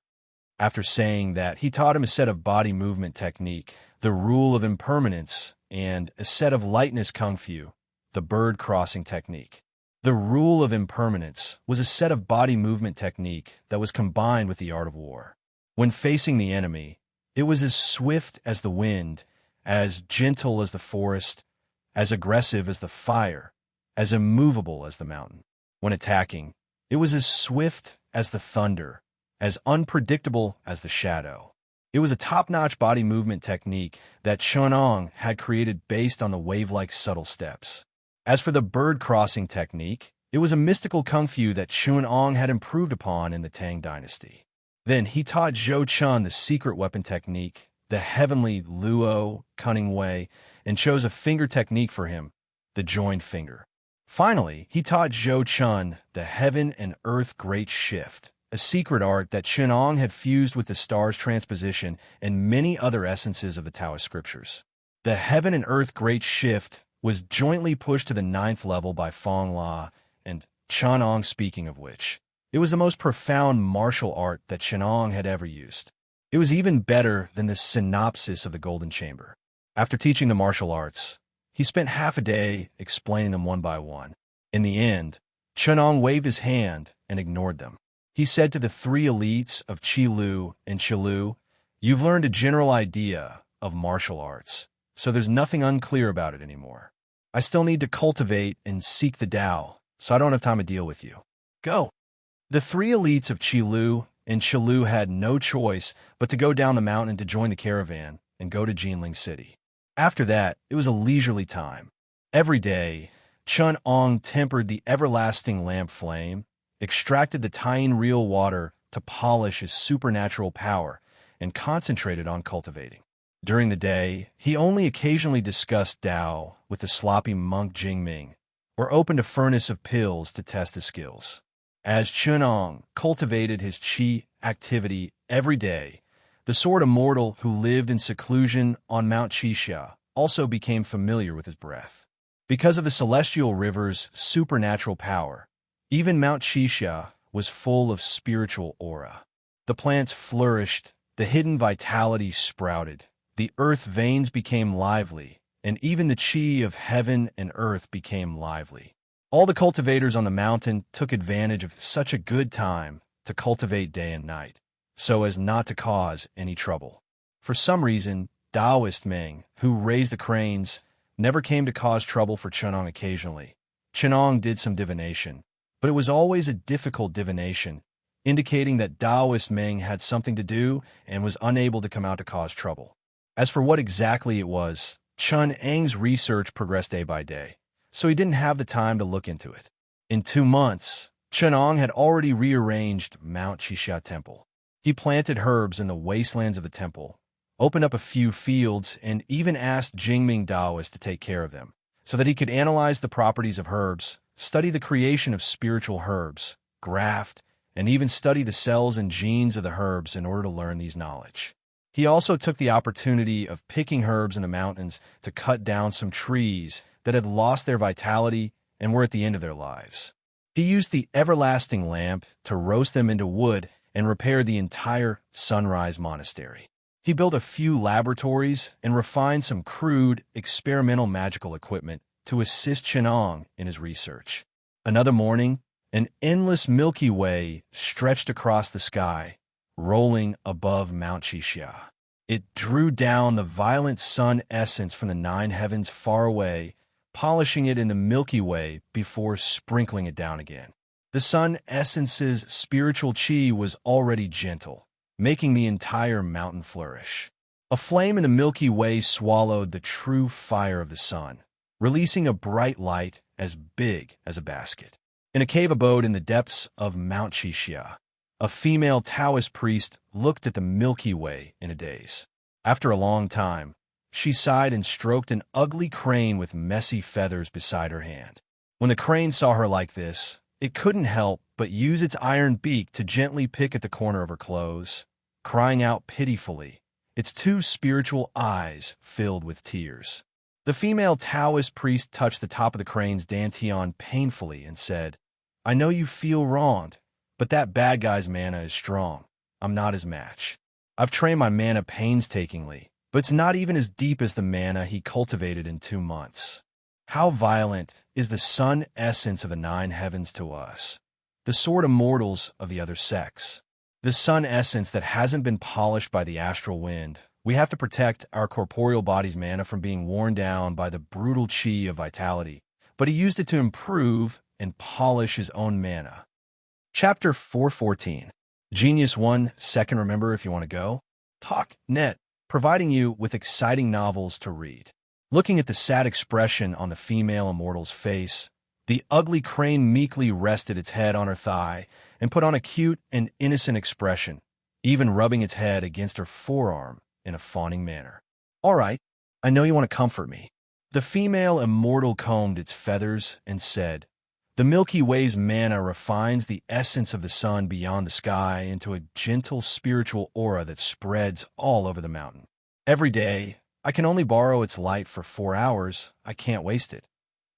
Speaker 1: After saying that, he taught him a set of body movement technique, the rule of impermanence, and a set of lightness kung fu, the bird crossing technique. The rule of impermanence was a set of body movement technique that was combined with the art of war. When facing the enemy, it was as swift as the wind, as gentle as the forest, as aggressive as the fire, as immovable as the mountain. When attacking, it was as swift as the thunder, as unpredictable as the shadow. It was a top-notch body movement technique that Chun'ang had created based on the wave-like subtle steps. As for the bird crossing technique, it was a mystical kung fu that Chun'ang had improved upon in the Tang Dynasty. Then he taught Zhou Chun the secret weapon technique, the heavenly Luo cunning way, and chose a finger technique for him, the joined finger. Finally, he taught Zhou Chun the heaven and earth great shift, a secret art that Chun'ang had fused with the stars transposition and many other essences of the Taoist scriptures. The heaven and earth great shift was jointly pushed to the 9th level by Fong La and Chun'ang, speaking of which. It was the most profound martial art that Chun'ang had ever used. It was even better than the synopsis of the Golden Chamber. After teaching the martial arts, he spent half a day explaining them one by one. In the end, Chun'ang waved his hand and ignored them. He said to the three elites of Qilu and Qilu, you've learned a general idea of martial arts, so there's nothing unclear about it anymore. I still need to cultivate and seek the Tao, so I don't have time to deal with you. Go. The three elites of Qilu and Qilu had no choice but to go down the mountain to join the caravan and go to Jinling City. After that, it was a leisurely time. Every day, Chun'ang tempered the everlasting lamp flame, extracted the Tying real water to polish his supernatural power, and concentrated on cultivating. During the day, he only occasionally discussed Tao with the sloppy monk Jingming, or opened a furnace of pills to test his skills. As Chun'ang cultivated his qi activity every day, the Sword Immortal who lived in seclusion on Mount Qixia also became familiar with his breath. Because of the celestial river's supernatural power, even Mount Qixia was full of spiritual aura. The plants flourished, the hidden vitality sprouted, the earth veins became lively, and even the qi of heaven and earth became lively. All the cultivators on the mountain took advantage of such a good time to cultivate day and night, so as not to cause any trouble. For some reason, Taoist Meng, who raised the cranes, never came to cause trouble for Chun'ang occasionally. Chun'ang did some divination, but it was always a difficult divination, indicating that Taoist Meng had something to do and was unable to come out to cause trouble. As for what exactly it was, Chun'ang's research progressed day by day, so he didn't have the time to look into it. In 2 months, Chun'ang had already rearranged Mount Qixia Temple. He planted herbs in the wastelands of the temple, opened up a few fields, and even asked Jingming Taoist to take care of them, so that he could analyze the properties of herbs, study the creation of spiritual herbs, graft, and even study the cells and genes of the herbs in order to learn these knowledge. He also took the opportunity of picking herbs in the mountains to cut down some trees that had lost their vitality and were at the end of their lives. He used the everlasting lamp to roast them into wood and repair the entire Sunrise Monastery. He built a few laboratories and refined some crude, experimental magical equipment to assist Chenong in his research. Another morning, an endless Milky Way stretched across the sky, rolling above Mount Xixia. It drew down the violent sun essence from the nine heavens far away, polishing it in the Milky Way before sprinkling it down again. The sun essence's spiritual chi was already gentle, making the entire mountain flourish. A flame in the Milky Way swallowed the true fire of the sun, releasing a bright light as big as a basket. In a cave abode in the depths of Mount Xixia, a female Taoist priest looked at the Milky Way in a daze. After a long time, she sighed and stroked an ugly crane with messy feathers beside her hand. When the crane saw her like this, it couldn't help but use its iron beak to gently pick at the corner of her clothes, crying out pitifully, its two spiritual eyes filled with tears. The female Taoist priest touched the top of the crane's dantian painfully and said, "I know you feel wronged, but that bad guy's mana is strong. I'm not his match. I've trained my mana painstakingly, but it's not even as deep as the mana he cultivated in 2 months. How violent is the sun essence of the nine heavens to us, the sword immortals of the other sex. The sun essence that hasn't been polished by the astral wind. We have to protect our corporeal body's mana from being worn down by the brutal chi of vitality, but he used it to improve and polish his own mana." Chapter 414. Genius 1 second. Remember if you want to go. Talk.net, providing you with exciting novels to read. Looking at the sad expression on the female immortal's face, the ugly crane meekly rested its head on her thigh and put on a cute and innocent expression, even rubbing its head against her forearm in a fawning manner. "All right, I know you want to comfort me." The female immortal combed its feathers and said, "The Milky Way's mana refines the essence of the sun beyond the sky into a gentle spiritual aura that spreads all over the mountain. Every day, I can only borrow its light for 4 hours. I can't waste it.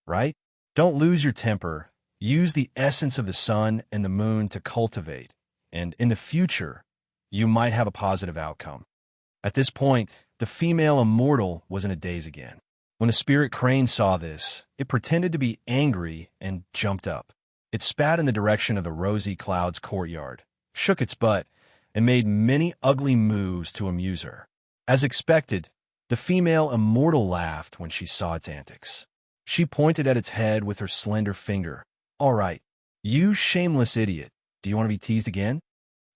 Speaker 1: Right? Don't lose your temper. Use the essence of the sun and the moon to cultivate, and in the future, you might have a positive outcome." At this point, the female immortal was in a daze again. When the spirit crane saw this, it pretended to be angry and jumped up. It spat in the direction of the rosy cloud's courtyard, shook its butt, and made many ugly moves to amuse her. As expected, the female immortal laughed when she saw its antics. She pointed at its head with her slender finger. "All right, you shameless idiot. Do you want to be teased again?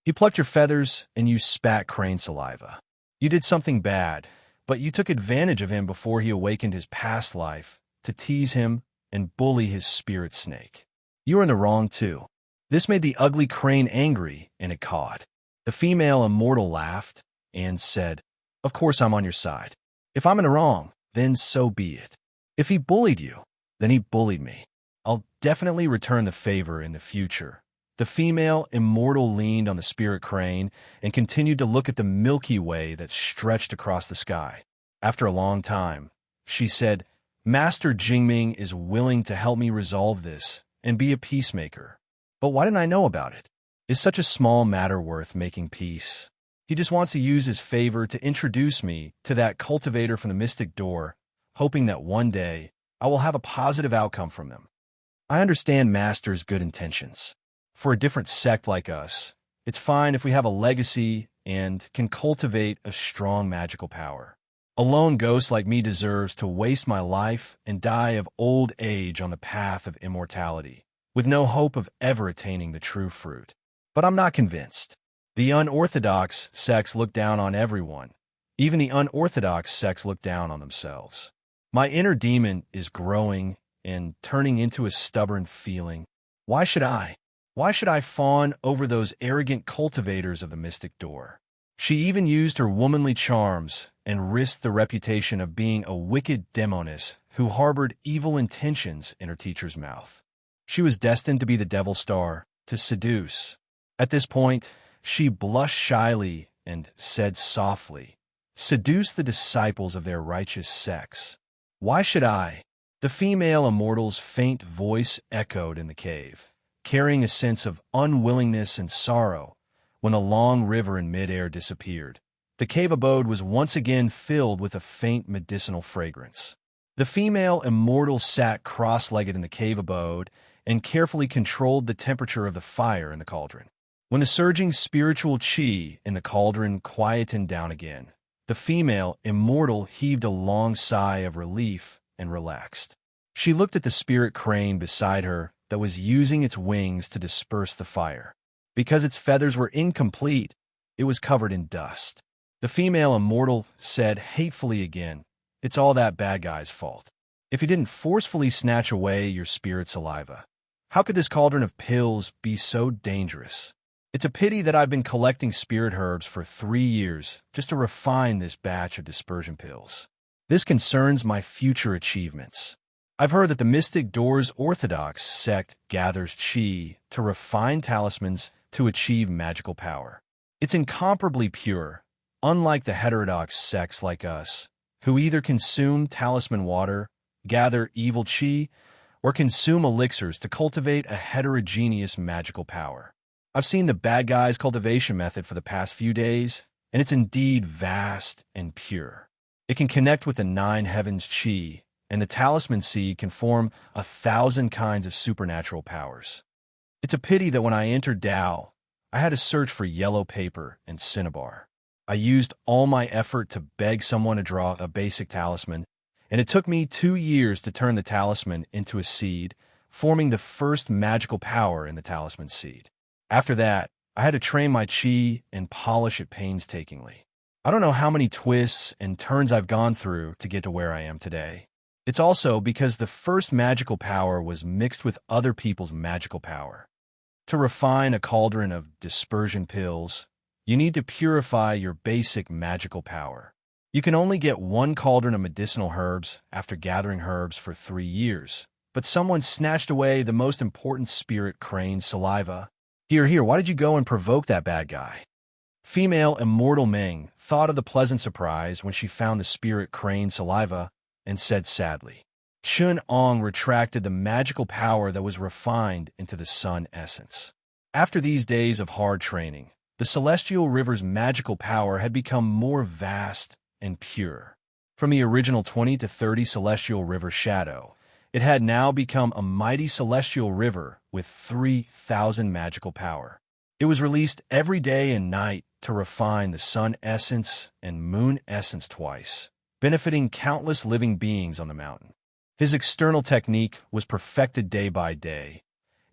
Speaker 1: You plucked your feathers and you spat crane saliva. You did something bad, but you took advantage of him before he awakened his past life to tease him and bully his spirit snake. You were in the wrong too." This made the ugly crane angry, and it cawed. The female immortal laughed and said, "Of course I'm on your side. If I'm in the wrong, then so be it. If he bullied you, then he bullied me. I'll definitely return the favor in the future." The female immortal leaned on the spirit crane and continued to look at the Milky Way that stretched across the sky. After a long time, she said, "Master Jingming is willing to help me resolve this and be a peacemaker. But why didn't I know about it? Is such a small matter worth making peace? He just wants to use his favor to introduce me to that cultivator from the mystic door, hoping that one day I will have a positive outcome from them. I understand Master's good intentions. For a different sect like us, it's fine if we have a legacy and can cultivate a strong magical power. A lone ghost like me deserves to waste my life and die of old age on the path of immortality, with no hope of ever attaining the true fruit. But I'm not convinced. The unorthodox sects look down on everyone. Even the unorthodox sects look down on themselves. My inner demon is growing and turning into a stubborn feeling. Why should I? Why should I fawn over those arrogant cultivators of the mystic door?" She even used her womanly charms and risked the reputation of being a wicked demoness who harbored evil intentions in her teacher's mouth. She was destined to be the devil star, to seduce. At this point, she blushed shyly and said softly, "Seduce the disciples of their righteous sects. Why should I?" The female immortal's faint voice echoed in the cave, carrying a sense of unwillingness and sorrow when a long river in midair disappeared, The cave abode was once again filled with a faint medicinal fragrance. The female immortal sat cross-legged in the cave abode and carefully controlled the temperature of the fire in the cauldron. When the surging spiritual chi in the cauldron quietened down again, the female immortal heaved a long sigh of relief and relaxed. She looked at the spirit crane beside her that was using its wings to disperse the fire. Because its feathers were incomplete, it was covered in dust. The female immortal said hatefully again, "It's all that bad guy's fault. If he didn't forcefully snatch away your spirit saliva, how could this cauldron of pills be so dangerous? It's a pity that I've been collecting spirit herbs for 3 years just to refine this batch of dispersion pills. This concerns my future achievements. I've heard that the Mystic Doors Orthodox sect gathers chi to refine talismans to achieve magical power. It's incomparably pure, unlike the heterodox sects like us, who either consume talisman water, gather evil chi, or consume elixirs to cultivate a heterogeneous magical power. I've seen the bad guy's cultivation method for the past few days, and it's indeed vast and pure. It can connect with the 9 heavens chi, and the talisman seed can form 1,000 kinds of supernatural powers. It's a pity that when I entered Tao, I had to search for yellow paper and cinnabar. I used all my effort to beg someone to draw a basic talisman, and it took me 2 years to turn the talisman into a seed, forming the first magical power in the talisman seed. After that, I had to train my chi and polish it painstakingly. I don't know how many twists and turns I've gone through to get to where I am today. It's also because the first magical power was mixed with other people's magical power. To refine a cauldron of dispersion pills, you need to purify your basic magical power. You can only get 1 cauldron of medicinal herbs after gathering herbs for 3 years, but someone snatched away the most important spirit crane saliva. Here, why did you go and provoke that bad guy? Female immortal Ming thought of the pleasant surprise when she found the spirit crane saliva and said sadly, Chun Ong retracted the magical power that was refined into the sun essence. After these days of hard training, the celestial river's magical power had become more vast and pure. From the original 20 to 30 celestial river shadow, it had now become a mighty celestial river with 3,000 magical power. It was released every day and night to refine the sun essence and moon essence twice, benefiting countless living beings on the mountain. His external technique was perfected day by day,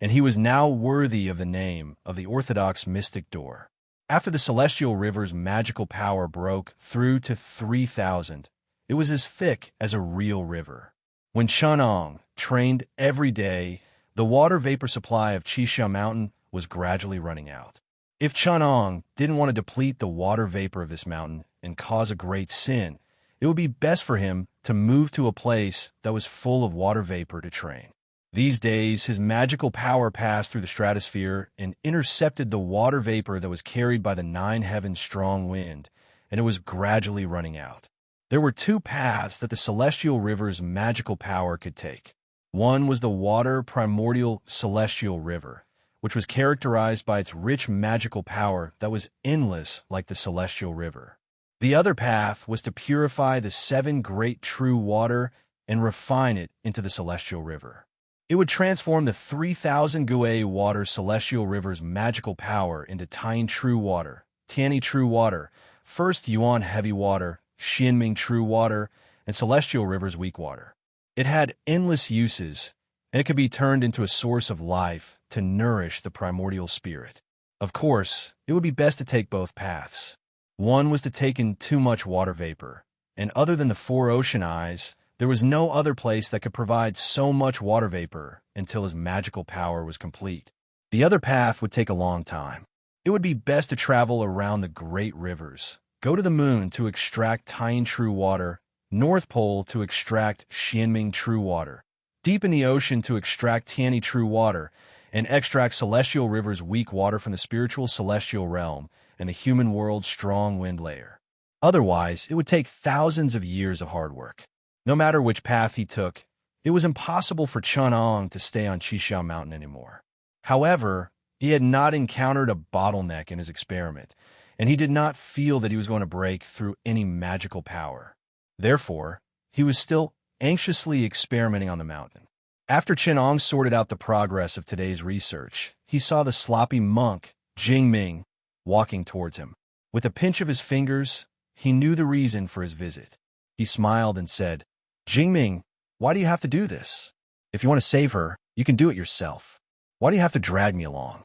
Speaker 1: and he was now worthy of the name of the Orthodox Mystic Door. After the celestial river's magical power broke through to 3,000, it was as thick as a real river. When Chun Ong trained every day, the water vapor supply of Qixia Mountain was gradually running out. If Chun Ong didn't want to deplete the water vapor of this mountain and cause a great sin, it would be best for him to move to a place that was full of water vapor to train. These days, his magical power passed through the stratosphere and intercepted the water vapor that was carried by the 9 heavens' strong wind, and it was gradually running out. There were 2 paths that the celestial river's magical power could take. One was the water primordial celestial river, which was characterized by its rich magical power that was endless like the celestial river. The other path was to purify the 7 great true water and refine it into the celestial river. It would transform the 3,000 Gui water celestial river's magical power into Tien true water, Tianyi true water, first Yuan heavy water, Xianming true water, and celestial river's weak water. It had endless uses, and it could be turned into a source of life to nourish the primordial spirit. Of course, it would be best to take both paths. One was to take in too much water vapor, and other than the 4 ocean eyes, there was no other place that could provide so much water vapor until his magical power was complete. The other path would take a long time. It would be best to travel around the great rivers, go to the moon to extract Tien true water, North Pole to extract Xianming true water, deep in the ocean to extract Tianyi true water, and extract celestial river's weak water from the spiritual celestial realm and the human world's strong wind layer. Otherwise, it would take thousands of years of hard work. No matter which path he took, it was impossible for Chun Ong to stay on Qixia Mountain anymore. However, he had not encountered a bottleneck in his experiment, and he did not feel that he was going to break through any magical power. Therefore, he was still anxiously experimenting on the mountain. After Chenong sorted out the progress of today's research, he saw the sloppy monk, Jingming, walking towards him. With a pinch of his fingers, he knew the reason for his visit. He smiled and said, "Jingming, why do you have to do this? If you want to save her, you can do it yourself. Why do you have to drag me along?"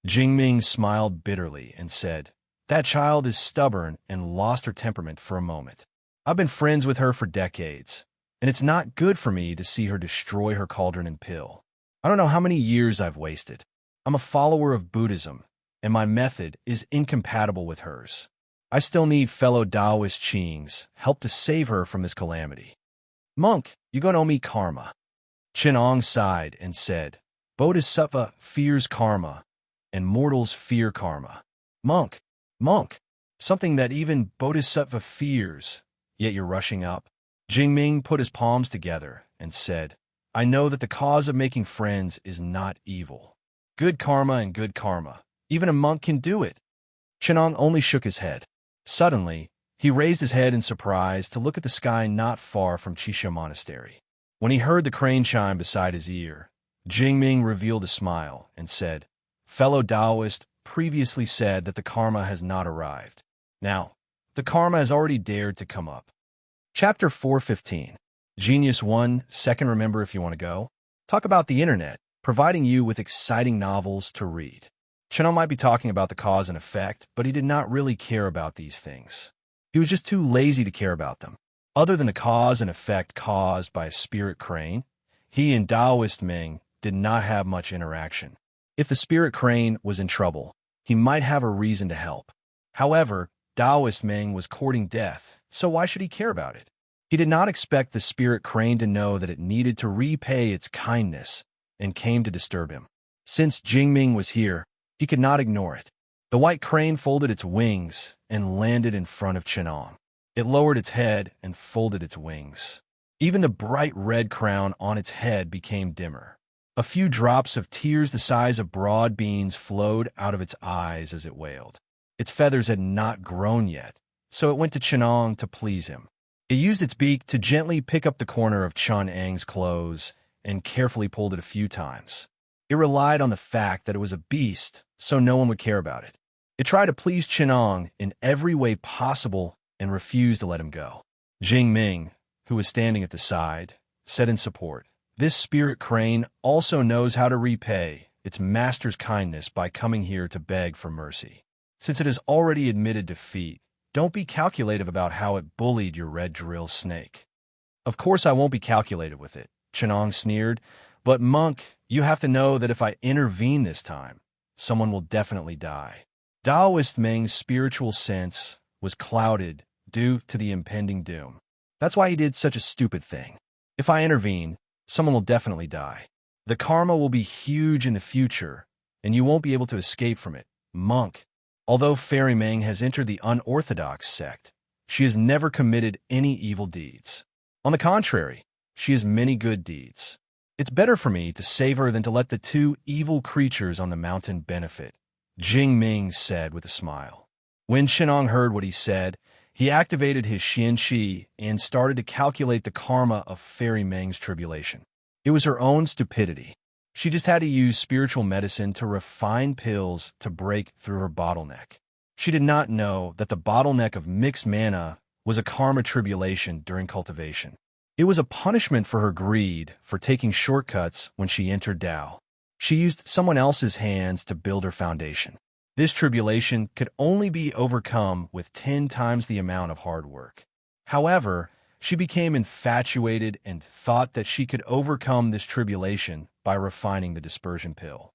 Speaker 1: Jingming smiled bitterly and said, "That child is stubborn and lost her temperament for a moment. I've been friends with her for decades, and it's not good for me to see her destroy her cauldron and pill. I don't know how many years I've wasted. I'm a follower of Buddhism, and my method is incompatible with hers. I still need fellow Taoist Qing's help to save her from this calamity. Monk, you gonna owe me karma." Chenong sighed and said, "Bodhisattva fears karma, and mortals fear karma. Monk, something that even Bodhisattva fears, yet you're rushing up." Jingming put his palms together and said, "I know that the cause of making friends is not evil. Good karma and good karma. Even a monk can do it." Chenong only shook his head. Suddenly, he raised his head in surprise to look at the sky not far from Chisha Monastery. When he heard the crane chime beside his ear, Jingming revealed a smile and said, "Fellow Taoist previously said that the karma has not arrived. Now, the karma has already dared to come up." Chapter 415. Genius 1, second remember if you want to go. Talk about the internet, providing you with exciting novels to read. Chenong might be talking about the cause and effect, but he did not really care about these things. He was just too lazy to care about them. Other than the cause and effect caused by a spirit crane, he and Taoist Ming did not have much interaction. If the spirit crane was in trouble, he might have a reason to help. However, Taoist Ming was courting death, so why should he care about it? He did not expect the spirit crane to know that it needed to repay its kindness and came to disturb him. Since Jingming was here, he could not ignore it. The white crane folded its wings and landed in front of Chenong. It lowered its head and folded its wings. Even the bright red crown on its head became dimmer. A few drops of tears the size of broad beans flowed out of its eyes as it wailed. Its feathers had not grown yet, so it went to Chenong to please him. It used its beak to gently pick up the corner of Chun Eng's clothes and carefully pulled it a few times. It relied on the fact that it was a beast, so no one would care about it. It tried to please Chenong in every way possible and refused to let him go. Jingming, who was standing at the side, said in support, "This spirit crane also knows how to repay its master's kindness by coming here to beg for mercy. Since it has already admitted defeat, don't be calculative about how it bullied your red drill snake." "Of course I won't be calculative with it," Chenong sneered, "but monk, you have to know that if I intervene this time, someone will definitely die." Taoist Ming's spiritual sense was clouded due to the impending doom. That's why he did such a stupid thing. If I intervene, someone will definitely die. The karma will be huge in the future, and you won't be able to escape from it. Monk, although Fairy Ming has entered the unorthodox sect, she has never committed any evil deeds. On the contrary, she has many good deeds. It's better for me to save her than to let the two evil creatures on the mountain benefit, Jingming said with a smile. When Chenong heard what he said, he activated his Xianqi and started to calculate the karma of Fairy Ming's tribulation. It was her own stupidity. She just had to use spiritual medicine to refine pills to break through her bottleneck. She did not know that the bottleneck of mixed mana was a karma tribulation during cultivation. It was a punishment for her greed for taking shortcuts when she entered Tao. She used someone else's hands to build her foundation. This tribulation could only be overcome with 10 times the amount of hard work. However, she became infatuated and thought that she could overcome this tribulation by refining the dispersion pill.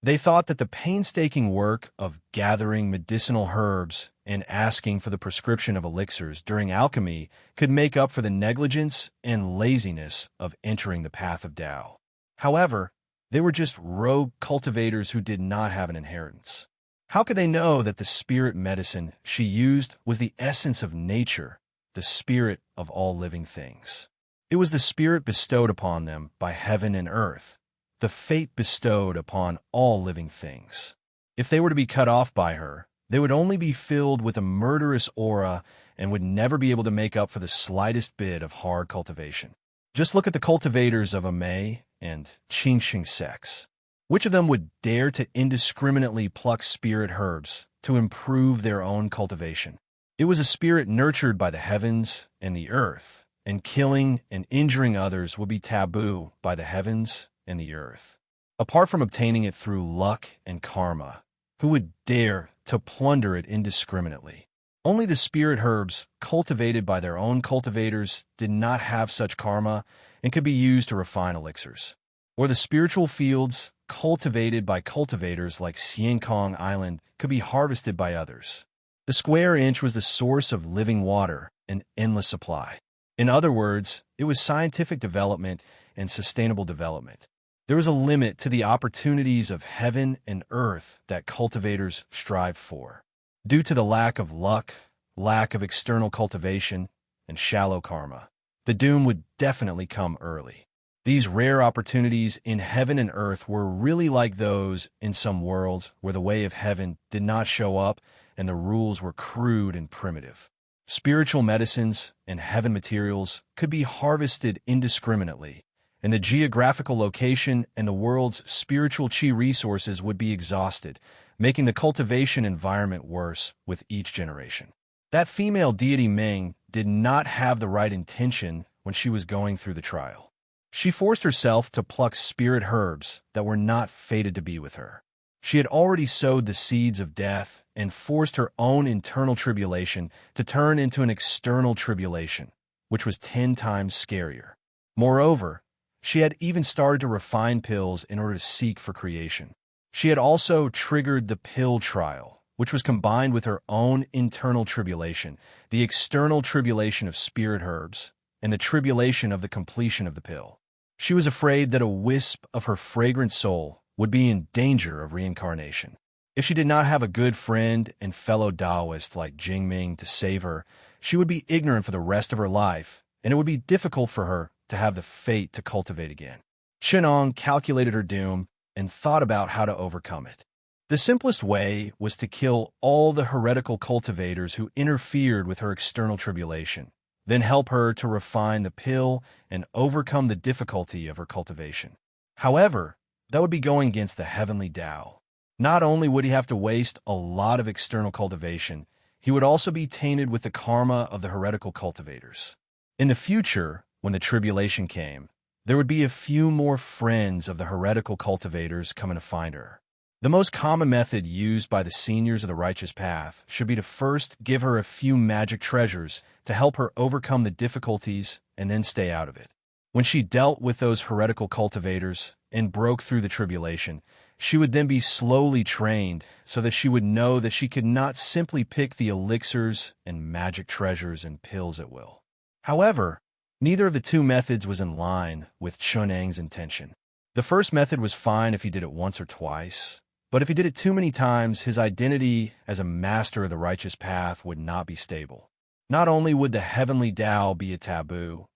Speaker 1: They thought that the painstaking work of gathering medicinal herbs and asking for the prescription of elixirs during alchemy could make up for the negligence and laziness of entering the path of Tao. However, they were just rogue cultivators who did not have an inheritance. How could they know that the spirit medicine she used was the essence of nature, the spirit of all living things? It was the spirit bestowed upon them by heaven and earth, the fate bestowed upon all living things. If they were to be cut off by her, They would only be filled with a murderous aura and would never be able to make up for the slightest bit of hard cultivation. Just look at the cultivators of Amei and Qingxing sects. Which of them would dare to indiscriminately pluck spirit herbs to improve their own cultivation? It was a spirit nurtured by the heavens and the earth, and killing and injuring others would be taboo by the heavens and the earth. Apart from obtaining it through luck and karma, who would dare to plunder it indiscriminately? Only the spirit herbs cultivated by their own cultivators did not have such karma and could be used to refine elixirs. Or the spiritual fields cultivated by cultivators like Xiankong Island could be harvested by others. The square inch was the source of living water and endless supply. In other words, it was scientific development and sustainable development. There was a limit to the opportunities of heaven and earth that cultivators strive for. Due to the lack of luck, lack of external cultivation, and shallow karma, the doom would definitely come early. These rare opportunities in heaven and earth were really like those in some worlds where the way of heaven did not show up and the rules were crude and primitive. Spiritual medicines and heaven materials could be harvested indiscriminately, and the geographical location and the world's spiritual chi resources would be exhausted, making the cultivation environment worse with each generation. That female deity Ming did not have the right intention when she was going through the trial. She forced herself to pluck spirit herbs that were not fated to be with her. She had already sowed the seeds of death and forced her own internal tribulation to turn into an external tribulation, which was 10 times scarier. Moreover, she had even started to refine pills in order to seek for creation. She had also triggered the pill trial, which was combined with her own internal tribulation, the external tribulation of spirit herbs, and the tribulation of the completion of the pill. She was afraid that a wisp of her fragrant soul would be in danger of reincarnation. If she did not have a good friend and fellow Taoist like Jingming to save her, she would be ignorant for the rest of her life, and it would be difficult for her to have the fate to cultivate again. Chenong calculated her doom and thought about how to overcome it. The simplest way was to kill all the heretical cultivators who interfered with her external tribulation, then help her to refine the pill and overcome the difficulty of her cultivation. However, that would be going against the heavenly Tao. Not only would he have to waste a lot of external cultivation, he would also be tainted with the karma of the heretical cultivators. In the future, when the tribulation came, there would be a few more friends of the heretical cultivators coming to find her. The most common method used by the seniors of the righteous path should be to first give her a few magic treasures to help her overcome the difficulties and then stay out of it. When she dealt with those heretical cultivators and broke through the tribulation, she would then be slowly trained so that she would know that she could not simply pick the elixirs and magic treasures and pills at will. However, neither of the two methods was in line with Chunang's intention. The first method was fine if he did it once or twice, but if he did it too many times, his identity as a master of the righteous path would not be stable. Not only would the heavenly Tao be a taboo,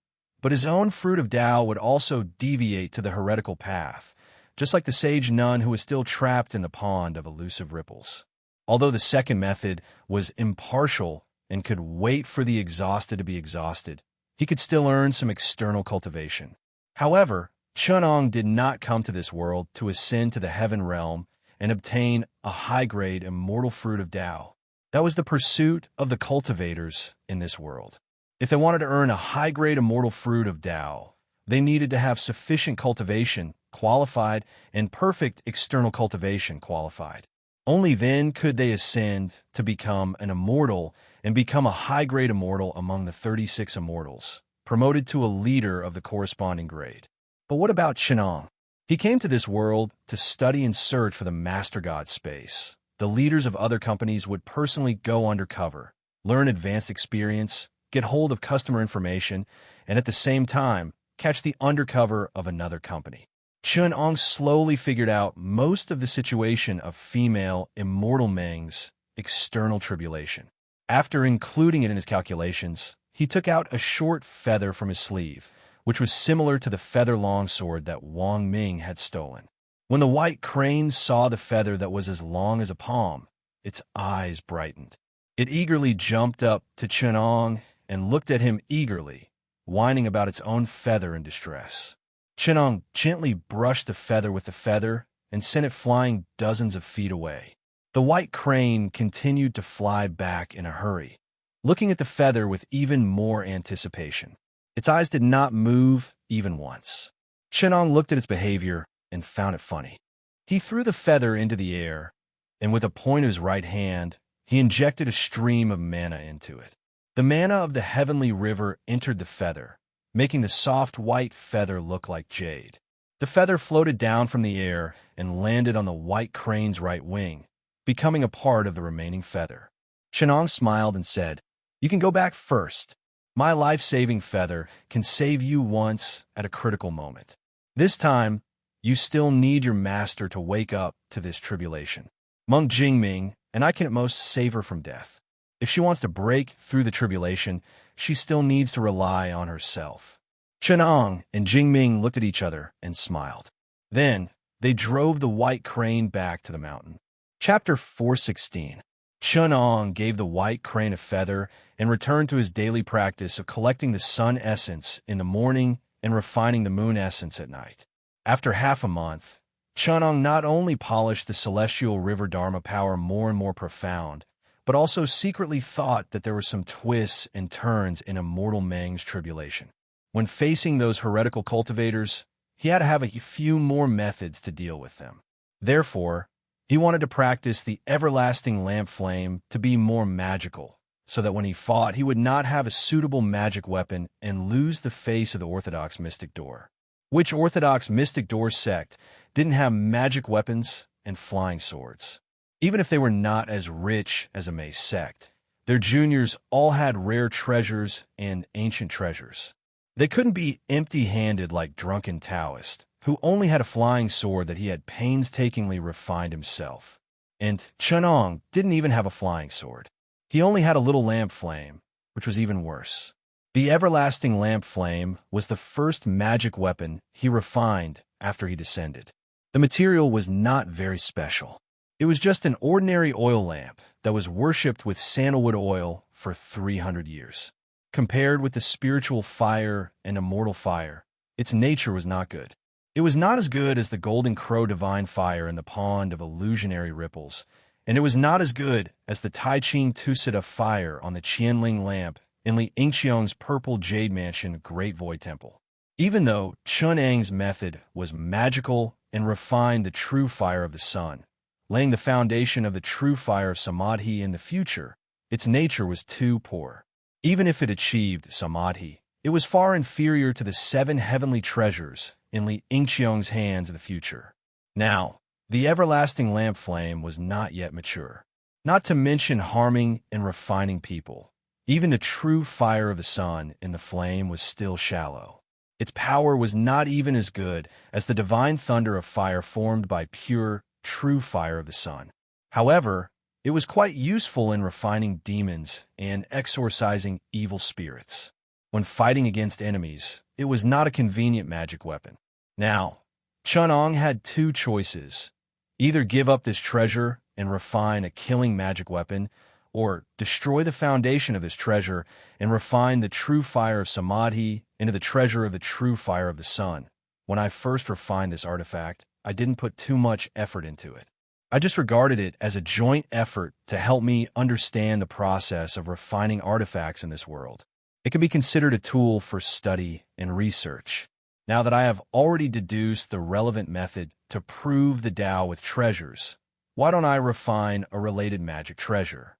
Speaker 1: but his own fruit of Tao would also deviate to the heretical path, just like the sage nun who was still trapped in the pond of elusive ripples. Although the second method was impartial and could wait for the exhausted to be exhausted, he could still earn some external cultivation. However, Chunong did not come to this world to ascend to the heaven realm and obtain a high-grade immortal fruit of Tao. That was the pursuit of the cultivators in this world. If they wanted to earn a high-grade immortal fruit of Tao, they needed to have sufficient cultivation qualified and perfect external cultivation qualified. Only then could they ascend to become an immortal and become a high-grade immortal among the 36 immortals, promoted to a leader of the corresponding grade. But what about Chenong? He came to this world to study and search for the Master God space. The leaders of other companies would personally go undercover, learn advanced experience, get hold of customer information, and at the same time, catch the undercover of another company. Chunong slowly figured out most of the situation of female immortal Meng's external tribulation. After including it in his calculations, he took out a short feather from his sleeve, which was similar to the feather longsword that Wang Ming had stolen. When the white crane saw the feather that was as long as a palm, its eyes brightened. It eagerly jumped up to Chenong and looked at him eagerly, whining about its own feather in distress. Chenong gently brushed the feather with the feather and sent it flying dozens of feet away. The white crane continued to fly back in a hurry, looking at the feather with even more anticipation. Its eyes did not move even once. Chenong looked at its behavior and found it funny. He threw the feather into the air, and with a point of his right hand, he injected a stream of mana into it. The mana of the heavenly river entered the feather, making the soft white feather look like jade. The feather floated down from the air and landed on the white crane's right wing, becoming a part of the remaining feather. Chenong smiled and said, "You can go back first. My life-saving feather can save you once at a critical moment. This time, you still need your master to wake up to this tribulation. Monk Jingming and I can at most save her from death. If she wants to break through the tribulation, she still needs to rely on herself." Chenong and Jingming looked at each other and smiled. Then, they drove the white crane back to the mountain. Chapter 416. Chenong gave the white crane a feather and returned to his daily practice of collecting the sun essence in the morning and refining the moon essence at night. After half a month, Chenong not only polished the celestial river Dharma power more and more profound, but also secretly thought that there were some twists and turns in immortal Meng's tribulation. When facing those heretical cultivators, he had to have a few more methods to deal with them. Therefore, he wanted to practice the everlasting lamp flame to be more magical, so that when he fought, he would not have a suitable magic weapon and lose the face of the Orthodox Mystic Door. Which Orthodox Mystic Door sect didn't have magic weapons and flying swords? Even if they were not as rich as a Mei sect, their juniors all had rare treasures and ancient treasures. They couldn't be empty-handed like drunken Taoist, who only had a flying sword that he had painstakingly refined himself. And Chenong didn't even have a flying sword. He only had a little lamp flame, which was even worse. The everlasting lamp flame was the first magic weapon he refined after he descended. The material was not very special. It was just an ordinary oil lamp that was worshipped with sandalwood oil for 300 years. Compared with the spiritual fire and immortal fire, its nature was not good. It was not as good as the golden crow divine fire in the pond of illusionary ripples, and it was not as good as the Taiching Tusita fire on the Qianling lamp in Li Yingqiong's purple jade mansion Great Void Temple. Even though Chunang's method was magical and refined the true fire of the sun, laying the foundation of the true fire of Samadhi in the future, its nature was too poor. Even if it achieved Samadhi, it was far inferior to the 7 heavenly treasures in Li Yingqiong's hands in the future. Now, the everlasting lamp flame was not yet mature, not to mention harming and refining people. Even the true fire of the sun in the flame was still shallow. Its power was not even as good as the divine thunder of fire formed by pure, true fire of the sun. However, it was quite useful in refining demons and exorcising evil spirits. When fighting against enemies, it was not a convenient magic weapon. Now, Chenong had 2 choices: either give up this treasure and refine a killing magic weapon, or destroy the foundation of this treasure and refine the true fire of Samadhi into the treasure of the true fire of the sun. When I first refined this artifact, I didn't put too much effort into it. I just regarded it as a joint effort to help me understand the process of refining artifacts in this world. It can be considered a tool for study and research. Now that I have already deduced the relevant method to prove the Tao with treasures, why don't I refine a related magic treasure?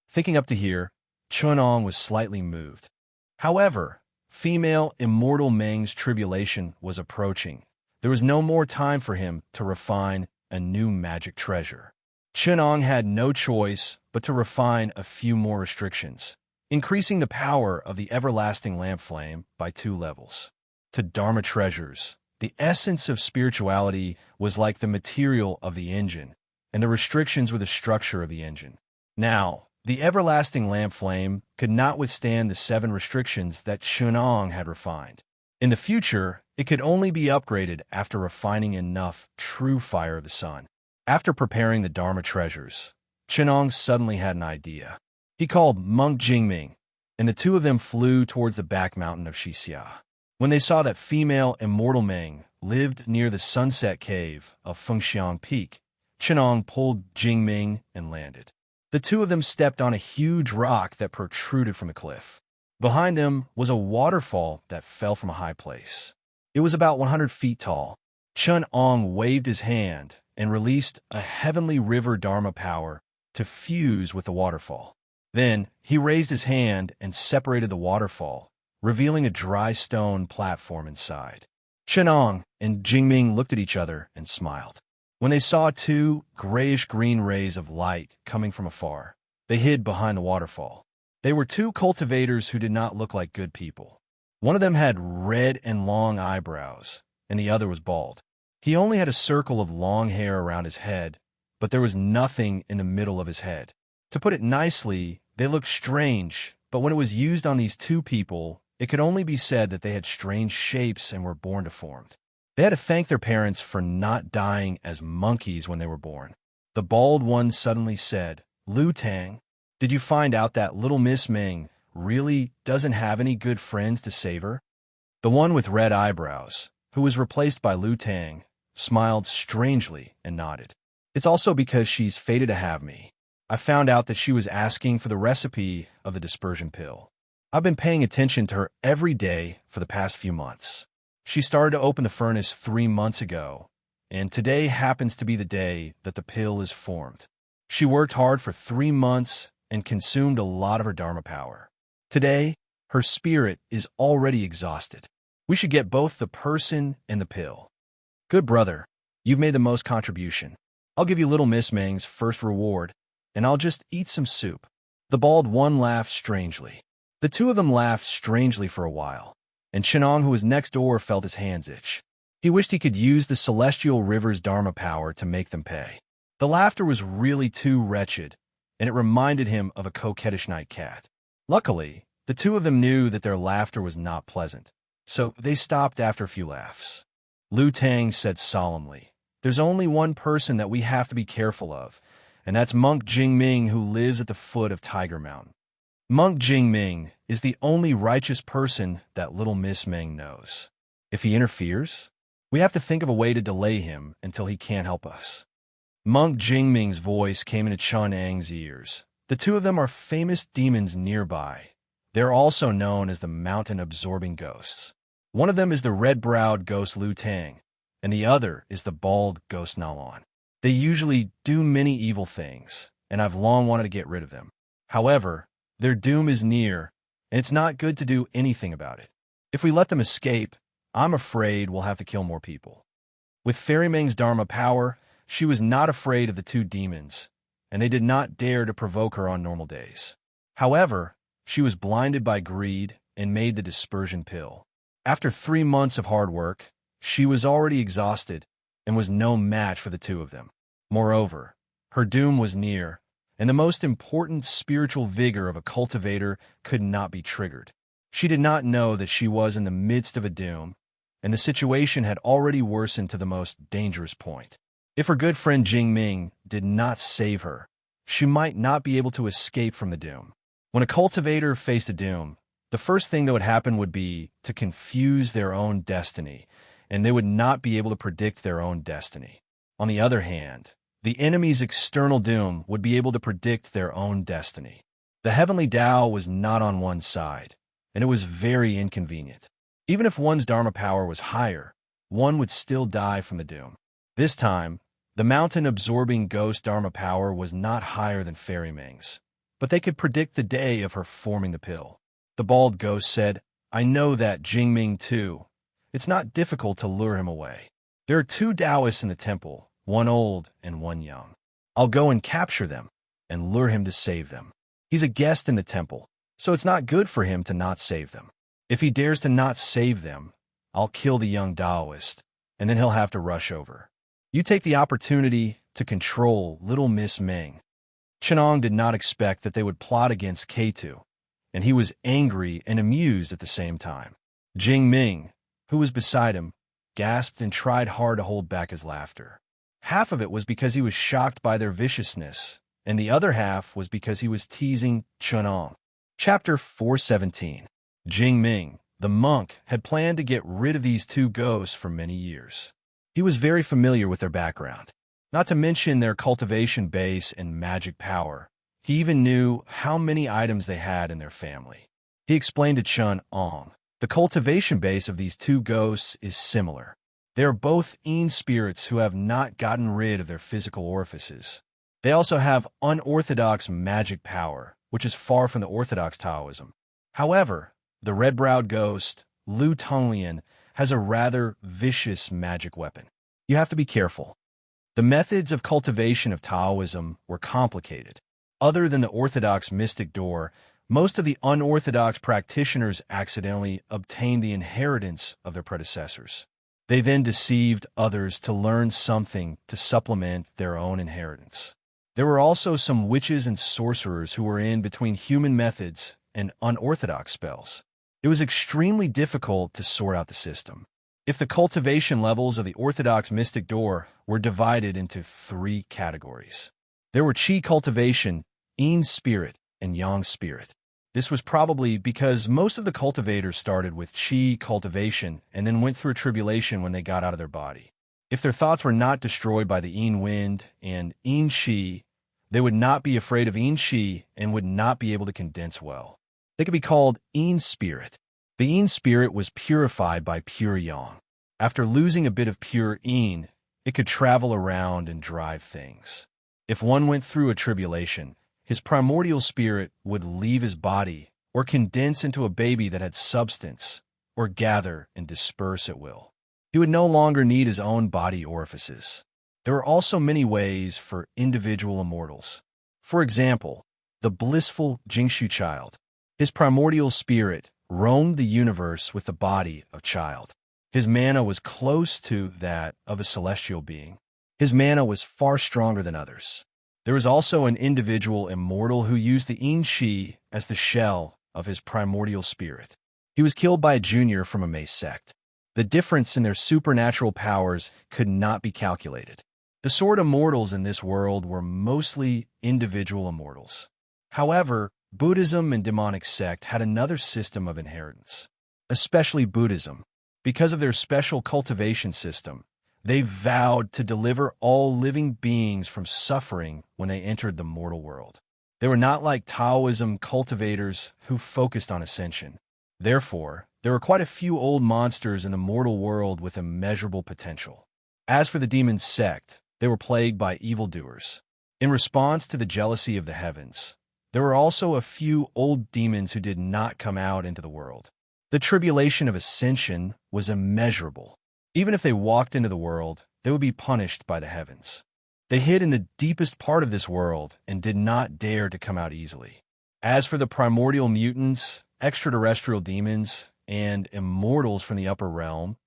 Speaker 1: Thinking up to here, Chenong was slightly moved. However, female immortal Meng's tribulation was approaching. There was no more time for him to refine a new magic treasure. Chenong had no choice but to refine a few more restrictions, increasing the power of the everlasting lamp flame by 2 levels. To Dharma treasures, the essence of spirituality was like the material of the engine, and the restrictions were the structure of the engine. Now, the everlasting lamp flame could not withstand the 7 restrictions that Chenong had refined. In the future, it could only be upgraded after refining enough true fire of the sun. After preparing the Dharma treasures, Chenong suddenly had an idea. He called Monk Jingming, and the two of them flew towards the back mountain of Xixia. When they saw that female immortal Meng lived near the sunset cave of Fengxiang Peak, Chenong pulled Jingming and landed. The two of them stepped on a huge rock that protruded from the cliff. Behind them was a waterfall that fell from a high place. It was about 100 feet tall. Chenong waved his hand and released a heavenly river dharma power to fuse with the waterfall. Then he raised his hand and separated the waterfall, revealing a dry stone platform inside. Chenong and Jingming looked at each other and smiled. When they saw two grayish-green rays of light coming from afar, they hid behind the waterfall. They were two cultivators who did not look like good people. One of them had red and long eyebrows, and the other was bald. He only had a circle of long hair around his head, but there was nothing in the middle of his head. To put it nicely, they looked strange, but when it was used on these two people, it could only be said that they had strange shapes and were born deformed. They had to thank their parents for not dying as monkeys when they were born. The bald one suddenly said, "Lu Tang, did you find out that little Miss Ming really doesn't have any good friends to save her?" The one with red eyebrows, who was replaced by Lu Tang, smiled strangely and nodded. "It's also because she's fated to have me. I found out that she was asking for the recipe of the dispersion pill. I've been paying attention to her every day for the past few months. She started to open the furnace 3 months ago, and today happens to be the day that the pill is formed. She worked hard for 3 months and consumed a lot of her dharma power. Today, her spirit is already exhausted. We should get both the person and the pill. Good brother, you've made the most contribution. I'll give you little Miss Ming's first reward, and I'll just eat some soup." The bald one laughed strangely. The two of them laughed strangely for a while, and Chenong, who was next door, felt his hands itch. He wished he could use the celestial river's dharma power to make them pay. The laughter was really too wretched, and it reminded him of a coquettish night cat. Luckily, the two of them knew that their laughter was not pleasant, so they stopped after a few laughs. Lu Tang said solemnly, "There's only one person that we have to be careful of, and that's Monk Jingming, who lives at the foot of Tiger Mountain. Monk Jingming is the only righteous person that little Miss Ming knows. If he interferes, we have to think of a way to delay him until he can't help us." Monk Jingming's voice came into Chenong's ears. The two of them are famous demons nearby. They're also known as the mountain-absorbing ghosts. One of them is the red-browed ghost Lu Tang, and the other is the bald ghost Nalan. They usually do many evil things, and I've long wanted to get rid of them. However, their doom is near, and it's not good to do anything about it. If we let them escape, I'm afraid we'll have to kill more people. With Fairy Ming's dharma power, she was not afraid of the two demons, and they did not dare to provoke her on normal days. However, she was blinded by greed and made the dispersion pill. After 3 months of hard work, she was already exhausted and was no match for the two of them. Moreover, her doom was near, and the most important spiritual vigor of a cultivator could not be triggered. She did not know that she was in the midst of a doom, and the situation had already worsened to the most dangerous point. If her good friend Jingming did not save her, she might not be able to escape from the doom. When a cultivator faced a doom, the first thing that would happen would be to confuse their own destiny, and they would not be able to predict their own destiny. On the other hand, the enemy's external doom would be able to predict their own destiny. The heavenly Tao was not on one side, and it was very inconvenient. Even if one's dharma power was higher, one would still die from the doom. This time, the mountain-absorbing ghost dharma power was not higher than Fairy Ming's, but they could predict the day of her forming the pill. The bald ghost said, "I know that Jingming too. It's not difficult to lure him away. There are 2 Taoists in the temple, one old and one young. I'll go and capture them and lure him to save them. He's a guest in the temple, so it's not good for him to not save them. If he dares to not save them, I'll kill the young Taoist, and then he'll have to rush over. You take the opportunity to control little Miss Ming." Chenong did not expect that they would plot against K2, and he was angry and amused at the same time. Jingming, who was beside him, gasped and tried hard to hold back his laughter. Half of it was because he was shocked by their viciousness, and the other half was because he was teasing Chunong. Chapter 417. Jing Ming, the monk, had planned to get rid of these two ghosts for many years. He was very familiar with their background, not to mention their cultivation base and magic power. He even knew how many items they had in their family. He explained to Chun-Ong, the cultivation base of these two ghosts is similar. They are both Yin spirits who have not gotten rid of their physical orifices. They also have unorthodox magic power, which is far from the orthodox Taoism. However, the red-browed ghost, Lu Tonglian, has a rather vicious magic weapon. You have to be careful. The methods of cultivation of Taoism were complicated. Other than the orthodox mystic door, most of the unorthodox practitioners accidentally obtained the inheritance of their predecessors. They then deceived others to learn something to supplement their own inheritance. There were also some witches and sorcerers who were in between human methods and unorthodox spells. It was extremely difficult to sort out the system. If the cultivation levels of the orthodox mystic door were divided into three categories. There were Qi cultivation, Yin spirit, and Yang spirit. This was probably because most of the cultivators started with Qi cultivation and then went through a tribulation when they got out of their body. If their thoughts were not destroyed by the Yin wind and Yin Qi, they would not be afraid of Yin Qi and would not be able to condense well. They could be called Yin spirit. The Yin spirit was purified by pure Yang. After losing a bit of pure Yin, it could travel around and drive things. If one went through a tribulation, his primordial spirit would leave his body or condense into a baby that had substance or gather and disperse at will. He would no longer need his own body orifices. There are also many ways for individual immortals. For example, the blissful Jingshu child. His primordial spirit roamed the universe with the body of child. His mana was close to that of a celestial being. His mana was far stronger than others. There was also an individual immortal who used the Yin Qi as the shell of his primordial spirit. He was killed by a junior from a Mace sect. The difference in their supernatural powers could not be calculated. The sword immortals in this world were mostly individual immortals. However, Buddhism and demonic sect had another system of inheritance, especially Buddhism. Because of their special cultivation system, they vowed to deliver all living beings from suffering when they entered the mortal world. They were not like Taoism cultivators who focused on ascension. Therefore, there were quite a few old monsters in the mortal world with immeasurable potential. As for the demon sect, they were plagued by evildoers. In response to the jealousy of the heavens, there were also a few old demons who did not come out into the world. The tribulation of ascension was immeasurable. Even if they walked into the world, they would be punished by the heavens. They hid in the deepest part of this world and did not dare to come out easily. As for the primordial mutants, extraterrestrial demons, and immortals from the upper realm,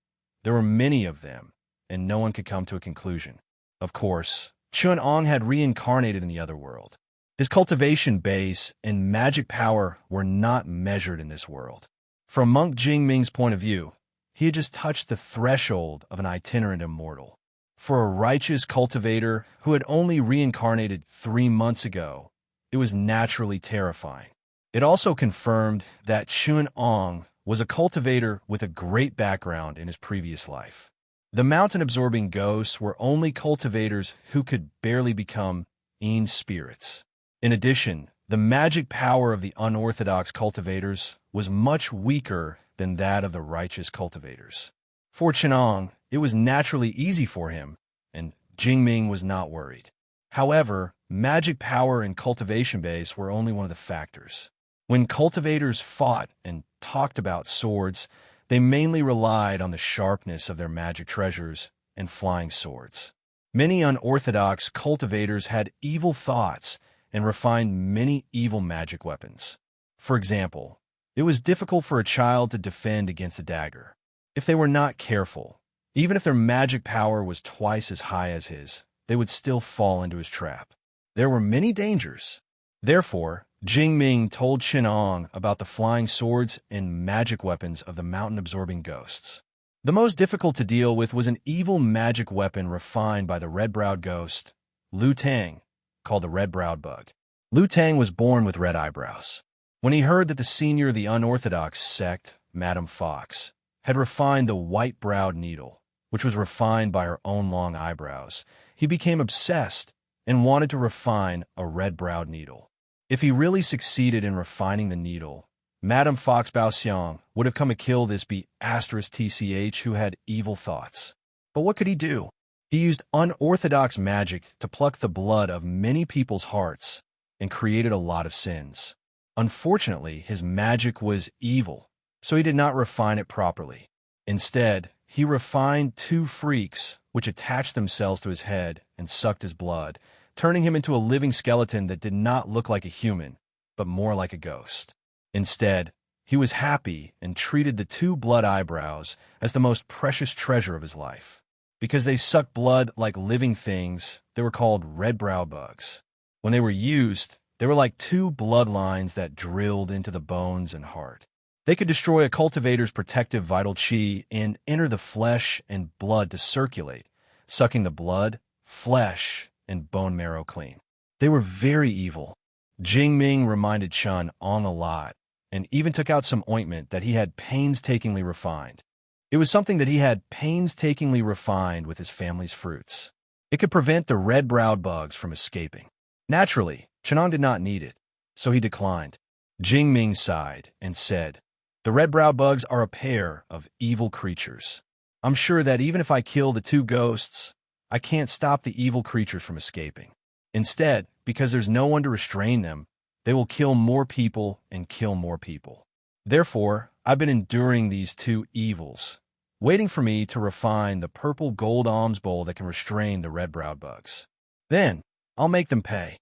Speaker 1: there were many of them, and no one could come to a conclusion. Of course, Chun-Ong had reincarnated in the other world. His cultivation base and magic power were not measured in this world. From monk Jing Ming's point of view, he had just touched the threshold of an itinerant immortal. For a righteous cultivator who had only reincarnated 3 months ago, it was naturally terrifying. It also confirmed that Chun-Ong was a cultivator with a great background in his previous life. The mountain-absorbing ghosts were only cultivators who could barely become Yin spirits. In addition, the magic power of the unorthodox cultivators was much weaker than that of the righteous cultivators. For Chun-Ong, it was naturally easy for him, and Jingming was not worried. However, magic power and cultivation base were only one of the factors. When cultivators fought and talked about swords, they mainly relied on the sharpness of their magic treasures and flying swords. Many unorthodox cultivators had evil thoughts and refined many evil magic weapons. For example, it was difficult for a child to defend against a dagger. If they were not careful, even if their magic power was twice as high as his, they would still fall into his trap. There were many dangers. Therefore, Jingming told Chun-Ong about the flying swords and magic weapons of the mountain-absorbing ghosts. The most difficult to deal with was an evil magic weapon refined by the red-browed ghost, Lu Tang, called the red-browed bug. Lu Tang was born with red eyebrows. When he heard that the senior of the unorthodox sect, Madame Fox, had refined the white-browed needle, which was refined by her own long eyebrows, he became obsessed and wanted to refine a red-browed needle. If he really succeeded in refining the needle, Madame Fox Baoxiang would have come to kill this B*TCH who had evil thoughts. But what could he do? He used unorthodox magic to pluck the blood of many people's hearts and created a lot of sins. Unfortunately, his magic was evil, so he did not refine it properly. Instead, he refined two freaks which attached themselves to his head and sucked his blood, turning him into a living skeleton that did not look like a human, but more like a ghost. Instead, he was happy and treated the two blood eyebrows as the most precious treasure of his life. Because they sucked blood like living things, they were called red-brow bugs. When they were used, they were like two bloodlines that drilled into the bones and heart. They could destroy a cultivator's protective vital chi and enter the flesh and blood to circulate, sucking the blood, flesh, and bone marrow clean. They were very evil. Jingming reminded Chun Ong a lot, and even took out some ointment that he had painstakingly refined. It was something that he had painstakingly refined with his family's fruits. It could prevent the red-browed bugs from escaping. Naturally, Chenong did not need it, so he declined. Jingming sighed and said, "The red-browed bugs are a pair of evil creatures. I'm sure that even if I kill the two ghosts, I can't stop the evil creatures from escaping. Instead, because there's no one to restrain them, they will kill more people and kill more people. Therefore, I've been enduring these two evils, waiting for me to refine the purple gold alms bowl that can restrain the red-browed bugs. Then, I'll make them pay.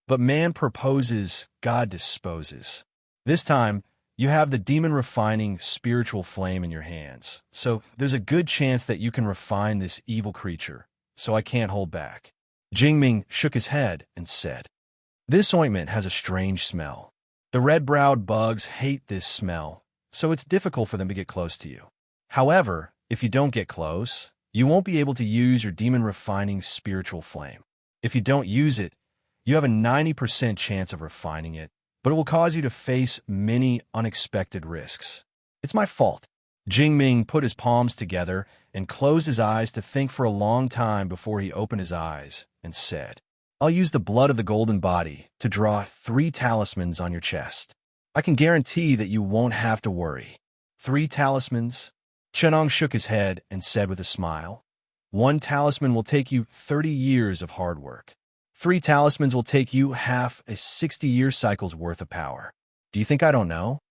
Speaker 1: But man proposes, God disposes. This time, you have the demon-refining spiritual flame in your hands, so there's a good chance that you can refine this evil creature, so I can't hold back." Jingming shook his head and said, "This ointment has a strange smell. The red-browed bugs hate this smell, so it's difficult for them to get close to you. However, if you don't get close, you won't be able to use your demon-refining spiritual flame. If you don't use it, you have a 90% chance of refining it, but it will cause you to face many unexpected risks. It's my fault." Jingming put his palms together and closed his eyes to think for a long time before he opened his eyes and said, "I'll use the blood of the golden body to draw 3 talismans on your chest. I can guarantee that you won't have to worry." 3 talismans? Chenong shook his head and said with a smile, "1 talisman will take you 30 years of hard work. 3 talismans will take you half a 60-year cycle's worth of power. Do you think I don't know?"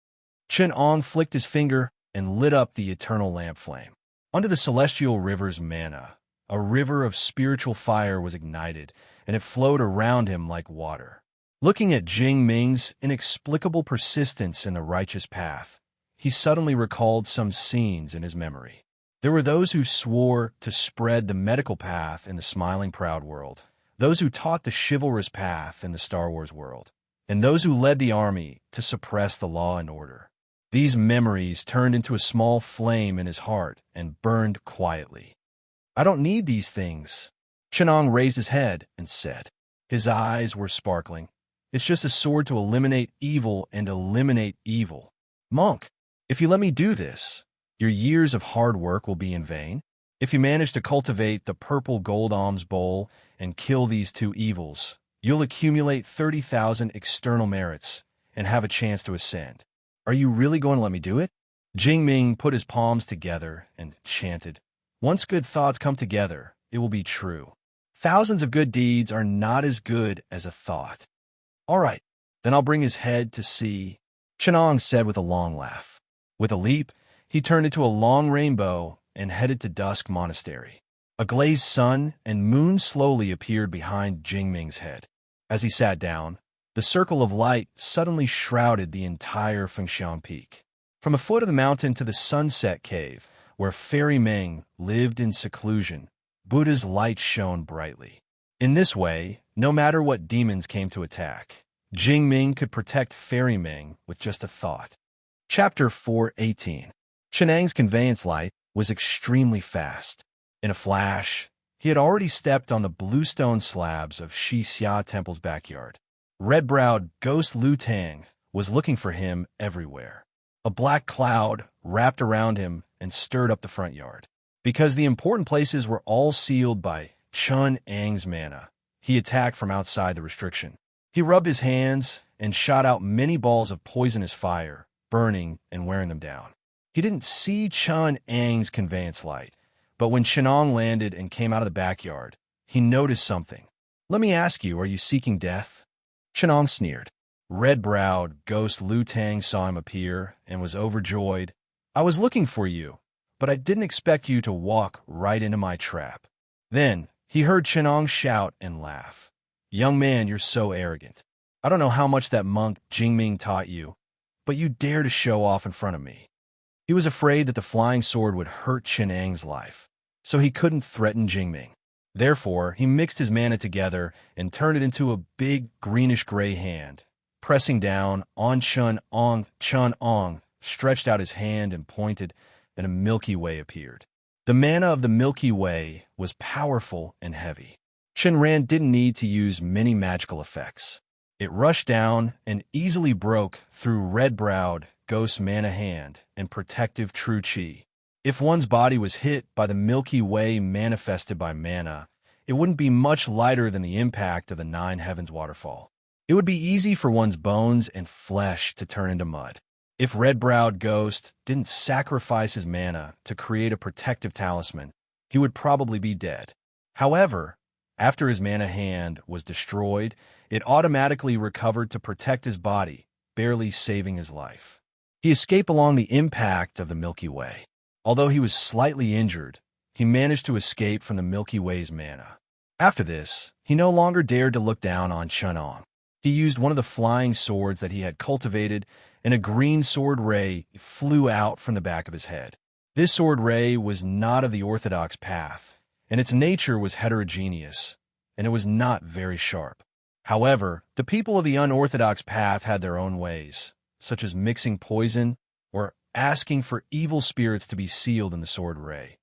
Speaker 1: Chenong flicked his finger and lit up the eternal lamp flame. Under the celestial river's manna, a river of spiritual fire was ignited, and it flowed around him like water. Looking at Jingming's inexplicable persistence in the righteous path, he suddenly recalled some scenes in his memory. There were those who swore to spread the medical path in the smiling proud world, those who taught the chivalrous path in the Star Wars world, and those who led the army to suppress the law and order. These memories turned into a small flame in his heart and burned quietly. "I don't need these things." Chenong raised his head and said. His eyes were sparkling. "It's just a sword to eliminate evil and eliminate evil. Monk, if you let me do this, your years of hard work will be in vain. If you manage to cultivate the purple gold alms bowl and kill these 2 evils, you'll accumulate 30,000 external merits and have a chance to ascend. Are you really going to let me do it?" Jingming put his palms together and chanted, "Once good thoughts come together, it will be true. Thousands of good deeds are not as good as a thought." "All right, then I'll bring his head to see," Chenong said with a long laugh. With a leap, he turned into a long rainbow and headed to Dusk Monastery. A glazed sun and moon slowly appeared behind Jingming's head. As he sat down, the circle of light suddenly shrouded the entire Fengxiang Peak. From the foot of the mountain to the sunset cave, where Fairy Ming lived in seclusion, Buddha's light shone brightly. In this way, no matter what demons came to attack, Jingming could protect Fairy Ming with just a thought. Chapter 418. Chenang's conveyance light was extremely fast. In a flash, He had already stepped on the bluestone slabs of Shi Xia Temple's backyard. Red-browed ghost Lu Tang was looking for him everywhere. A black cloud wrapped around him and stirred up the front yard. Because the important places were all sealed by Chun Ang's mana, he attacked from outside the restriction. He rubbed his hands and shot out many balls of poisonous fire, burning and wearing them down. He didn't see Chun Ang's conveyance light, but when Chenong landed and came out of the backyard, he noticed something. "Let me ask you, are you seeking death?" Chenong sneered. Red-browed ghost Lu Tang saw him appear and was overjoyed. "I was looking for you, but I didn't expect you to walk right into my trap." Then he heard Chenong shout and laugh. "Young man, you're so arrogant. I don't know how much that monk Jingming taught you, but you dare to show off in front of me." He was afraid that the flying sword would hurt Chenang's life, so he couldn't threaten Jingming. Therefore, he mixed his mana together and turned it into a big greenish-gray hand. Pressing down on Chun Ong stretched out his hand and pointed, and a Milky Way appeared. The mana of the Milky Way was powerful and heavy. Shenran didn't need to use many magical effects. It rushed down and easily broke through red-browed ghost mana hand and protective true chi. If one's body was hit by the Milky Way manifested by mana, it wouldn't be much lighter than the impact of the Nine Heavens waterfall. It would be easy for one's bones and flesh to turn into mud. If red-browed ghost didn't sacrifice his mana to create a protective talisman, he would probably be dead. However, after his mana hand was destroyed, it automatically recovered to protect his body, barely saving his life. He escaped along the impact of the Milky Way. Although he was slightly injured, he managed to escape from the Milky Way's mana. After this, he no longer dared to look down on Chenong. He used one of the flying swords that he had cultivated, and a green sword ray flew out from the back of his head. This sword ray was not of the orthodox path, and its nature was heterogeneous, and it was not very sharp. However, the people of the unorthodox path had their own ways, such as mixing poison or asking for evil spirits to be sealed in the sword ray,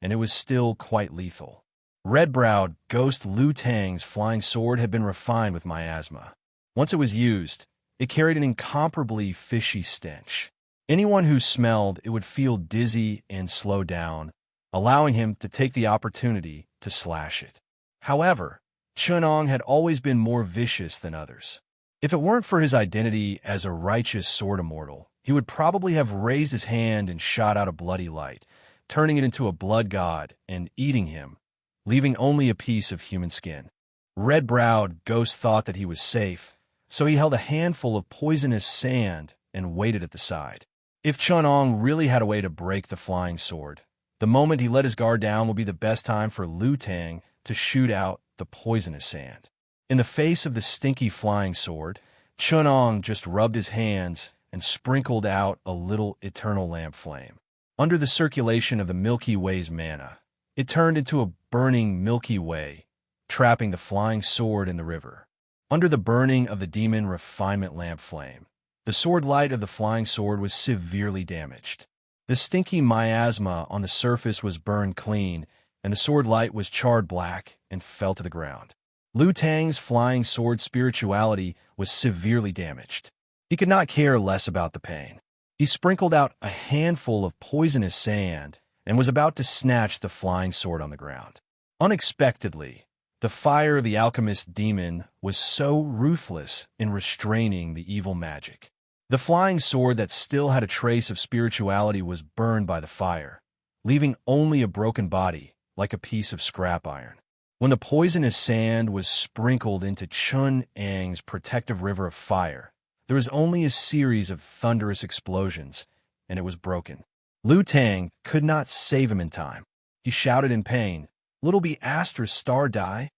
Speaker 1: and it was still quite lethal. Red-browed ghost Lu Tang's flying sword had been refined with miasma. Once it was used, it carried an incomparably fishy stench. Anyone who smelled it would feel dizzy and slow down, allowing him to take the opportunity to slash it. However, Chenong had always been more vicious than others. If it weren't for his identity as a righteous sword immortal, he would probably have raised his hand and shot out a bloody light, turning it into a blood god and eating him, leaving only a piece of human skin. Red-browed ghost thought that he was safe, so he held a handful of poisonous sand and waited at the side. If Chenong really had a way to break the flying sword, the moment he let his guard down would be the best time for Lu Tang to shoot out the poisonous sand. In the face of the stinky flying sword, Chenong just rubbed his hands and sprinkled out a little eternal lamp flame. Under the circulation of the Milky Way's mana, it turned into a burning Milky Way, trapping the flying sword in the river. Under the burning of the demon refinement lamp flame, the sword light of the flying sword was severely damaged. The stinky miasma on the surface was burned clean, and the sword light was charred black and fell to the ground. Lu Tang's flying sword spirituality was severely damaged. He could not care less about the pain. He sprinkled out a handful of poisonous sand and was about to snatch the flying sword on the ground. Unexpectedly, the fire of the alchemist demon was so ruthless in restraining the evil magic. The flying sword that still had a trace of spirituality was burned by the fire, leaving only a broken body like a piece of scrap iron. When the poisonous sand was sprinkled into Chun Ang's protective river of fire, there was only a series of thunderous explosions, and it was broken. Lu Tang could not save him in time. He shouted in pain, "Little be Astra's star die?"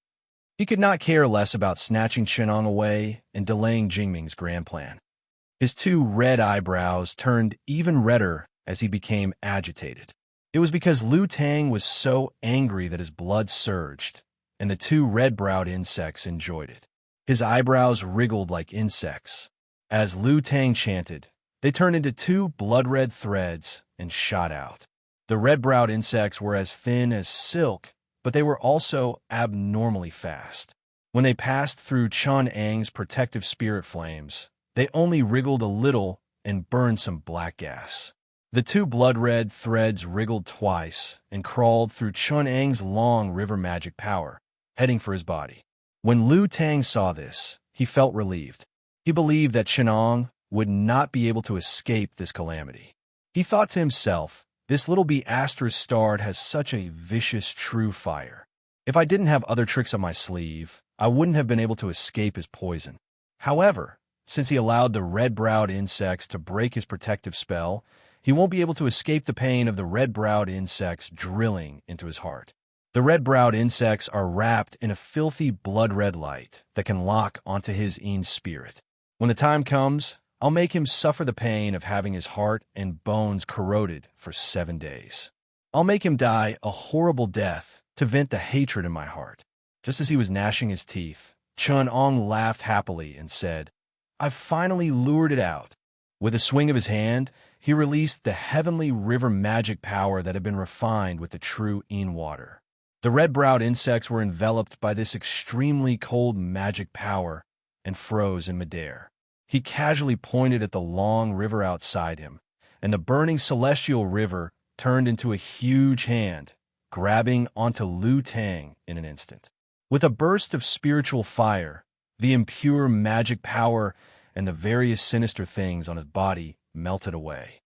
Speaker 1: He could not care less about snatching Chenong away and delaying Jingming's grand plan. His two red eyebrows turned even redder as he became agitated. It was because Lu Tang was so angry that his blood surged, and the two red-browed insects enjoyed it. His eyebrows wriggled like insects. As Lu Tang chanted, they turned into two blood-red threads and shot out. The red-browed insects were as thin as silk, but they were also abnormally fast. When they passed through Chun Ang's protective spirit flames, they only wriggled a little and burned some black gas. The two blood-red threads wriggled twice and crawled through Chun Ang's long river magic power, heading for his body. When Lu Tang saw this, he felt relieved. He believed that Chunong would not be able to escape this calamity. He thought to himself, this little be*starred has such a vicious true fire. If I didn't have other tricks up my sleeve, I wouldn't have been able to escape his poison. However, since he allowed the red-browed insects to break his protective spell, he won't be able to escape the pain of the red-browed insects drilling into his heart. The red-browed insects are wrapped in a filthy blood-red light that can lock onto his spirit. When the time comes, I'll make him suffer the pain of having his heart and bones corroded for 7 days. I'll make him die a horrible death to vent the hatred in my heart. Just as he was gnashing his teeth, Chun Ong laughed happily and said, I've finally lured it out. With a swing of his hand, he released the heavenly river magic power that had been refined with the true water. The red-browed insects were enveloped by this extremely cold magic power and froze in midair. He casually pointed at the long river outside him, and the burning celestial river turned into a huge hand, grabbing onto Lu Tang in an instant. With a burst of spiritual fire, the impure magic power and the various sinister things on his body melted away.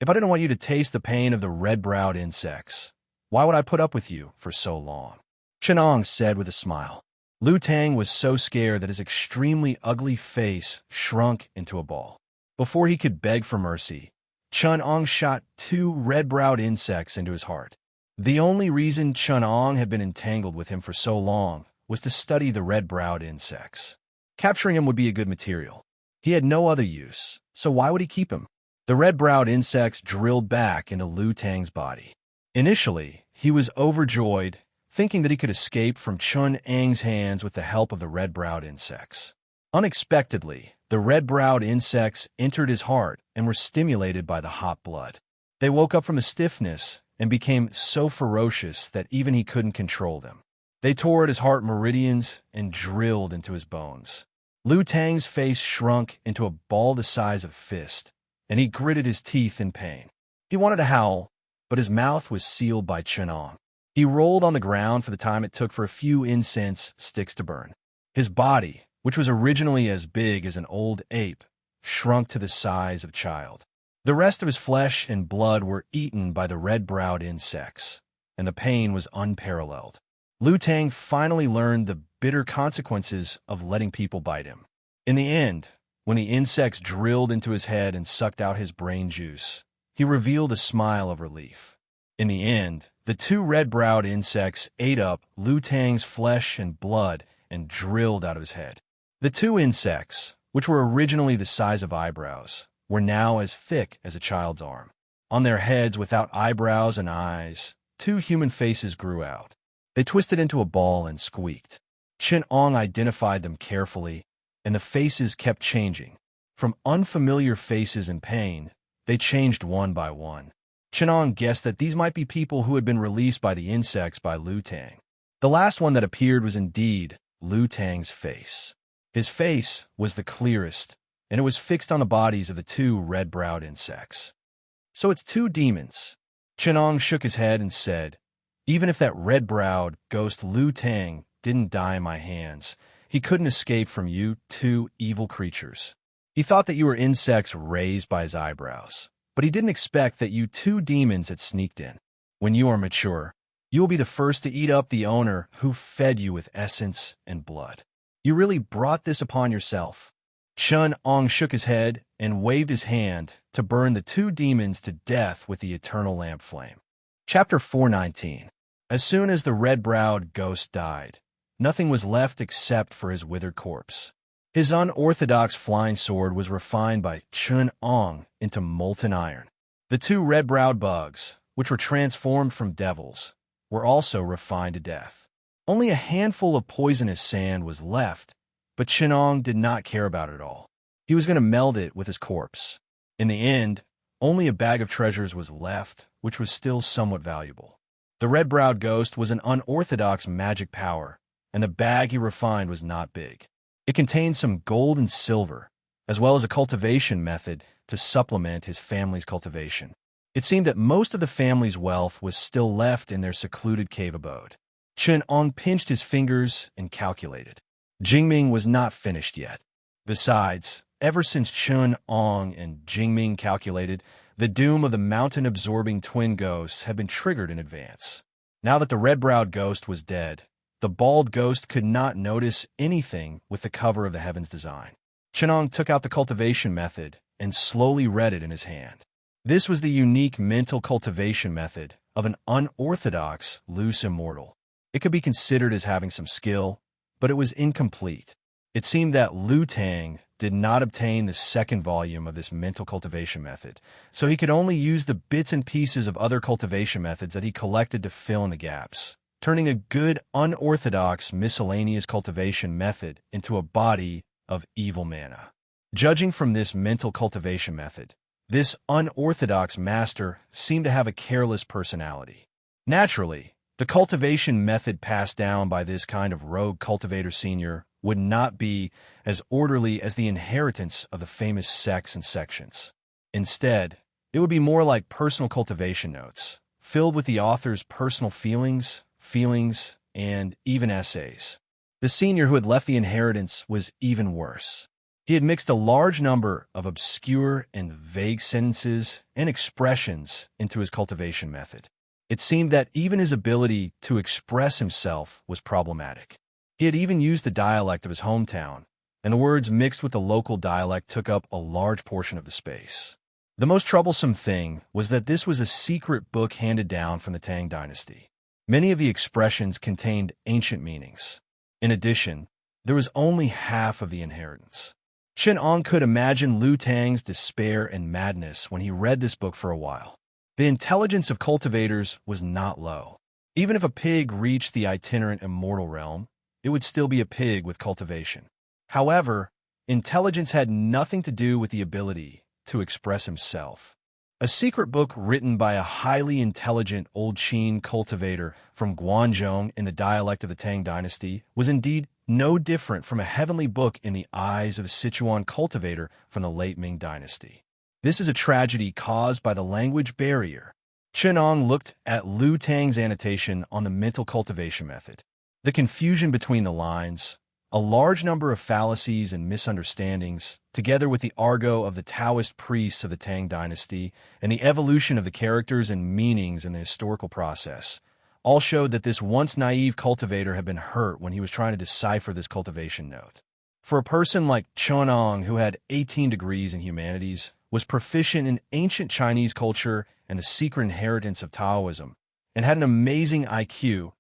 Speaker 1: If I didn't want you to taste the pain of the red-browed insects, why would I put up with you for so long? Chunong said with a smile. Lu Tang was so scared that his extremely ugly face shrunk into a ball. Before he could beg for mercy, Chunong shot 2 red-browed insects into his heart. The only reason Chunong had been entangled with him for so long was to study the red-browed insects. Capturing him would be a good material. He had no other use, so why would he keep him? The red-browed insects drilled back into Lu Tang's body. Initially, he was overjoyed, thinking that he could escape from Chun Ang's hands with the help of the red-browed insects. Unexpectedly, the red-browed insects entered his heart and were stimulated by the hot blood. They woke up from the stiffness and became so ferocious that even he couldn't control them. They tore at his heart meridians and drilled into his bones. Lu Tang's face shrunk into a ball the size of a fist, and he gritted his teeth in pain. He wanted to howl, but his mouth was sealed by Chunong. He rolled on the ground for the time it took for a few incense sticks to burn. His body, which was originally as big as an old ape, shrunk to the size of a child. The rest of his flesh and blood were eaten by the red-browed insects, and the pain was unparalleled. Lu Tang finally learned the bitter consequences of letting people bite him. In the end, when the insects drilled into his head and sucked out his brain juice, he revealed a smile of relief. In the end, the 2 red-browed insects ate up Lu Tang's flesh and blood and drilled out of his head. The 2 insects, which were originally the size of eyebrows, were now as thick as a child's arm. On their heads, without eyebrows and eyes, 2 human faces grew out. They twisted into a ball and squeaked. Chunong identified them carefully, and the faces kept changing. From unfamiliar faces in pain, they changed one by one. Chunong guessed that these might be people who had been released by the insects by Lu Tang. The last one that appeared was indeed Lu Tang's face. His face was the clearest, and it was fixed on the bodies of the 2 red-browed insects. So it's 2 demons. Chunong shook his head and said, even if that red-browed ghost Lu Tang didn't die in my hands, he couldn't escape from you 2 evil creatures. He thought that you were insects raised by his eyebrows, but he didn't expect that you 2 demons had sneaked in. When you are mature, you will be the first to eat up the owner who fed you with essence and blood. You really brought this upon yourself. Chun Ong shook his head and waved his hand to burn the 2 demons to death with the eternal lamp flame. Chapter 419. As soon as the red-browed ghost died, nothing was left except for his withered corpse. His unorthodox flying sword was refined by Chun Ong into molten iron. The 2 red-browed bugs, which were transformed from devils, were also refined to death. Only a handful of poisonous sand was left, but Chunong did not care about it all. He was going to meld it with his corpse. In the end, only a bag of treasures was left, which was still somewhat valuable. The red-browed ghost was an unorthodox magic power, and the bag he refined was not big. It contained some gold and silver, as well as a cultivation method to supplement his family's cultivation. It seemed that most of the family's wealth was still left in their secluded cave abode. Chen-ong pinched his fingers and calculated. Jingming was not finished yet. Besides, ever since Chen-ong and Jingming calculated, the doom of the mountain-absorbing twin ghosts had been triggered in advance. Now that the red-browed ghost was dead, the bald ghost could not notice anything with the cover of the Heavens design. Chen-ong took out the cultivation method and slowly read it in his hand. This was the unique mental cultivation method of an unorthodox loose immortal. It could be considered as having some skill, but it was incomplete. It seemed that Lu Tang did not obtain the second volume of this mental cultivation method, so he could only use the bits and pieces of other cultivation methods that he collected to fill in the gaps, turning a good unorthodox miscellaneous cultivation method into a body of evil mana. Judging from this mental cultivation method, this unorthodox master seemed to have a careless personality. Naturally, the cultivation method passed down by this kind of rogue cultivator senior would not be as orderly as the inheritance of the famous sects and sections. Instead, it would be more like personal cultivation notes, filled with the author's personal feelings, and even essays. The senior who had left the inheritance was even worse. He had mixed a large number of obscure and vague sentences and expressions into his cultivation method. It seemed that even his ability to express himself was problematic. He had even used the dialect of his hometown, and the words mixed with the local dialect took up a large portion of the space. The most troublesome thing was that this was a secret book handed down from the Tang dynasty. Many of the expressions contained ancient meanings. In addition, there was only half of the inheritance. Chen-ong could imagine Lu Tang's despair and madness when he read this book for a while. The intelligence of cultivators was not low. Even if a pig reached the itinerant immortal realm, it would still be a pig with cultivation. However, intelligence had nothing to do with the ability to express himself. A secret book written by a highly intelligent old Qin cultivator from Guangzhou in the dialect of the Tang dynasty was indeed no different from a heavenly book in the eyes of a Sichuan cultivator from the late Ming dynasty. This is a tragedy caused by the language barrier. Chen-ong looked at Lu Tang's annotation on the mental cultivation method. The confusion between the lines, a large number of fallacies and misunderstandings, together with the argot of the Taoist priests of the Tang dynasty and the evolution of the characters and meanings in the historical process, all showed that this once naive cultivator had been hurt when he was trying to decipher this cultivation note. For a person like Chen-ong, who had 18 degrees in humanities, was proficient in ancient Chinese culture and the secret inheritance of Taoism, and had an amazing IQ,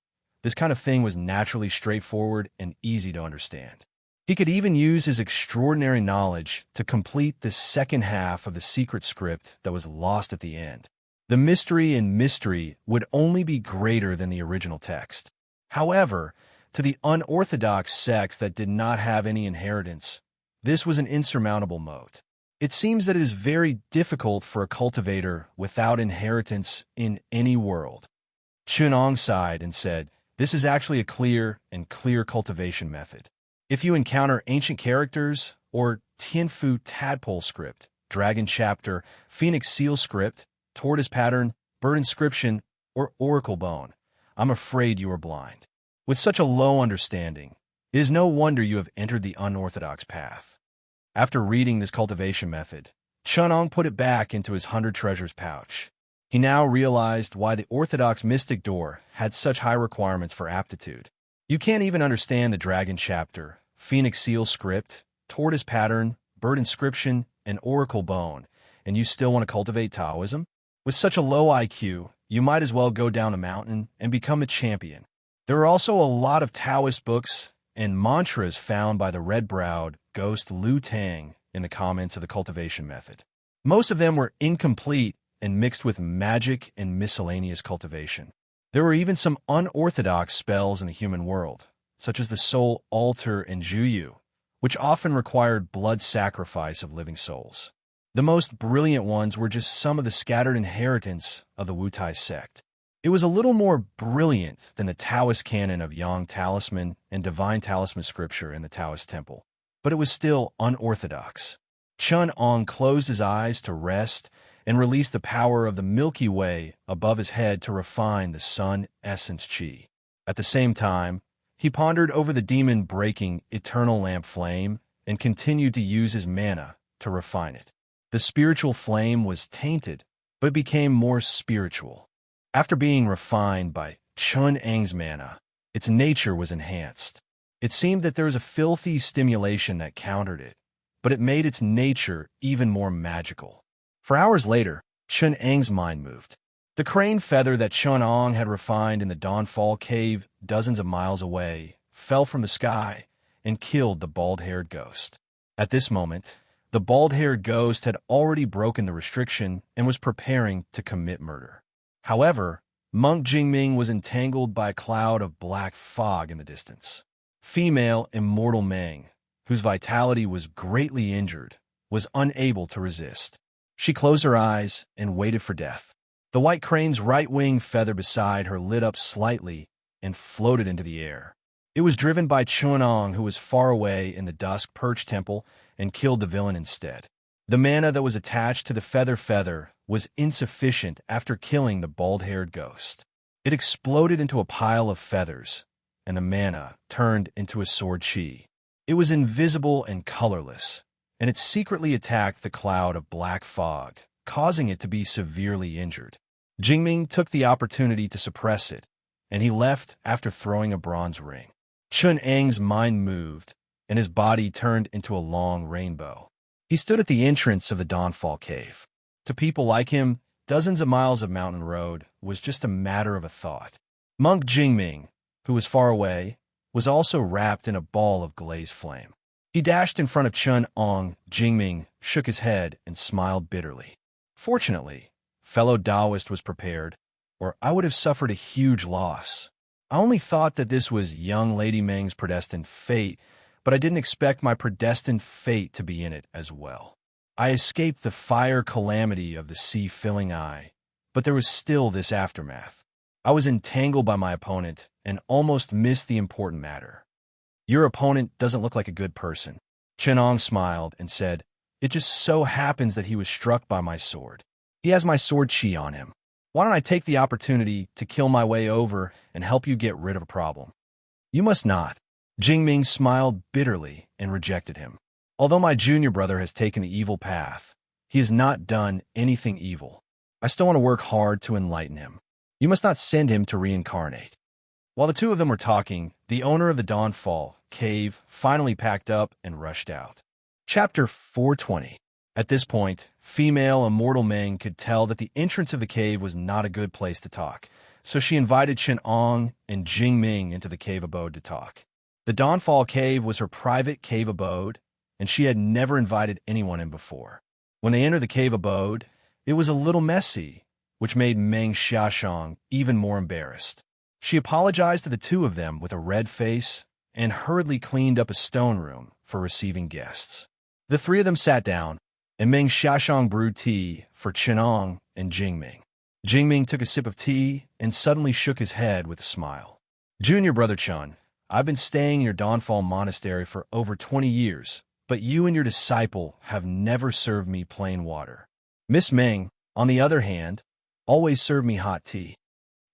Speaker 1: this kind of thing was naturally straightforward and easy to understand. He could even use his extraordinary knowledge to complete the second half of the secret script that was lost at the end. The mystery in mystery would only be greater than the original text. However, to the unorthodox sects that did not have any inheritance, this was an insurmountable moat. It seems that it is very difficult for a cultivator without inheritance in any world. Chen-ong sighed and said, "This is actually a clear cultivation method. If you encounter ancient characters or Tianfu tadpole script, dragon chapter, phoenix seal script, tortoise pattern, bird inscription, or oracle bone, I'm afraid you are blind. With such a low understanding, it is no wonder you have entered the unorthodox path." After reading this cultivation method, Chen-ong put it back into his 100 treasures pouch. He now realized why the orthodox mystic door had such high requirements for aptitude. You can't even understand the dragon chapter, phoenix seal script, tortoise pattern, bird inscription, and oracle bone, and you still want to cultivate Taoism? With such a low IQ, you might as well go down a mountain and become a champion. There are also a lot of Taoist books and mantras found by the red-browed ghost Lu Tang in the comments of the cultivation method. Most of them were incomplete and mixed with magic and miscellaneous cultivation. There were even some unorthodox spells in the human world, such as the soul altar and Juyu, which often required blood sacrifice of living souls. The most brilliant ones were just some of the scattered inheritance of the Wutai sect. It was a little more brilliant than the Taoist canon of Yang Talisman and Divine Talisman scripture in the Taoist temple, but it was still unorthodox. Chun Ong closed his eyes to rest and released the power of the Milky Way above his head to refine the sun essence chi. At the same time, he pondered over the demon breaking eternal lamp flame and continued to use his mana to refine it. The spiritual flame was tainted, but it became more spiritual. After being refined by Chun Ang's mana, its nature was enhanced. It seemed that there was a filthy stimulation that countered it, but it made its nature even more magical. For hours later, Chun Ang's mind moved. The crane feather that Chun Ong had refined in the Dawnfall Cave dozens of miles away fell from the sky and killed the bald-haired ghost. At this moment, the bald-haired ghost had already broken the restriction and was preparing to commit murder. However, Monk Jingming was entangled by a cloud of black fog in the distance. Female Immortal Meng, whose vitality was greatly injured, was unable to resist. She closed her eyes and waited for death. The white crane's right wing feather beside her lit up slightly and floated into the air. It was driven by Chun Ong, who was far away in the Dusk Perch Temple, and killed the villain instead. The mana that was attached to the feather was insufficient after killing the bald-haired ghost. It exploded into a pile of feathers, and the mana turned into a sword chi. It was invisible and colorless, and it secretly attacked the cloud of black fog, causing it to be severely injured. Jingming took the opportunity to suppress it, and he left after throwing a bronze ring. Chun Ang's mind moved, and his body turned into a long rainbow. He stood at the entrance of the Dawnfall Cave. To people like him, dozens of miles of mountain road was just a matter of a thought. Monk Jingming, who was far away, was also wrapped in a ball of glazed flame. He dashed in front of Chun Ong. Jingming shook his head and smiled bitterly. Fortunately, fellow Taoist was prepared, or I would have suffered a huge loss. I only thought that this was young Lady Meng's predestined fate, but I didn't expect my predestined fate to be in it as well. I escaped the fire calamity of the sea-filling eye, but there was still this aftermath. I was entangled by my opponent and almost missed the important matter. Your opponent doesn't look like a good person. Chun Ong smiled and said, It just so happens that he was struck by my sword. He has my sword chi on him. Why don't I take the opportunity to kill my way over and help you get rid of a problem? You must not. Jingming smiled bitterly and rejected him. Although my junior brother has taken the evil path, he has not done anything evil. I still want to work hard to enlighten him. You must not send him to reincarnate. While the two of them were talking, the owner of the Dawnfall Cave finally packed up and rushed out. Chapter 420. At this point, female Immortal Meng could tell that the entrance of the cave was not a good place to talk, so she invited Chun Ong and Jingming into the cave abode to talk. The Dawnfall Cave was her private cave abode, and she had never invited anyone in before. When they entered the cave abode, it was a little messy, which made Meng Xiaoshang even more embarrassed. She apologized to the two of them with a red face and hurriedly cleaned up a stone room for receiving guests. The three of them sat down, and Meng Xiaoshang brewed tea for Chun Ong and Jingming. Jingming took a sip of tea and suddenly shook his head with a smile. Junior brother Chun, I've been staying in your Dawnfall Monastery for over 20 years, but you and your disciple have never served me plain water. Miss Meng, on the other hand, always served me hot tea.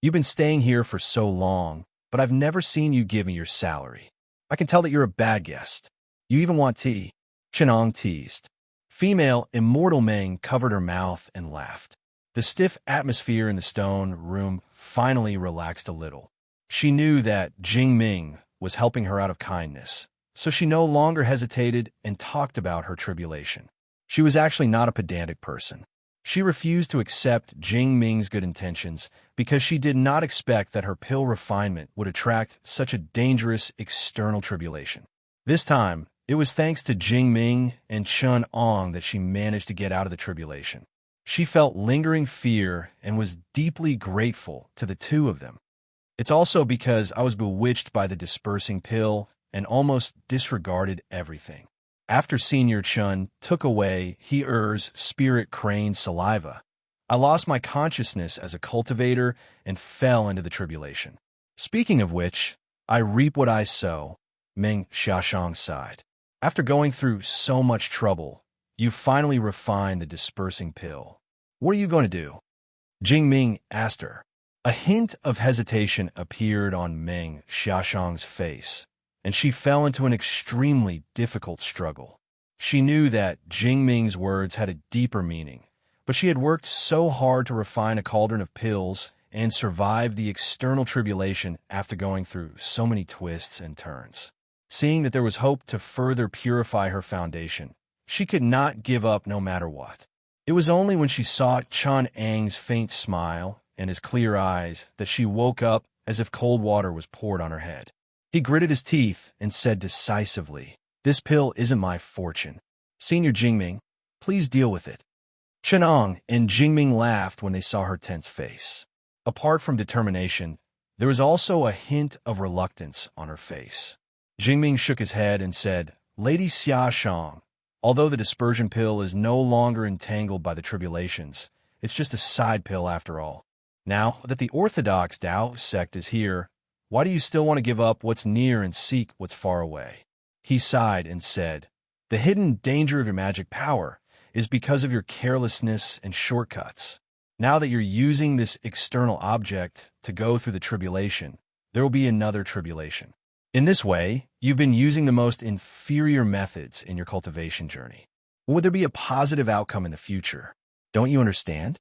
Speaker 1: You've been staying here for so long, but I've never seen you give me your salary. I can tell that you're a bad guest. You even want tea. Chun Ong teased. Female Immortal Meng covered her mouth and laughed. The stiff atmosphere in the stone room finally relaxed a little. She knew that Jingming was helping her out of kindness, so she no longer hesitated and talked about her tribulation. She was actually not a pedantic person. She refused to accept Jingming's good intentions because she did not expect that her pill refinement would attract such a dangerous external tribulation. This time, it was thanks to Jingming and Chun Ong that she managed to get out of the tribulation. She felt lingering fear and was deeply grateful to the two of them. It's also because I was bewitched by the dispersing pill and almost disregarded everything. After Senior Chun took away He-Er's spirit crane saliva, I lost my consciousness as a cultivator and fell into the tribulation. Speaking of which, I reap what I sow, Meng Xiaoshang sighed. After going through so much trouble, you finally refined the dispersing pill. What are you going to do? Jingming asked her. A hint of hesitation appeared on Meng Xiaoshang's face, and she fell into an extremely difficult struggle. She knew that Jingming's words had a deeper meaning, but she had worked so hard to refine a cauldron of pills and survive the external tribulation after going through so many twists and turns. Seeing that there was hope to further purify her foundation, she could not give up no matter what. It was only when she saw Chan Ang's faint smile and his clear eyes that she woke up as if cold water was poured on her head. He gritted his teeth and said decisively, "This pill isn't my fortune. Senior Jingming, please deal with it." Chenong and Jingming laughed when they saw her tense face. Apart from determination, there was also a hint of reluctance on her face. Jingming shook his head and said, "Lady Xiaoshang, although the dispersion pill is no longer entangled by the tribulations, it's just a side pill after all. Now that the Orthodox Tao sect is here, why do you still want to give up what's near and seek what's far away?" He sighed and said, "The hidden danger of your magic power is because of your carelessness and shortcuts. Now that you're using this external object to go through the tribulation, there will be another tribulation. In this way, you've been using the most inferior methods in your cultivation journey. Would there be a positive outcome in the future? Don't you understand?"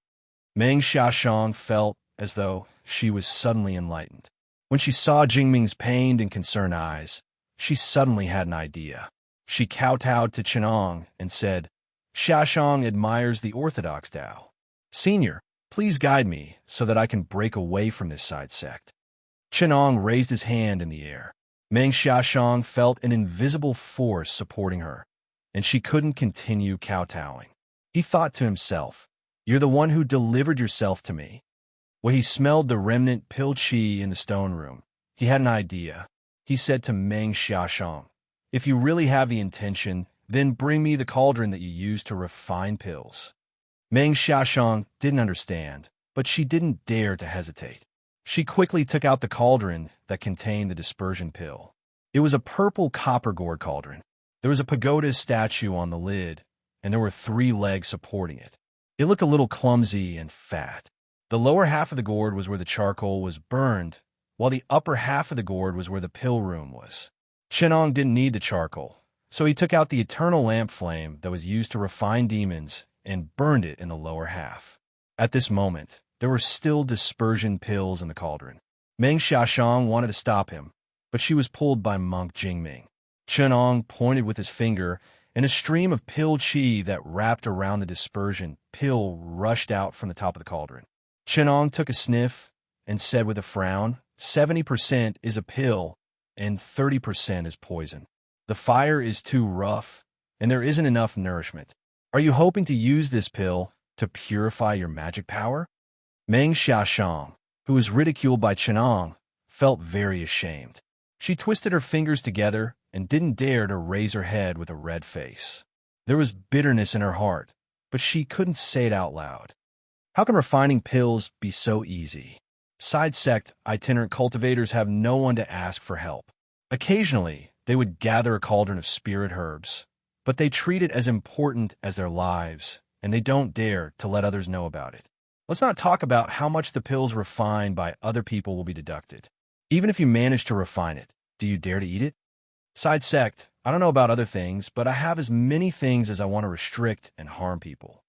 Speaker 1: Meng Xiaoshang felt as though she was suddenly enlightened. When she saw Jingming's pained and concerned eyes, she suddenly had an idea. She kowtowed to Chenong and said, "Xiaoshang admires the Orthodox Tao. Senior, please guide me so that I can break away from this side sect." Chenong raised his hand in the air. Meng Xiaoshang felt an invisible force supporting her, and she couldn't continue kowtowing. He thought to himself, "You're the one who delivered yourself to me." When he smelled the remnant pill chi in the stone room, he had an idea. He said to Meng Xiaoshang, "If you really have the intention, then bring me the cauldron that you use to refine pills." Meng Xiaoshang didn't understand, but she didn't dare to hesitate. She quickly took out the cauldron that contained the dispersion pill. It was a purple copper gourd cauldron. There was a pagoda statue on the lid, and there were 3 legs supporting it. It looked a little clumsy and fat. The lower half of the gourd was where the charcoal was burned, while the upper half of the gourd was where the pill room was. Chenong didn't need the charcoal, so he took out the eternal lamp flame that was used to refine demons and burned it in the lower half. At this moment, there were still dispersion pills in the cauldron. Meng Xiaoshang wanted to stop him, but she was pulled by monk Jingming. Chenong pointed with his finger, and a stream of pill chi that wrapped around the dispersion pill rushed out from the top of the cauldron. Chenong took a sniff and said with a frown, 70% is a pill and 30% is poison. The fire is too rough, and there isn't enough nourishment. Are you hoping to use this pill to purify your magic power?" Meng Xiaoshang, who was ridiculed by Chenong, felt very ashamed. She twisted her fingers together and didn't dare to raise her head with a red face. There was bitterness in her heart, but she couldn't say it out loud. How can refining pills be so easy? Side sect itinerant cultivators have no one to ask for help. Occasionally, they would gather a cauldron of spirit herbs, but they treat it as important as their lives, and they don't dare to let others know about it. Let's not talk about how much the pills refined by other people will be deducted. Even if you manage to refine it, do you dare to eat it? Side sect, I don't know about other things, but I have as many things as I want to restrict and harm people.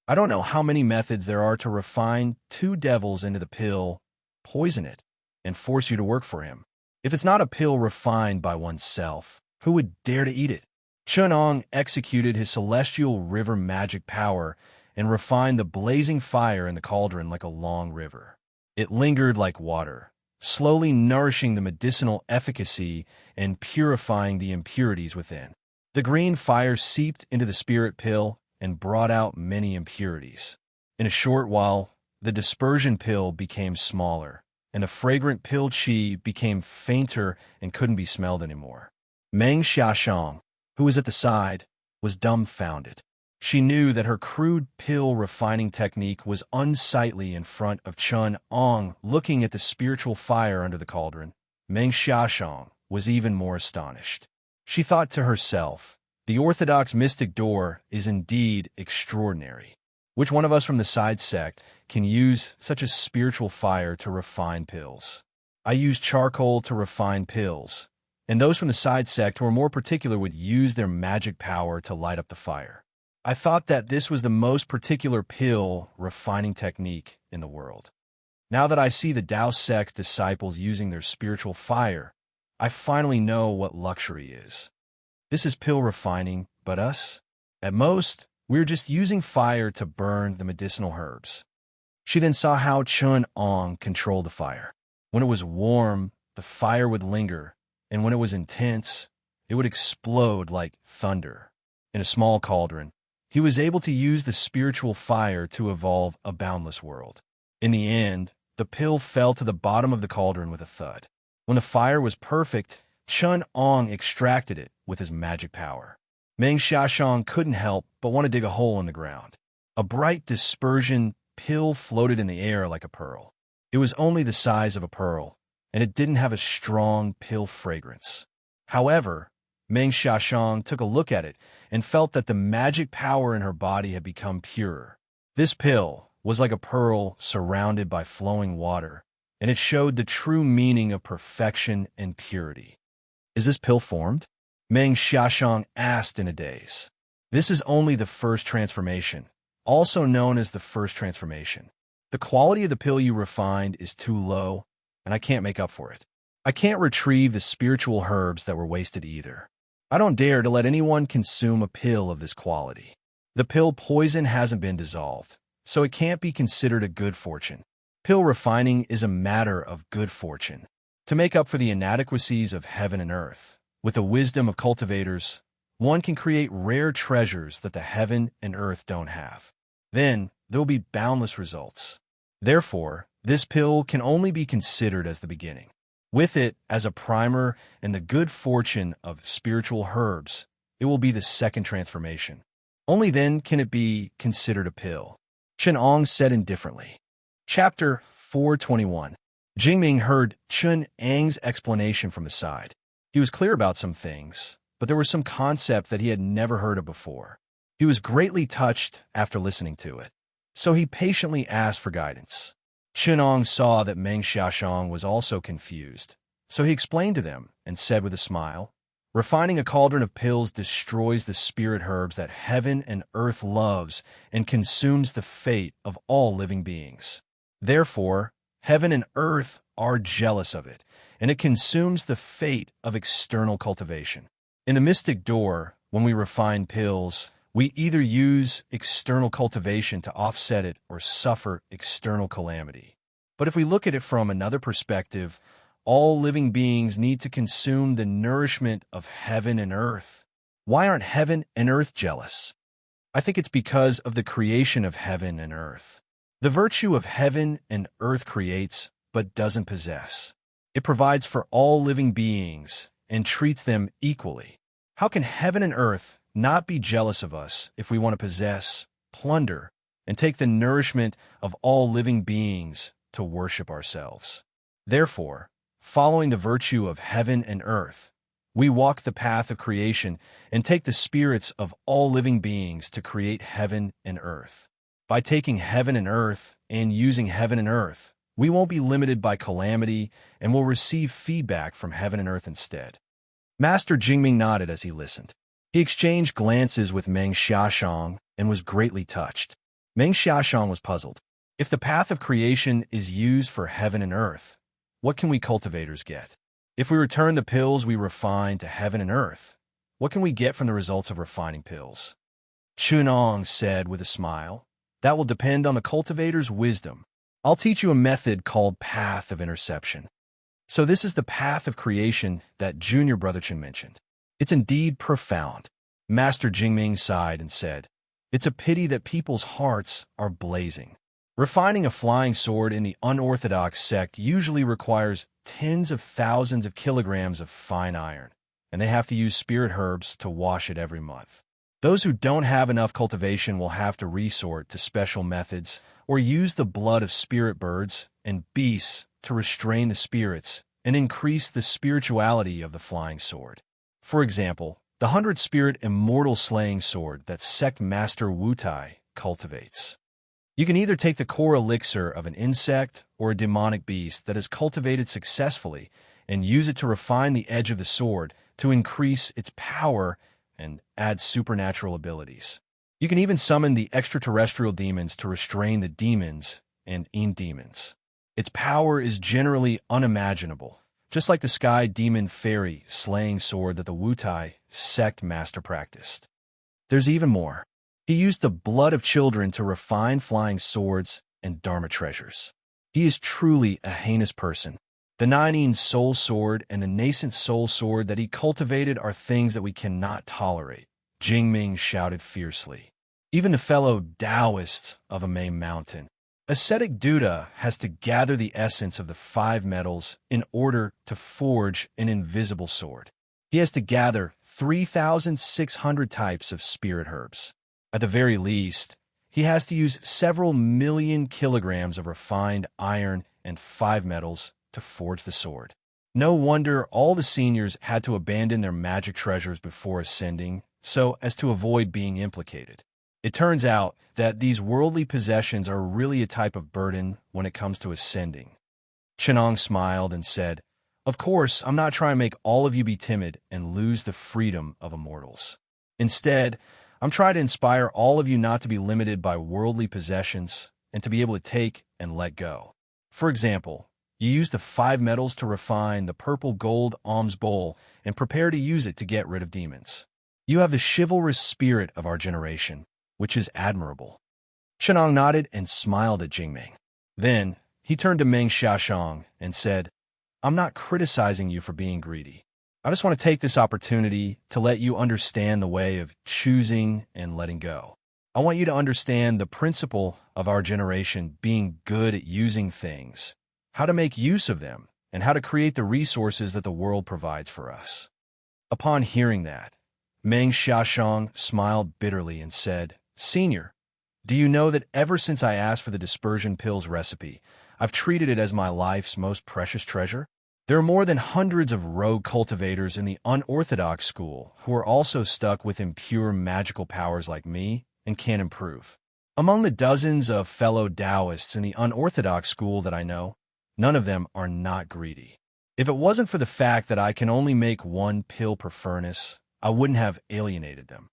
Speaker 1: I don't know how many methods there are to refine 2 devils into the pill, poison it, and force you to work for him. If it's not a pill refined by oneself, who would dare to eat it? Chenong executed his celestial river magic power and refined the blazing fire in the cauldron like a long river. It lingered like water, slowly nourishing the medicinal efficacy and purifying the impurities within. The green fire seeped into the spirit pill and brought out many impurities. In a short while, the dispersion pill became smaller, and the fragrant pill chi became fainter and couldn't be smelled anymore. Meng Xiaoshang, who was at the side, was dumbfounded. She knew that her crude pill refining technique was unsightly in front of Chun Ong. Looking at the spiritual fire under the cauldron, Meng Xiaoshang was even more astonished. She thought to herself, the orthodox mystic door is indeed extraordinary. Which one of us from the side sect can use such a spiritual fire to refine pills? I use charcoal to refine pills, and those from the side sect who are more particular would use their magic power to light up the fire. I thought that this was the most particular pill refining technique in the world. Now that I see the Tao sect's disciples using their spiritual fire, I finally know what luxury is. This is pill refining, but us? At most, we're just using fire to burn the medicinal herbs. She then saw how Chun Ong controlled the fire. When it was warm, the fire would linger, and when it was intense, it would explode like thunder. In a small cauldron, he was able to use the spiritual fire to evolve a boundless world. In the end, the pill fell to the bottom of the cauldron with a thud. When the fire was perfect, Chun Ong extracted it with his magic power. Meng Xiaoshang couldn't help but want to dig a hole in the ground. A bright dispersion pill floated in the air like a pearl. It was only the size of a pearl, and it didn't have a strong pill fragrance. However, Meng Xiaoshang took a look at it and felt that the magic power in her body had become purer. This pill was like a pearl surrounded by flowing water, and it showed the true meaning of perfection and purity. Is this pill formed? Meng Xiaoshang asked in a daze. This is only the first transformation, also known as the first transformation. The quality of the pill you refined is too low, and I can't make up for it. I can't retrieve the spiritual herbs that were wasted either. I don't dare to let anyone consume a pill of this quality. The pill poison hasn't been dissolved, so it can't be considered a good fortune. Pill refining is a matter of good fortune. To make up for the inadequacies of heaven and earth, with the wisdom of cultivators, one can create rare treasures that the heaven and earth don't have. Then, there will be boundless results. Therefore, this pill can only be considered as the beginning. With it as a primer and the good fortune of spiritual herbs, it will be the second transformation. Only then can it be considered a pill. Chun Ong said indifferently. Chapter 421. Jingming heard Chun Ang's explanation from the side. He was clear about some things, but there were some concepts that he had never heard of before. He was greatly touched after listening to it, so he patiently asked for guidance. Chun Ong saw that Meng Xiaoshang was also confused, so he explained to them and said with a smile, refining a cauldron of pills destroys the spirit herbs that heaven and earth loves and consumes the fate of all living beings. Therefore, heaven and earth are jealous of it, and it consumes the fate of external cultivation. In the mystic door, when we refine pills, we either use external cultivation to offset it or suffer external calamity. But if we look at it from another perspective, all living beings need to consume the nourishment of heaven and earth. Why aren't heaven and earth jealous? I think it's because of the creation of heaven and earth. The virtue of heaven and earth creates, but doesn't possess. It provides for all living beings and treats them equally. How can heaven and earth not be jealous of us if we want to possess, plunder, and take the nourishment of all living beings to worship ourselves? Therefore, following the virtue of heaven and earth, we walk the path of creation and take the spirits of all living beings to create heaven and earth. By taking heaven and earth and using heaven and earth, we won't be limited by calamity and will receive feedback from heaven and earth instead. Master Jingming nodded as he listened. He exchanged glances with Meng Xiaoshang and was greatly touched. Meng Xiaoshang was puzzled. If the path of creation is used for heaven and earth, what can we cultivators get? If we return the pills we refine to heaven and earth, what can we get from the results of refining pills? Chun Ong said with a smile, that will depend on the cultivator's wisdom. I'll teach you a method called path of interception. So this is the path of creation that Junior Brother Chen mentioned. It's indeed profound. Master Jingming sighed and said, it's a pity that people's hearts are blazing. Refining a flying sword in the unorthodox sect usually requires tens of thousands of kilograms of fine iron, and they have to use spirit herbs to wash it every month. Those who don't have enough cultivation will have to resort to special methods or use the blood of spirit birds and beasts to restrain the spirits and increase the spirituality of the flying sword. For example, the 100-spirit immortal slaying sword that sect master Wutai cultivates. You can either take the core elixir of an insect or a demonic beast that is cultivated successfully and use it to refine the edge of the sword to increase its power and add supernatural abilities. You can even summon the extraterrestrial demons to restrain the demons and demons. Its power is generally unimaginable, just like the sky demon fairy slaying sword that the Wutai sect master practiced. There's even more. He used the blood of children to refine flying swords and dharma treasures. He is truly a heinous person. The Nineteen soul sword and the nascent soul sword that he cultivated are things that we cannot tolerate, Jingming shouted fiercely. Even the fellow Taoist of a May mountain. Ascetic Duda has to gather the essence of the 5 metals in order to forge an invisible sword. He has to gather 3,600 types of spirit herbs. At the very least, he has to use several million kilograms of refined iron and 5 metals to forge the sword. No wonder all the seniors had to abandon their magic treasures before ascending, so as to avoid being implicated. It turns out that these worldly possessions are really a type of burden when it comes to ascending. Chenong smiled and said, "Of course, I'm not trying to make all of you be timid and lose the freedom of immortals. Instead, I'm trying to inspire all of you not to be limited by worldly possessions and to be able to take and let go. For example, you use the 5 metals to refine the purple gold alms bowl and prepare to use it to get rid of demons. You have the chivalrous spirit of our generation, which is admirable." Chenong nodded and smiled at Jingming. Then, he turned to Meng Xiaoshang and said, "I'm not criticizing you for being greedy. I just want to take this opportunity to let you understand the way of choosing and letting go. I want you to understand the principle of our generation being good at using things, how to make use of them, and how to create the resources that the world provides for us." Upon hearing that, Meng Xiaoshang smiled bitterly and said, "Senior, do you know that ever since I asked for the dispersion pills recipe, I've treated it as my life's most precious treasure? There are more than hundreds of rogue cultivators in the unorthodox school who are also stuck with impure magical powers like me and can't improve. Among the dozens of fellow Taoists in the unorthodox school that I know, none of them are not greedy. If it wasn't for the fact that I can only make 1 pill per furnace, I wouldn't have alienated them.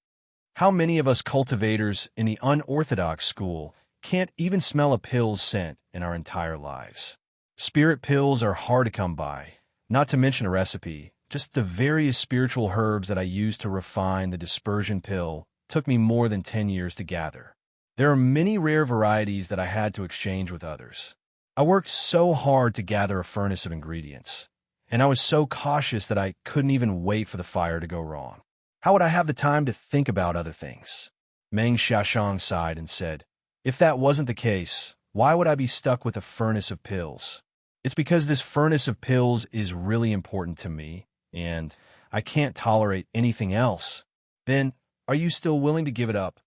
Speaker 1: How many of us cultivators in the unorthodox school can't even smell a pill's scent in our entire lives? Spirit pills are hard to come by, not to mention a recipe. Just the various spiritual herbs that I use to refine the dispersion pill took me more than 10 years to gather. There are many rare varieties that I had to exchange with others. I worked so hard to gather a furnace of ingredients, and I was so cautious that I couldn't even wait for the fire to go wrong. How would I have the time to think about other things?" Meng Xiaoshang sighed and said, "If that wasn't the case, why would I be stuck with a furnace of pills? It's because this furnace of pills is really important to me, and I can't tolerate anything else." "Then, are you still willing to give it up?"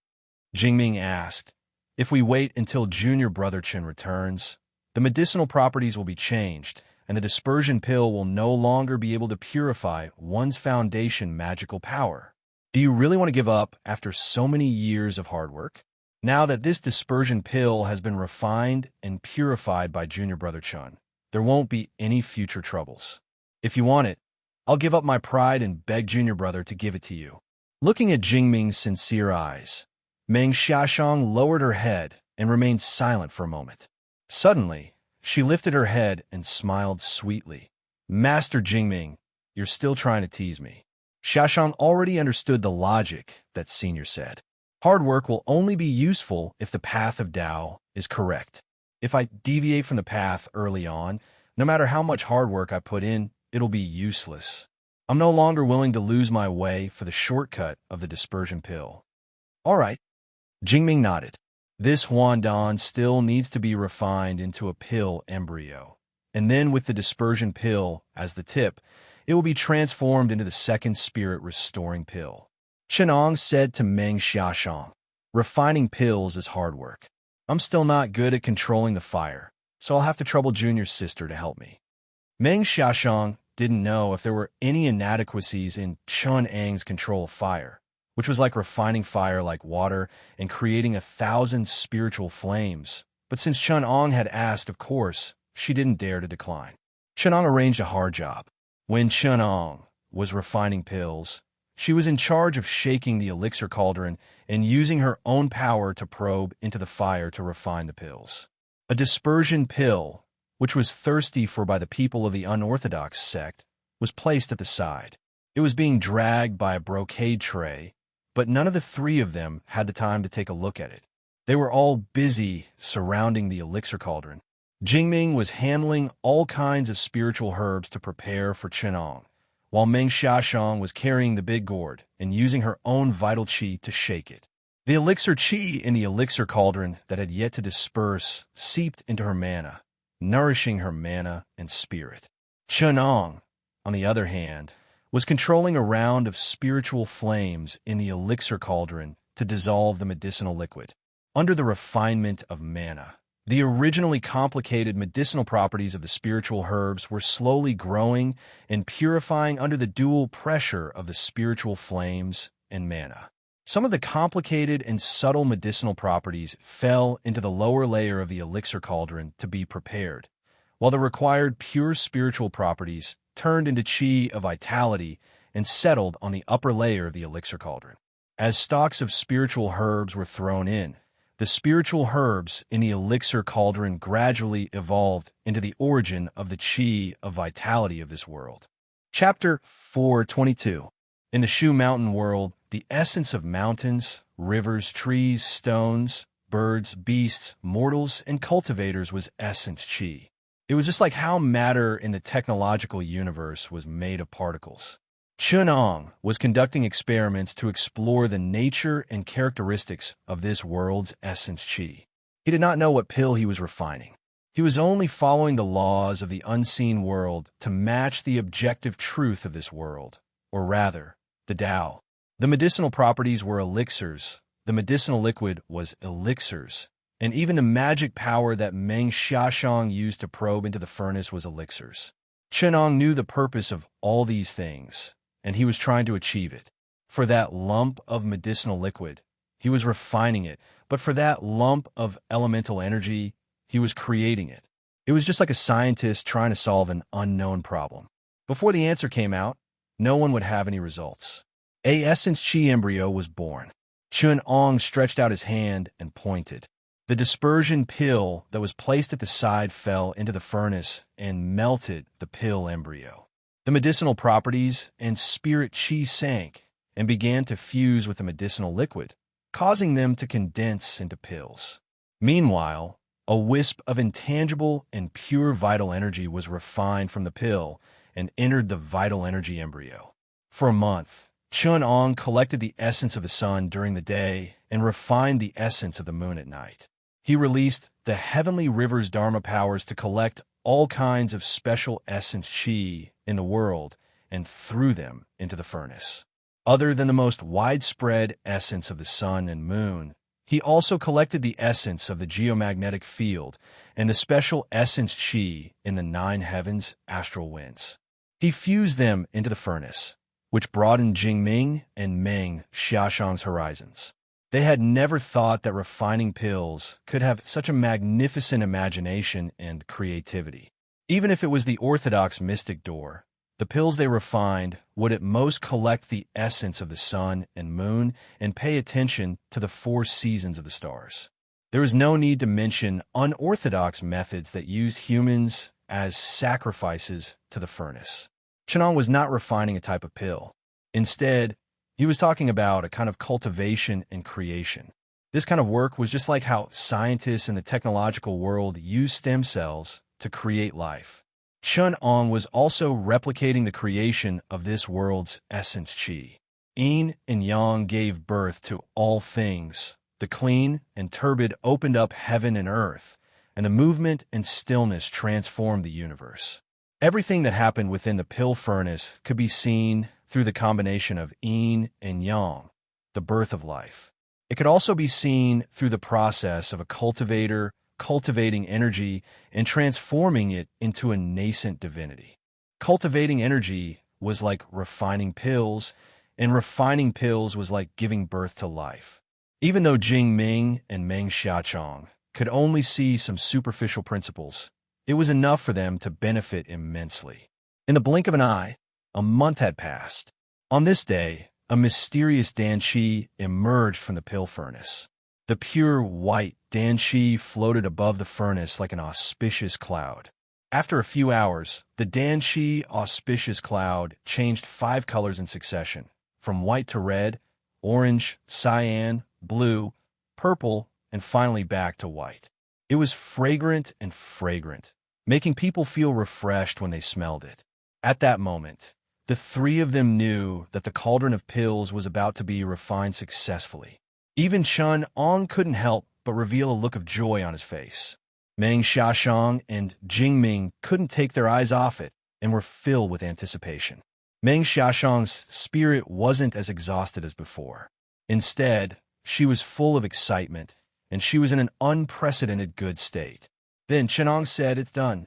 Speaker 1: Jingming asked. "If we wait until Junior Brother Chen returns, the medicinal properties will be changed, and the dispersion pill will no longer be able to purify one's foundation magical power. Do you really want to give up after so many years of hard work? Now that this dispersion pill has been refined and purified by Junior Brother Chen, there won't be any future troubles. If you want it, I'll give up my pride and beg Junior Brother to give it to you." Looking at Jingming's sincere eyes, Meng Xiaoshang lowered her head and remained silent for a moment. Suddenly, she lifted her head and smiled sweetly. "Master Jingming, you're still trying to tease me." Xiaoshang already understood the logic that Senior said. Hard work will only be useful if the path of Tao is correct. If I deviate from the path early on, no matter how much hard work I put in, it'll be useless. I'm no longer willing to lose my way for the shortcut of the dispersion pill. "All right." Jingming nodded. This Huandan still needs to be refined into a pill embryo, and then with the dispersion pill as the tip, it will be transformed into the second spirit restoring pill. Chenong said to Meng Xiaoshang. Refining pills is hard work. I'm still not good at controlling the fire, so I'll have to trouble Junior's sister to help me. Meng Xiaoshang didn't know if there were any inadequacies in Chun Ang's control of fire, which was like refining fire like water and creating 1,000 spiritual flames. But since Chun Ong had asked, of course, she didn't dare to decline. Chun Ong arranged a hard job. When Chun Ong was refining pills, she was in charge of shaking the elixir cauldron and using her own power to probe into the fire to refine the pills. A dispersion pill, which was thirsty for by the people of the unorthodox sect, was placed at the side. It was being dragged by a brocade tray, but none of the three of them had the time to take a look at it. They were all busy surrounding the elixir cauldron. Jingming was handling all kinds of spiritual herbs to prepare for Chenong, while Meng Xiaoshang was carrying the big gourd and using her own vital qi to shake it. The elixir qi in the elixir cauldron that had yet to disperse seeped into her mana, nourishing her mana and spirit. Chenong, on the other hand, was controlling a round of spiritual flames in the elixir cauldron to dissolve the medicinal liquid. Under the refinement of mana, the originally complicated medicinal properties of the spiritual herbs were slowly growing and purifying under the dual pressure of the spiritual flames and mana. Some of the complicated and subtle medicinal properties fell into the lower layer of the elixir cauldron to be prepared, while the required pure spiritual properties turned into qi of vitality and settled on the upper layer of the elixir cauldron. As stalks of spiritual herbs were thrown in, the spiritual herbs in the elixir cauldron gradually evolved into the origin of the qi of vitality of this world. Chapter 422. In the Shu Mountain world, the essence of mountains, rivers, trees, stones, birds, beasts, mortals, and cultivators was essence qi. It was just like how matter in the technological universe was made of particles. Chun Ong was conducting experiments to explore the nature and characteristics of this world's essence qi. He did not know what pill he was refining. He was only following the laws of the unseen world to match the objective truth of this world, or rather, the Tao. The medicinal properties were elixirs, the medicinal liquid was elixirs, and even the magic power that Meng Xiaoshang used to probe into the furnace was elixirs. Chenong knew the purpose of all these things, and he was trying to achieve it. For that lump of medicinal liquid, he was refining it, but for that lump of elemental energy, he was creating it. It was just like a scientist trying to solve an unknown problem. Before the answer came out, no one would have any results. A essence qi embryo was born. Chun Ong stretched out his hand and pointed. The dispersion pill that was placed at the side fell into the furnace and melted the pill embryo. The medicinal properties and spirit qi sank and began to fuse with the medicinal liquid, causing them to condense into pills. Meanwhile, a wisp of intangible and pure vital energy was refined from the pill and entered the vital energy embryo. For a month, Chun Ong collected the essence of the sun during the day and refined the essence of the moon at night. He released the heavenly river's dharma powers to collect all kinds of special essence qi in the world and threw them into the furnace. Other than the most widespread essence of the sun and moon, he also collected the essence of the geomagnetic field and the special essence qi in the 9 heavens astral winds. He fused them into the furnace, which broadened Jingming and Meng Xiaoshang's horizons. They had never thought that refining pills could have such a magnificent imagination and creativity. Even if it was the orthodox mystic door, the pills they refined would at most collect the essence of the sun and moon and pay attention to the 4 seasons of the stars. There is no need to mention unorthodox methods that used humans as sacrifices to the furnace. Chenong was not refining a type of pill. Instead, he was talking about a kind of cultivation and creation. This kind of work was just like how scientists in the technological world use stem cells to create life. Chun Ong was also replicating the creation of this world's essence qi. Yin and Yang gave birth to all things. The clean and turbid opened up heaven and earth, and the movement and stillness transformed the universe. Everything that happened within the pill furnace could be seen through the combination of Yin and Yang, the birth of life. It could also be seen through the process of a cultivator cultivating energy and transforming it into a nascent divinity. Cultivating energy was like refining pills, and refining pills was like giving birth to life. Even though Jing Ming and Meng Xiaochong could only see some superficial principles, it was enough for them to benefit immensely. In the blink of an eye, a month had passed. On this day, a mysterious Danqi emerged from the pill furnace. The pure white Danqi floated above the furnace like an auspicious cloud. After a few hours, the Danqi auspicious cloud changed 5 colors in succession, from white to red, orange, cyan, blue, purple, and finally back to white. It was fragrant and fragrant, making people feel refreshed when they smelled it. At that moment, the 3 of them knew that the cauldron of pills was about to be refined successfully. Even Chun Ong couldn't help but reveal a look of joy on his face. Meng Xiaoshang and Jingming couldn't take their eyes off it and were filled with anticipation. Meng Xiaoshang's spirit wasn't as exhausted as before. Instead, she was full of excitement, and she was in an unprecedented good state. Then Chenong said, "It's done."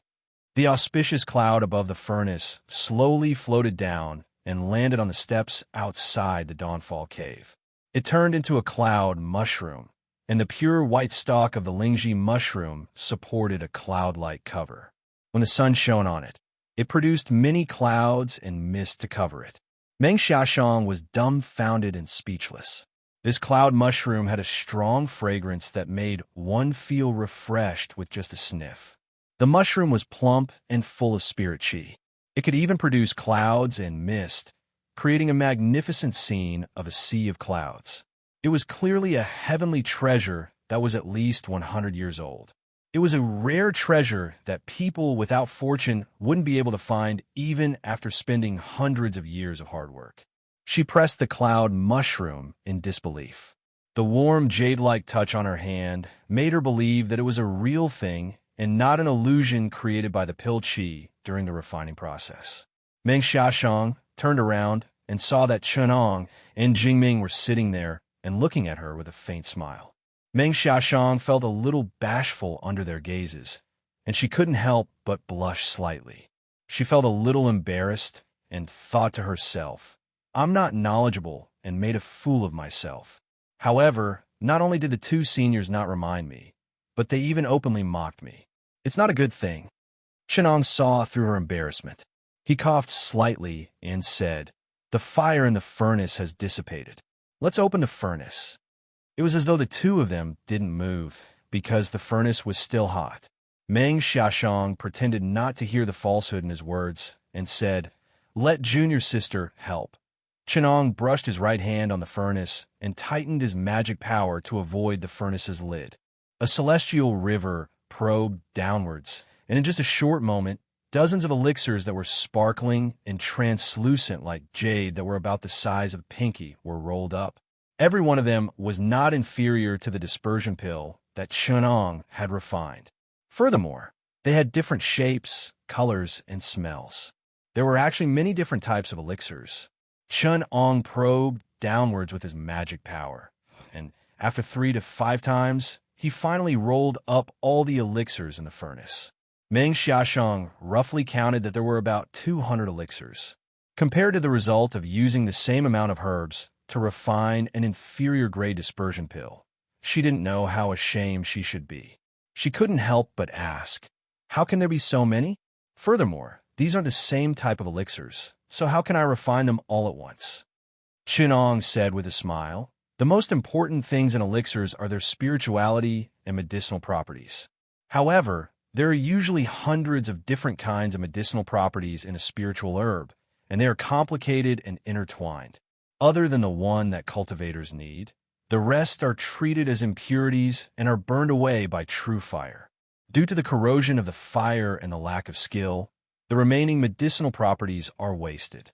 Speaker 1: The auspicious cloud above the furnace slowly floated down and landed on the steps outside the Dawnfall Cave. It turned into a cloud mushroom, and the pure white stalk of the Lingji mushroom supported a cloud-like cover. When the sun shone on it, it produced many clouds and mist to cover it. Meng Xiaoshang was dumbfounded and speechless. This cloud mushroom had a strong fragrance that made one feel refreshed with just a sniff. The mushroom was plump and full of spirit qi. It could even produce clouds and mist, creating a magnificent scene of a sea of clouds. It was clearly a heavenly treasure that was at least 100 years old. It was a rare treasure that people without fortune wouldn't be able to find even after spending hundreds of years of hard work. She pressed the cloud mushroom in disbelief. The warm jade-like touch on her hand made her believe that it was a real thing and not an illusion created by the pill qi during the refining process. Meng Xiaoshang turned around and saw that Chenong and Jingming were sitting there and looking at her with a faint smile. Meng Xiaoshang felt a little bashful under their gazes, and she couldn't help but blush slightly. She felt a little embarrassed and thought to herself, "I'm not knowledgeable and made a fool of myself." However, not only did the 2 seniors not remind me, but they even openly mocked me. It's not a good thing. Chenong saw through her embarrassment. He coughed slightly and said, "The fire in the furnace has dissipated. Let's open the furnace." It was as though the 2 of them didn't move, because the furnace was still hot. Meng Xiaoshang pretended not to hear the falsehood in his words and said, "Let junior sister help." Chenong brushed his right hand on the furnace and tightened his magic power to avoid the furnace's lid. A celestial river probed downwards, and in just a short moment, dozens of elixirs that were sparkling and translucent like jade that were about the size of pinky were rolled up. Every one of them was not inferior to the dispersion pill that Chenong had refined. Furthermore, they had different shapes, colors, and smells. There were actually many different types of elixirs. Chenong probed downwards with his magic power, and after 3 to 5 times, he finally rolled up all the elixirs in the furnace. Meng Xiaoshang roughly counted that there were about 200 elixirs. Compared to the result of using the same amount of herbs to refine an inferior-grade dispersion pill, she didn't know how ashamed she should be. She couldn't help but ask, "How can there be so many? Furthermore, these aren't the same type of elixirs, so how can I refine them all at once?" Chenong said with a smile, "The most important things in elixirs are their spirituality and medicinal properties. However, there are usually hundreds of different kinds of medicinal properties in a spiritual herb, and they are complicated and intertwined. Other than the one that cultivators need, the rest are treated as impurities and are burned away by true fire. Due to the corrosion of the fire and the lack of skill, the remaining medicinal properties are wasted.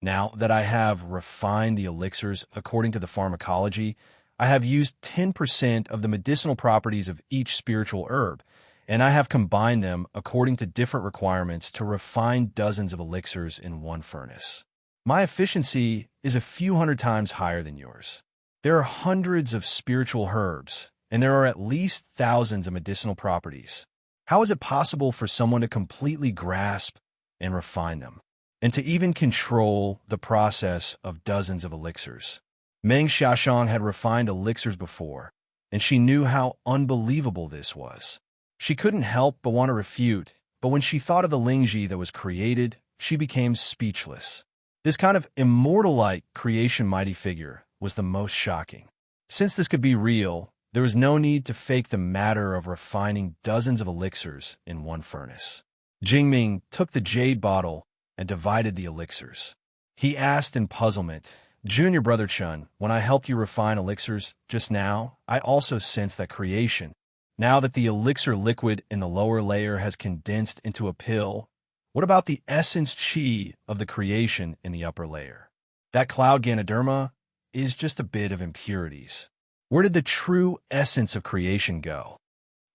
Speaker 1: Now that I have refined the elixirs according to the pharmacology, I have used 10% of the medicinal properties of each spiritual herb, and I have combined them according to different requirements to refine dozens of elixirs in one furnace. My efficiency is a few hundred times higher than yours. There are hundreds of spiritual herbs, and there are at least thousands of medicinal properties. How is it possible for someone to completely grasp and refine them, and to even control the process of dozens of elixirs? Meng Xiaoshang had refined elixirs before, and she knew how unbelievable this was. She couldn't help but want to refute, but when she thought of the Lingji that was created, she became speechless. This kind of immortal-like creation mighty figure was the most shocking. Since this could be real, there was no need to fake the matter of refining dozens of elixirs in one furnace. Jingming took the jade bottle and divided the elixirs. He asked in puzzlement, "Junior brother Chun, when I helped you refine elixirs just now, I also sensed that creation. Now that the elixir liquid in the lower layer has condensed into a pill, what about the essence chi of the creation in the upper layer? That cloud Ganoderma is just a bit of impurities. Where did the true essence of creation go?"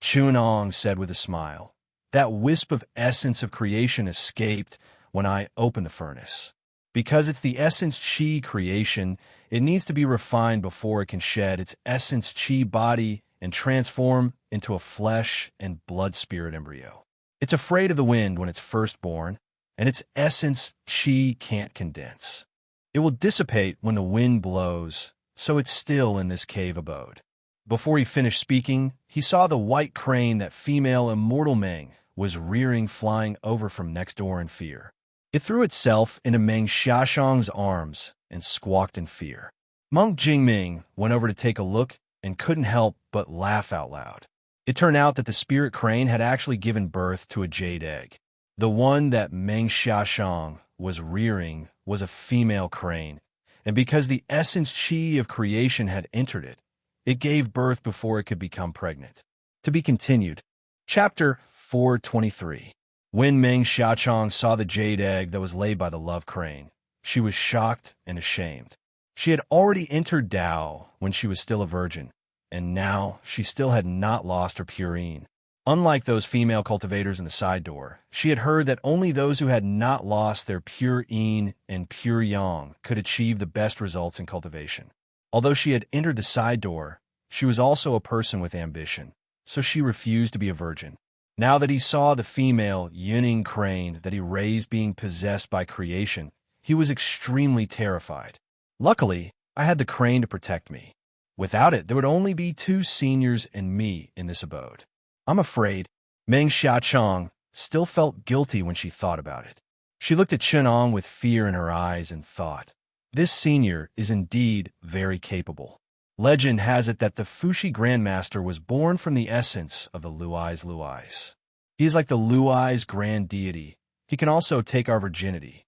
Speaker 1: Chunong said with a smile, "That wisp of essence of creation escaped when I opened the furnace. Because it's the essence chi creation, it needs to be refined before it can shed its essence chi body and transform into a flesh and blood spirit embryo. It's afraid of the wind when it's first born, and its essence chi can't condense. It will dissipate when the wind blows, so it's still in this cave abode." Before he finished speaking, he saw the white crane that female immortal Meng was rearing flying over from next door in fear. It threw itself into Meng Xiaoshang's arms and squawked in fear. Monk Jingming went over to take a look and couldn't help but laugh out loud. It turned out that the spirit crane had actually given birth to a jade egg. The one that Meng Xiaoshang was rearing was a female crane, and because the essence chi of creation had entered it, it gave birth before it could become pregnant. To be continued. Chapter 423. When Meng Xiaochang saw the jade egg that was laid by the love crane, she was shocked and ashamed. She had already entered Tao when she was still a virgin, and now she still had not lost her purine. Unlike those female cultivators in the side door, she had heard that only those who had not lost their pure yin and pure yang could achieve the best results in cultivation. Although she had entered the side door, she was also a person with ambition, so she refused to be a virgin. Now that he saw the female Yuning crane that he raised being possessed by creation, he was extremely terrified. Luckily, I had the crane to protect me. Without it, there would only be 2 seniors and me in this abode. I'm afraid. Meng Xiaochang still felt guilty when she thought about it. She looked at Chunong with fear in her eyes and thought, "This senior is indeed very capable." Legend has it that the Fushi Grandmaster was born from the essence of the Luais. He is like the Luais grand deity. He can also take our virginity.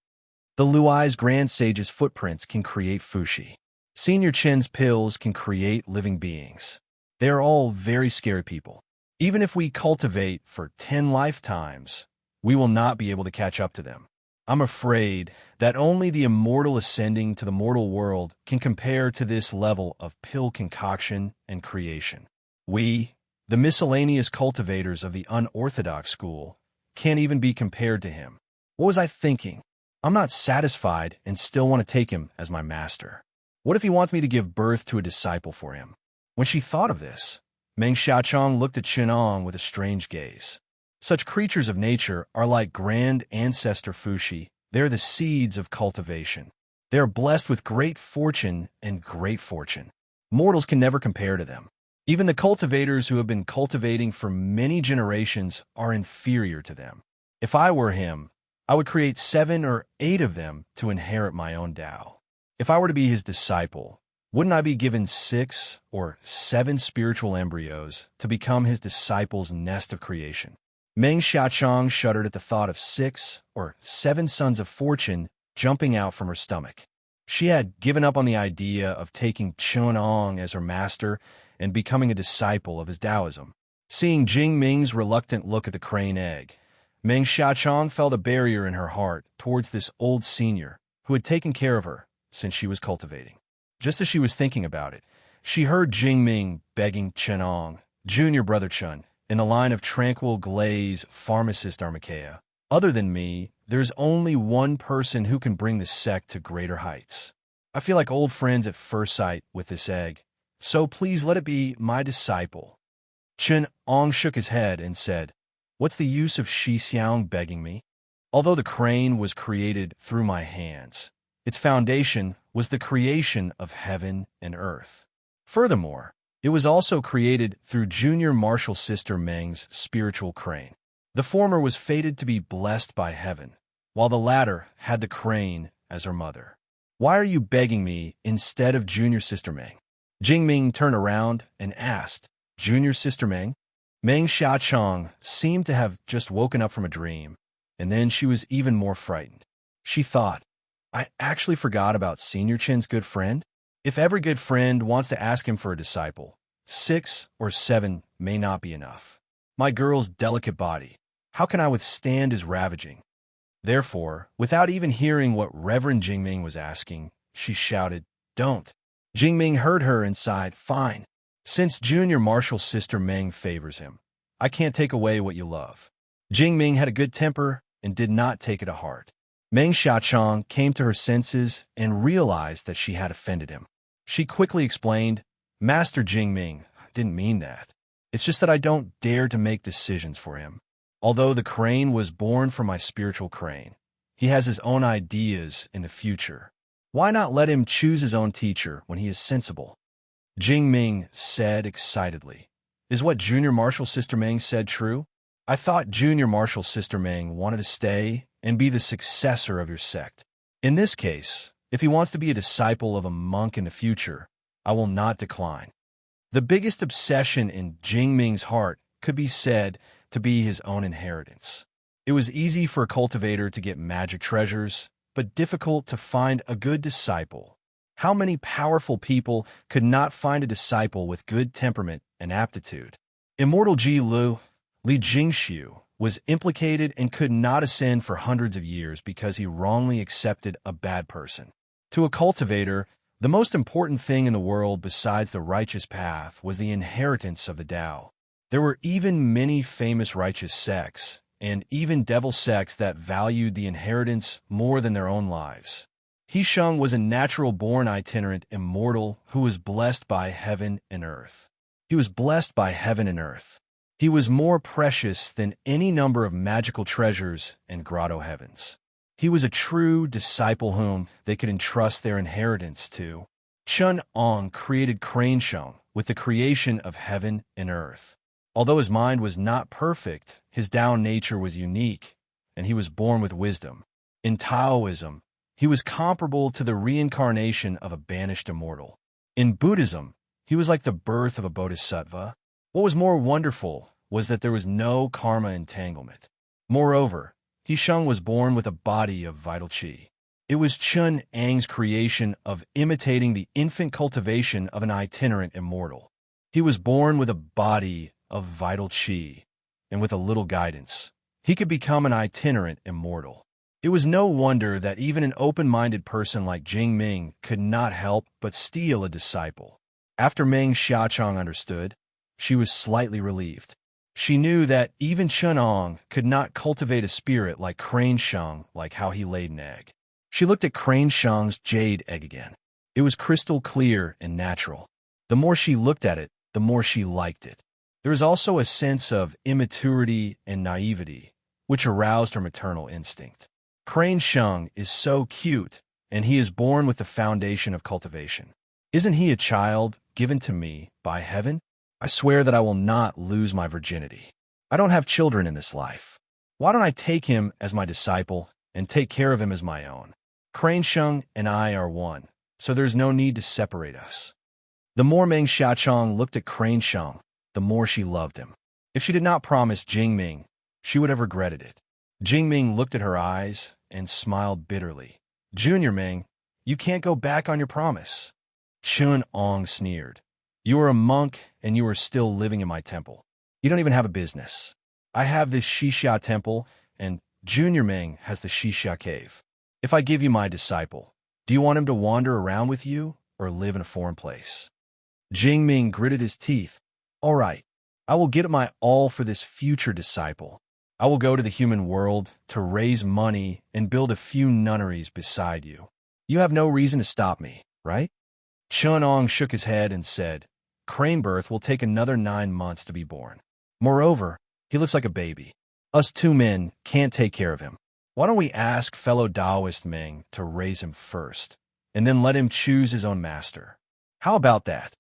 Speaker 1: The Luais grand sage's footprints can create Fushi. Senior Chen's pills can create living beings. They are all very scary people. Even if we cultivate for 10 lifetimes, we will not be able to catch up to them. I'm afraid that only the immortal ascending to the mortal world can compare to this level of pill concoction and creation. We, the miscellaneous cultivators of the unorthodox school, can't even be compared to him. What was I thinking? I'm not satisfied and still want to take him as my master. What if he wants me to give birth to a disciple for him? When she thought of this, Meng Xiaochang looked at Chunong with a strange gaze. Such creatures of nature are like grand ancestor Fushi. They are the seeds of cultivation. They are blessed with great fortune and great fortune. Mortals can never compare to them. Even the cultivators who have been cultivating for many generations are inferior to them. If I were him, I would create 7 or 8 of them to inherit my own Tao. If I were to be his disciple, wouldn't I be given 6 or 7 spiritual embryos to become his disciple's nest of creation? Meng Xiaochang shuddered at the thought of 6 or 7 sons of fortune jumping out from her stomach. She had given up on the idea of taking Chunong as her master and becoming a disciple of his Taoism. Seeing Jing Ming's reluctant look at the crane egg, Meng Xiaochang felt a barrier in her heart towards this old senior who had taken care of her since she was cultivating. Just as she was thinking about it, she heard Jing Ming begging Chunong, "Junior brother Chun, in the line of tranquil glaze pharmacist Armakea, other than me, there's only one person who can bring the sect to greater heights. I feel like old friends at first sight with this egg, so please let it be my disciple. Chen Ong shook his head and said, "What's the use of Shi Xiang begging me? Although the crane was created through my hands, its foundation was the creation of heaven and earth. Furthermore, it was also created through junior martial sister Meng's spiritual crane. The former was fated to be blessed by heaven, while the latter had the crane as her mother. Why are you begging me instead of junior sister Meng?" Jingming turned around and asked, "Junior sister Meng?" Meng Xiaochang seemed to have just woken up from a dream, and then she was even more frightened. She thought, "I actually forgot about Senior Chen's good friend? If every good friend wants to ask him for a disciple, 6 or 7 may not be enough. My girl's delicate body, how can I withstand his ravaging?" Therefore, without even hearing what Reverend Jingming was asking, she shouted, "Don't." Jingming heard her and sighed, "Fine. Since junior martial sister Meng favors him, I can't take away what you love." Jingming had a good temper and did not take it to heart. Meng Xiaochang came to her senses and realized that she had offended him. She quickly explained, "Master Jingming, I didn't mean that. It's just that I don't dare to make decisions for him. Although the crane was born from my spiritual crane, he has his own ideas in the future. Why not let him choose his own teacher when he is sensible?" Jingming said excitedly, "Is what junior martial sister Meng said true? I thought junior martial sister Meng wanted to stay and be the successor of your sect. In this case, if he wants to be a disciple of a monk in the future, I will not decline." The biggest obsession in Jingming's heart could be said to be his own inheritance. It was easy for a cultivator to get magic treasures, but difficult to find a good disciple. How many powerful people could not find a disciple with good temperament and aptitude? Immortal Li Jingxiu, was implicated and could not ascend for hundreds of years because he wrongly accepted a bad person. To a cultivator, the most important thing in the world besides the righteous path was the inheritance of the Tao. There were even many famous righteous sects, and even devil sects that valued the inheritance more than their own lives. He Sheng was a natural-born itinerant immortal who was blessed by heaven and earth. He was blessed by heaven and earth. He was more precious than any number of magical treasures and grotto heavens. He was a true disciple whom they could entrust their inheritance to. Chun Ong created Crane Sheng with the creation of heaven and earth. Although his mind was not perfect, his Tao nature was unique, and he was born with wisdom. In Taoism, he was comparable to the reincarnation of a banished immortal. In Buddhism, he was like the birth of a bodhisattva. What was more wonderful was that there was no karma entanglement. Moreover, He Sheng was born with a body of vital qi. It was Chun Ang's creation of imitating the infant cultivation of an itinerant immortal. He was born with a body of vital qi, and with a little guidance, he could become an itinerant immortal. It was no wonder that even an open-minded person like Jing Ming could not help but steal a disciple. After Meng Xiaochang understood, she was slightly relieved. She knew that even Chun Ong could not cultivate a spirit like Crane Sheng, like how he laid an egg. She looked at Crane Sheng's jade egg again. It was crystal clear and natural. The more she looked at it, the more she liked it. There was also a sense of immaturity and naivety, which aroused her maternal instinct. Crane Sheng is so cute, and he is born with the foundation of cultivation. Isn't he a child given to me by heaven? I swear that I will not lose my virginity. I don't have children in this life. Why don't I take him as my disciple and take care of him as my own? Crane Sheng and I are one, so there's no need to separate us. The more Meng Xiaochang looked at Crane Sheng, the more she loved him. If she did not promise Jing Ming, she would have regretted it. Jing Ming looked at her eyes and smiled bitterly. Junior Ming, you can't go back on your promise. Chun Ong sneered. You are a monk and you are still living in my temple. You don't even have a business. I have this Xixia temple and Junior Ming has the Xixia cave. If I give you my disciple, do you want him to wander around with you or live in a foreign place? Jing Ming gritted his teeth. All right, I will get my all for this future disciple. I will go to the human world to raise money and build a few nunneries beside you. You have no reason to stop me, right? Chun-Ong shook his head and said, Crane birth will take another 9 months to be born. Moreover, he looks like a baby. Us 2 men can't take care of him. Why don't we ask fellow Taoist Ming to raise him first, and then let him choose his own master? How about that?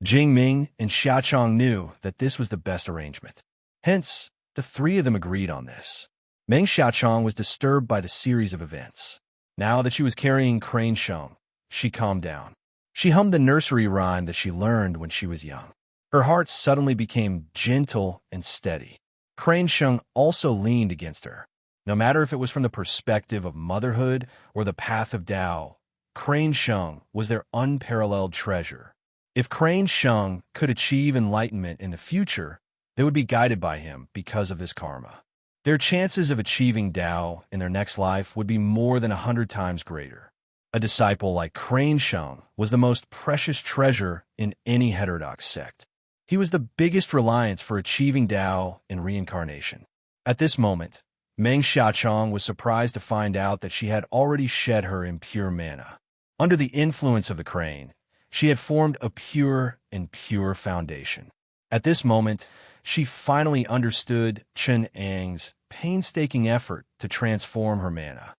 Speaker 1: Jing Ming and Xiaochong knew that this was the best arrangement. Hence, the 3 of them agreed on this. Meng Xiaochong was disturbed by the series of events. Now that she was carrying Crane Sheng, she calmed down. She hummed the nursery rhyme that she learned when she was young. Her heart suddenly became gentle and steady. Crane Sheng also leaned against her. No matter if it was from the perspective of motherhood or the path of Tao, Crane Sheng was their unparalleled treasure. If Crane Sheng could achieve enlightenment in the future, they would be guided by him because of this karma. Their chances of achieving Tao in their next life would be more than 100 times greater. A disciple like Crane Sheng was the most precious treasure in any heterodox sect. He was the biggest reliance for achieving Tao in reincarnation. At this moment, Meng Xiaochong was surprised to find out that she had already shed her impure mana. Under the influence of the crane, she had formed a pure and pure foundation. At this moment, she finally understood Chun-Ang's painstaking effort to transform her mana.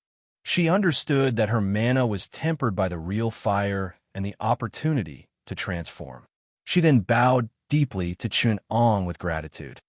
Speaker 1: She understood that her mana was tempered by the real fire and the opportunity to transform. She then bowed deeply to Chun-Ong with gratitude.